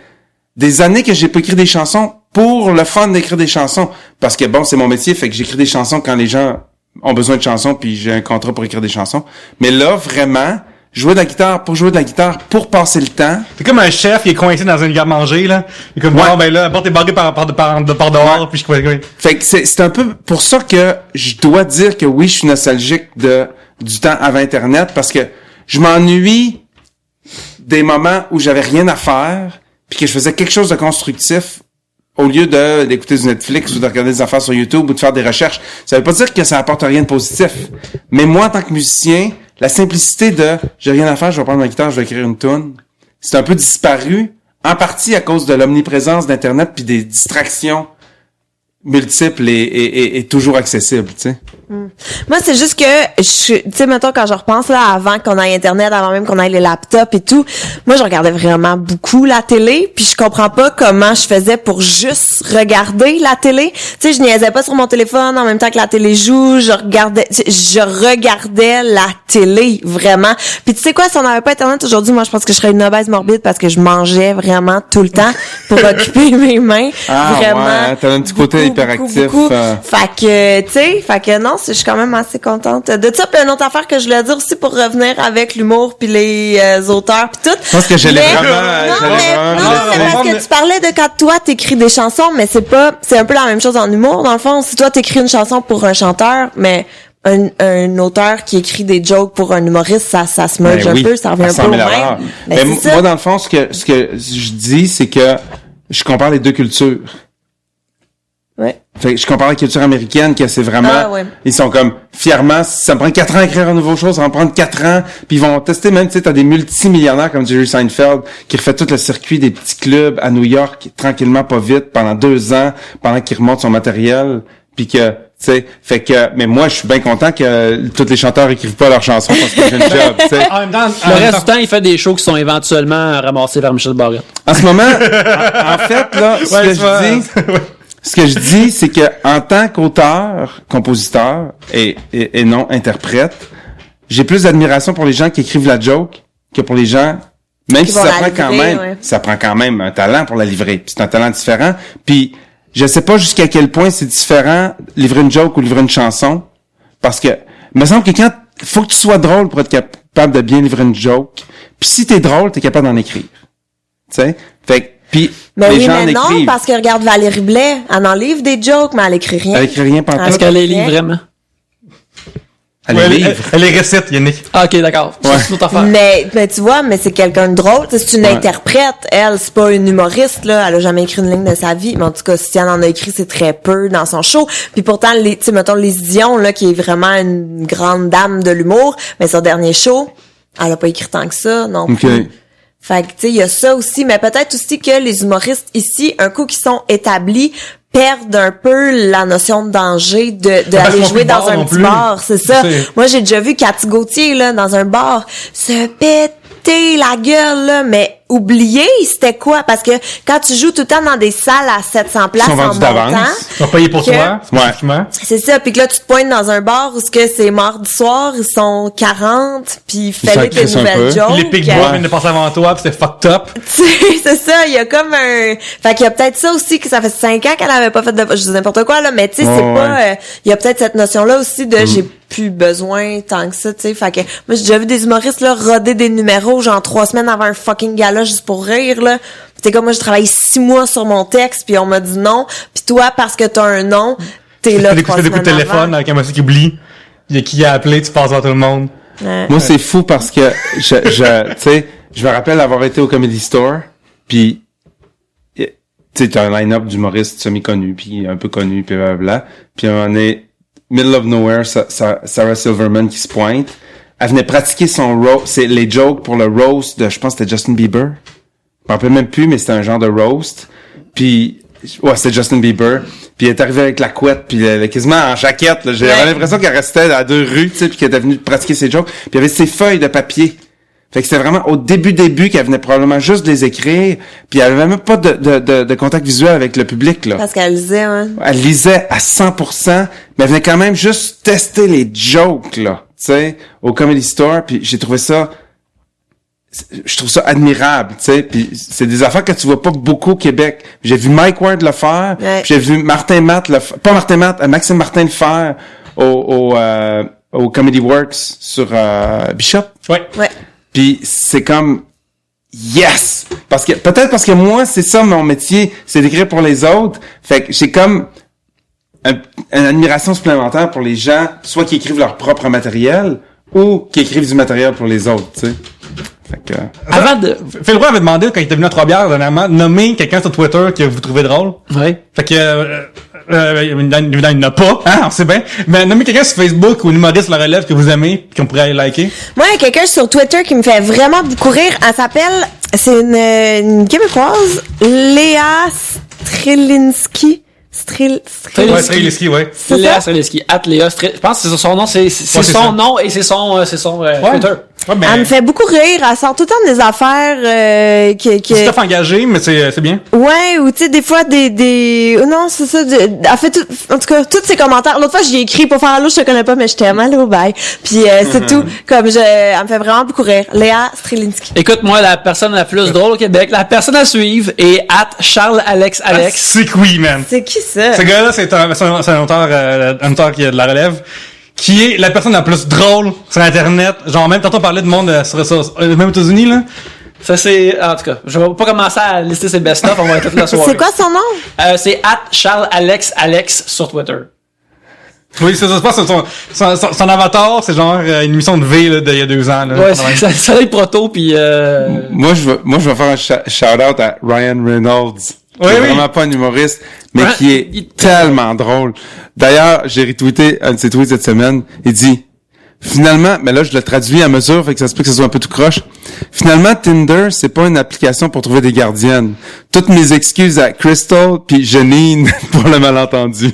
des années que j'ai pas écrit des chansons pour le fun d'écrire des chansons. Parce que bon, c'est mon métier, fait que j'écris des chansons quand les gens ont besoin de chansons, puis j'ai un contrat pour écrire des chansons. Mais là, vraiment, jouer de la guitare pour passer le temps. C'est comme un chef qui est coincé dans une garde-manger, là. Il est comme, Ouais. bon, ben là, la porte est barrée par dehors, Ouais. puis je crois que... Fait que c'est un peu pour ça que je dois dire que oui, je suis nostalgique du temps avant Internet, parce que je m'ennuie des moments où j'avais rien à faire, puis que je faisais quelque chose de constructif au lieu d'écouter du Netflix ou de regarder des affaires sur YouTube ou de faire des recherches. Ça veut pas dire que ça apporte rien de positif. Mais moi, en tant que musicien, la simplicité de j'ai rien à faire, je vais prendre ma guitare, je vais écrire une tune, c'est un peu disparu, en partie à cause de l'omniprésence d'Internet puis des distractions multiples et toujours accessibles, tu sais. Moi, c'est juste que, tu sais, mettons, quand je repense, là, avant qu'on ait Internet, avant même qu'on ait les laptops et tout, moi, je regardais vraiment beaucoup la télé, puis je comprends pas comment je faisais pour juste regarder la télé. Tu sais, je niaisais pas sur mon téléphone en même temps que la télé joue, je regardais la télé, vraiment. Puis tu sais quoi, si on n'avait pas Internet aujourd'hui, moi, je pense que je serais une obèse morbide parce que je mangeais vraiment tout le temps pour occuper mes mains. Vraiment. Ouais, t'as un petit côté hyperactif. Beaucoup. Fait que non, je suis quand même assez contente de ça. Puis une autre affaire que je voulais dire aussi pour revenir avec l'humour puis les auteurs puis tout. Je pense que j'allais vraiment... mais parce que tu parlais de quand toi t'écris des chansons, mais c'est un peu la même chose en humour dans le fond. Si toi t'écris une chanson pour un chanteur, mais un auteur qui écrit des jokes pour un humoriste, ça se merge un peu, ça revient un peu au même. Mais moi, dans le fond, ce que je dis, c'est que je compare les deux cultures. Ouais. Fait que je compare la culture américaine, que c'est vraiment, ils sont comme, fièrement, ça me prend 4 ans à écrire une nouvelle chose, ça va me prendre 4 ans, puis ils vont tester même, tu sais, t'as des multimillionnaires comme Jerry Seinfeld, qui refait tout le circuit des petits clubs à New York, tranquillement, pas vite, pendant 2 ans, pendant qu'il remonte son matériel, puis que, tu sais, fait que, mais moi, je suis bien content que tous les chanteurs écrivent pas leurs chansons parce que j'ai une job, tu sais. Le reste du temps, il fait des shows qui sont éventuellement ramassés vers Michel Barrette. En ce moment, en fait, là, ce que je dis, c'est que en tant qu'auteur, compositeur et non interprète, j'ai plus d'admiration pour les gens qui écrivent la joke que pour les gens, même si ça prend quand même un talent pour la livrer. Puis c'est un talent différent. Puis je sais pas jusqu'à quel point c'est différent livrer une joke ou livrer une chanson, parce que il me semble que quand faut que tu sois drôle pour être capable de bien livrer une joke. Puis si t'es drôle, t'es capable d'en écrire. Tu sais, fait que puis les gens en écrivent. Non, parce que regarde Valérie Blais, elle en livre des jokes, mais elle écrit rien. Elle écrit rien pendant Est-ce qu'elle les lit vraiment? Elle les récite, Yannick. Ah, ok, d'accord. Ouais. C'est une autre affaire. Mais tu vois, mais c'est quelqu'un de drôle. T'sais, c'est une interprète. Elle, c'est pas une humoriste, là. Elle a jamais écrit une ligne de sa vie. Mais en tout cas, si elle en a écrit, c'est très peu dans son show. Puis pourtant, tu sais, mettons, Lise Dion, là, qui est vraiment une grande dame de l'humour, mais son dernier show, elle a pas écrit tant que ça, non plus. Okay. Fait que, tu sais, il y a ça aussi. Mais peut-être aussi que les humoristes ici, un coup qui sont établis, perdent un peu la notion de danger d'aller jouer dans un petit bar, c'est ça. Moi, j'ai déjà vu Cathy Gauthier, là, dans un bar, se péter la gueule, là, mais oublier c'était quoi, parce que quand tu joues tout le temps dans des salles à 700 places en montant, ils sont payés pour toi, c'est ça, puis que là tu te pointes dans un bar où ce que c'est mardi soir, ils sont 40, puis fais-les tes nouvelles jokes. Les Big Bois viennent de passer avant toi, puis c'est fucked up. C'est ça, il y a comme un, fait qu'il y a peut-être ça aussi, que ça fait 5 ans qu'elle avait pas fait de, je dis n'importe quoi là, mais tu sais, c'est pas, il y a peut-être cette notion là aussi de j'ai plus besoin tant que ça, tu sais. Fait que moi j'ai déjà vu des humoristes là roder des numéros genre 3 semaines avant un fucking gala juste pour rire là. T'es comme moi j'ai travaillé 6 mois sur mon texte puis on m'a dit non. Puis toi parce que t'as un nom, t'es là 3 semaines des coups de téléphone avec un monsieur qui oublie. Il y a qui a appelé, tu passes à tout le monde. Ouais. Moi c'est fou parce que tu sais, je me rappelle avoir été au Comedy Store puis tu sais t'as un line-up d'humoristes semi-connus puis un peu connus puis blablabla. Puis on est middle of nowhere, Sarah Silverman qui se pointe. Elle venait pratiquer son roast, c'est les jokes pour le roast de, je pense que c'était Justin Bieber. Je me rappelle même plus, mais c'était un genre de roast. Puis, ouais, c'était Justin Bieber. Puis elle est arrivée avec la couette, puis elle est quasiment en jaquette, là. J'avais l'impression qu'elle restait à 2 rues, tu sais, puis qu'elle était venue pratiquer ses jokes. Puis il y avait ses feuilles de papier. Fait que c'était vraiment au début qu'elle venait probablement juste de les écrire, puis elle avait même pas de contact visuel avec le public, là. Parce qu'elle lisait, hein. Elle lisait à 100%, mais elle venait quand même juste tester les jokes, là, tu sais, au Comedy Store, puis j'ai trouvé ça, je trouve ça admirable, tu sais, puis c'est des affaires que tu vois pas beaucoup au Québec. J'ai vu Mike Ward le faire, j'ai vu Maxime Martin le faire au Comedy Works sur Bishop. Ouais. Puis c'est comme yes, parce que moi c'est ça mon métier, c'est d'écrire pour les autres. Fait que j'ai comme une admiration supplémentaire pour les gens, soit qui écrivent leur propre matériel ou qui écrivent du matériel pour les autres, tu sais. Fait que Phil Roy avait demandé quand il était venu à Trois-Bières dernièrement, nommer quelqu'un sur Twitter que vous trouvez drôle. Oui. Fait que évidemment il n'y en a pas, hein, on sait bien. Mais nommez quelqu'un sur Facebook ou une humoriste la relève que vous aimez et qu'on pourrait aller liker. Moi, il y a quelqu'un sur Twitter qui me fait vraiment beaucoup rire. Elle s'appelle, c'est une Québécoise, Léa Strelinski. Ouais, Streliski, ouais. C'est Léa ça? Streliski, Léa je pense que c'est son nom, c'est c'est son ça. nom et c'est son Twitter. Ouais, mais Elle me fait beaucoup rire. Elle sort tout le temps des affaires c'est tough engagé, mais c'est bien. Ouais, ou tu sais, des fois, non, c'est ça. Elle fait tout... En tout cas, tous ses commentaires. L'autre fois, j'ai écrit pour faire allô, je te connais pas, mais je t'aime, allô, bye. Puis c'est tout. Comme elle me fait vraiment beaucoup rire. Léa Strelinski. Écoute, moi, la personne la plus drôle au Québec, la personne à suivre est @CharlesAlexAlex. C'est que oui, man. C'est qui ça? Ce gars-là, c'est un auteur qui a de la relève, qui est la personne la plus drôle sur Internet. Genre, même tantôt on parlait de monde même aux États-Unis, là. Ça, c'est... En tout cas, je vais pas commencer à lister ses best-of, on va être toute la soirée. C'est quoi son nom? C'est @CharlesAlexAlex sur Twitter. Oui, c'est ça. Je pense que son avatar, c'est genre une émission de V, là, d'il y a 2 ans, là. Ouais, ça va être proto, puis Moi, je vais faire un shout-out à Ryan Reynolds. Qui est vraiment pas un humoriste, mais Ouais, qui est tellement drôle. D'ailleurs, j'ai retweeté un de ses tweets cette semaine. Il dit, finalement, mais là, je le traduis à mesure, fait que ça se peut que ce soit un peu tout croche. Finalement, Tinder, c'est pas une application pour trouver des gardiennes. Toutes mes excuses à Crystal puis Janine pour le malentendu.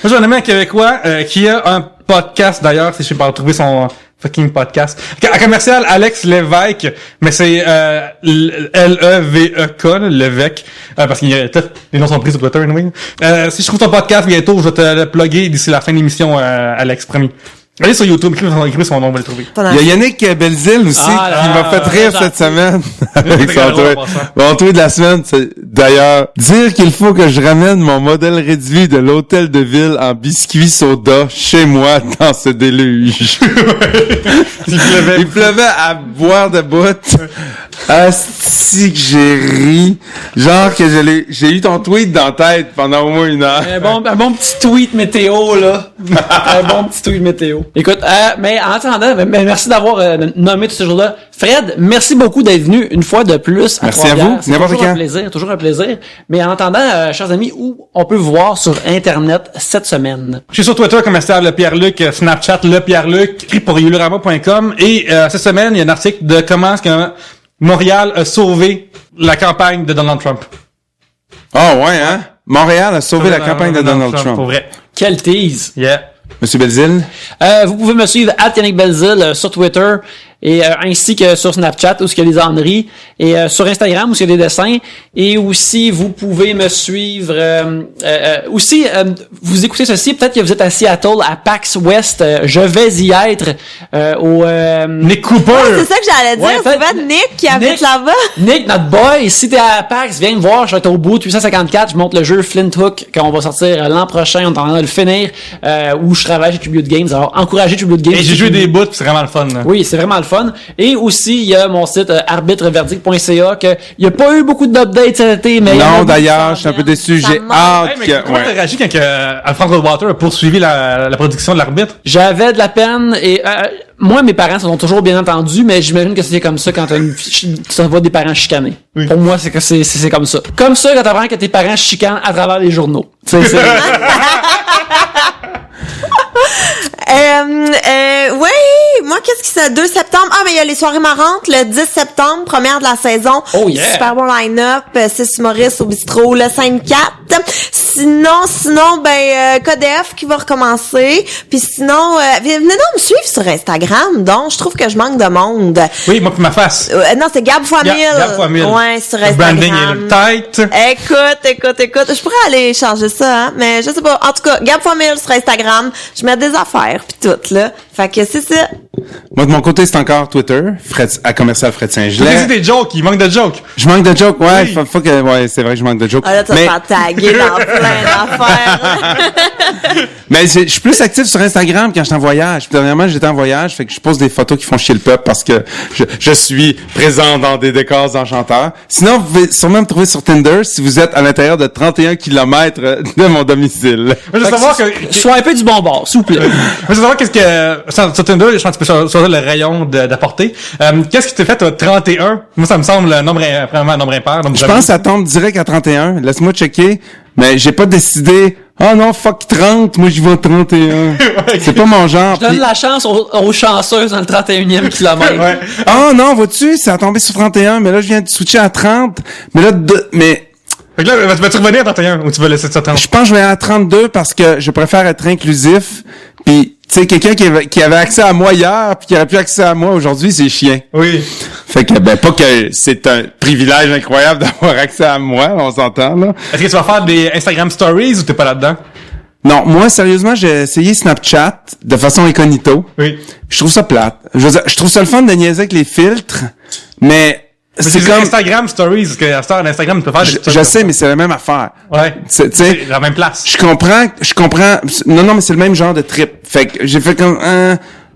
Moi, j'ai un ami un Québécois qui a un podcast, d'ailleurs, si je sais pas retrouver son fucking podcast. Un commercial, Alex Lévesque, mais c'est L-E-V-E-K, Lévesque, parce que les noms sont pris sur Twitter, anyway. Si je trouve ton podcast bientôt, je vais te le plugger d'ici la fin de l'émission, Alex, promis. Allez sur YouTube, écrivez son nom, on va le trouver. Il y a Yannick Belzile aussi, qui m'a fait rire cette semaine. Avec son tweet. Mon tweet de la semaine, c'est d'ailleurs, dire qu'il faut que je ramène mon modèle réduit de l'hôtel de ville en biscuits soda chez moi dans ce déluge. Il pleuvait à boire de bout. Asti que j'ai ri. Genre que j'ai eu ton tweet dans la tête pendant au moins 1 heure. un bon petit tweet météo, là. Un bon petit tweet météo. Écoute, mais en attendant, merci d'avoir nommé tous ces jours-là. Fred, merci beaucoup d'être venu une fois de plus à Merci à vous. C'est N'importe toujours quand. un plaisir, toujours un plaisir. Mais en attendant, chers amis, où on peut vous voir sur Internet cette semaine? Je suis sur Twitter comme Le Pierre-Luc, Snapchat Le Pierre-Luc, écrit pour yulurama.com, et cette semaine, il y a un article de comment est-ce que Montréal a sauvé la campagne de Donald Trump. Ah ouais, hein? Montréal a sauvé la campagne de Donald Trump. Pour vrai. Quel tease! Yeah. Monsieur Belzile? Vous pouvez me suivre @Yannick Belzile sur Twitter et ainsi que sur Snapchat où il y a des âneries et sur Instagram où il y a des dessins et aussi vous pouvez me suivre vous écoutez ceci, peut-être que vous êtes à Seattle à PAX West, je vais y être au Nick Cooper! C'est ça que j'allais dire. Ouais, C'est fait- pas Nick qui habite Nick- là-bas. Nick, notre boy, si t'es à PAX, viens me voir, je vais être au bout de 854, je monte le jeu Flint Hook qu'on va sortir l'an prochain, on est en train de le finir, où je travaille chez Tribute Games, alors encouragez Tribute Games. Et j'ai joué des bouts, pis c'est vraiment le fun, là. Oui, c'est vraiment le fun. Et aussi, il y a mon site arbitreverdict.ca que il y a pas eu beaucoup d'updates cet été, mais il y en a Non, beaucoup d'ailleurs, qui je suis un peu s'en viennent. déçu. Ça J'ai manque. hâte Hey, mais que... comment t'as réagi quand Alfred Water a poursuivi la production de l'arbitre? J'avais de la peine et moi, mes parents se sont toujours bien entendus, mais j'imagine que c'est comme ça quand tu vois des parents chicanés. Oui. Pour moi, c'est que c'est comme ça. Comme ça quand t'apprends que tes parents chicanent à travers les journaux. C'est Oui, moi, qu'est-ce qui c'est? 2 septembre. Ah, mais il y a les soirées marrantes, le 10 septembre, première de la saison. Oh, yeah. Super bon line-up, 6 humoristes au bistrot, le 5-4. Sinon, KDF qui va recommencer. Puis sinon, venez donc me suivre sur Instagram, donc. Je trouve que je manque de monde. Oui, moi pis ma face. Non, c'est Gab fois 1000. Gab fois 1000. Ouais, sur Le Instagram. branding est le tight. Écoute. Je pourrais aller changer ça, hein, mais je sais pas. En tout cas, Gab fois 1000 sur Instagram. Je mets des affaires pis tout, là. Fait que c'est ça. Moi, de mon côté, c'est encore Twitter, à commercial Fred Tu Saint-Gelais. dis des jokes, il manque de jokes. Je manque de jokes, ouais. Oui. Faut que, ouais, c'est vrai que je manque de jokes. Ah là, tu vas te Mais, faire taguer dans plein d'affaires. mais je suis plus actif sur Instagram quand je suis en voyage. Puis dernièrement, j'étais en voyage, fait que je pose des photos qui font chier le peuple parce que je suis présent dans des décors enchanteurs. Sinon, vous pouvez sûrement me trouver sur Tinder si vous êtes à l'intérieur de 31 km de mon domicile. Moi, je veux savoir que... Sois un peu du bon bord, s'il vous plaît. Moi, je veux savoir qu'est-ce que... Sur Tinder, je pense que tu peux choisir le rayon d'apporter. Qu'est-ce que tu t'es fait, 31? Moi, ça me semble vraiment un nombre impair. Je pense que ça tombe direct à 31. Laisse-moi checker. Mais j'ai pas décidé, oh non, fuck 30, moi j'y vais 31. C'est pas mon genre. Je donne Puis- la chance aux chanceuses dans le 31e kilomètre. Ouais. Oh non, vois-tu, ça a tombé sur 31, mais là je viens de switcher à 30. Mais là, Fait que là, vas-tu revenir dans 31 ou tu vas laisser ça 30? Je pense que je vais à 32 parce que je préfère être inclusif. Puis, tu sais, quelqu'un qui avait accès à moi hier puis qui aurait plus accès à moi aujourd'hui, c'est chiant. Oui. Fait que, ben, pas que c'est un privilège incroyable d'avoir accès à moi, on s'entend, là. Est-ce que tu vas faire des Instagram Stories ou t'es pas là-dedans? Non, moi, sérieusement, j'ai essayé Snapchat de façon incognito. Oui. Je trouve ça plate. Je veux dire, je trouve ça le fun de niaiser avec les filtres, mais C'est comme... Instagram Stories, parce que à cette heure, Instagram, tu peux faire des Je sais, mais c'est la même affaire. Ouais. Tu sais, C'est la même place. je comprends. Non, mais c'est le même genre de trip. Fait que j'ai fait comme,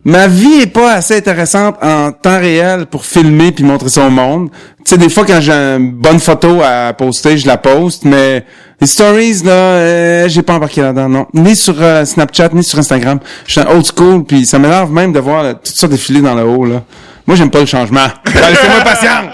ma vie est pas assez intéressante en temps réel pour filmer puis montrer ça au monde. Tu sais, des fois, quand j'ai une bonne photo à poster, je la poste, mais les stories, là, j'ai pas embarqué là-dedans, non. Ni sur Snapchat, ni sur Instagram. Je suis un old school, puis ça m'énerve même de voir tout ça défiler dans le haut, là. Moi, j'aime pas le changement. Laissez-moi patience!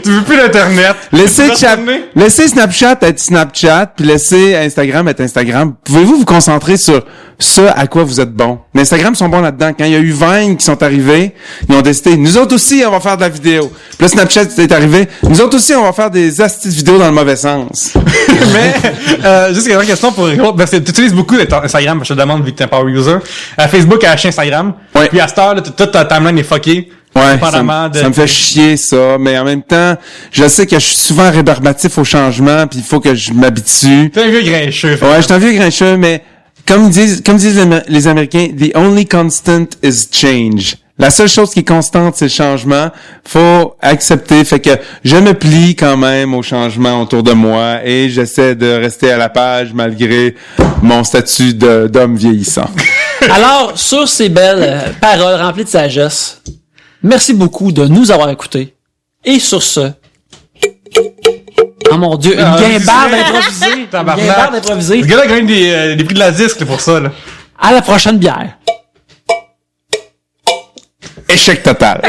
Tu veux plus l'Internet. Laissez Snapchat être Snapchat, puis laissez Instagram être Instagram. Pouvez-vous vous concentrer sur ce à quoi vous êtes bon? Les Instagram sont bons là-dedans. Quand il y a eu Vine qui sont arrivés, ils ont décidé, nous autres aussi, on va faire de la vidéo. Puis là, Snapchat est arrivé, nous autres aussi, on va faire des astuces de vidéo dans le mauvais sens. Mais, juste une question pour parce que tu utilises beaucoup Instagram, je te demande, vu que t'es un power user. Facebook a acheté Instagram. Ouais. Puis à cette heure, là, toute ta timeline est fuckée. Ouais, Dépendamment ça me fait chier ça, mais en même temps, je sais que je suis souvent rébarbatif au changement, puis il faut que je m'habitue. T'es un vieux grincheux. Ouais, je suis un vieux grincheux, mais comme disent les Américains, the only constant is change. La seule chose qui est constante, c'est le changement. Faut accepter. Fait que je me plie quand même au changement autour de moi et j'essaie de rester à la page malgré mon statut d'homme vieillissant. Alors, sur ces belles paroles remplies de sagesse, merci beaucoup de nous avoir écoutés. Et sur ce... Oh mon Dieu, une guimbarde improvisée. Une guimbarde improvisée. Ce gars-là gagne des prix de la disque là, pour ça. Là. À la prochaine bière. Échec total.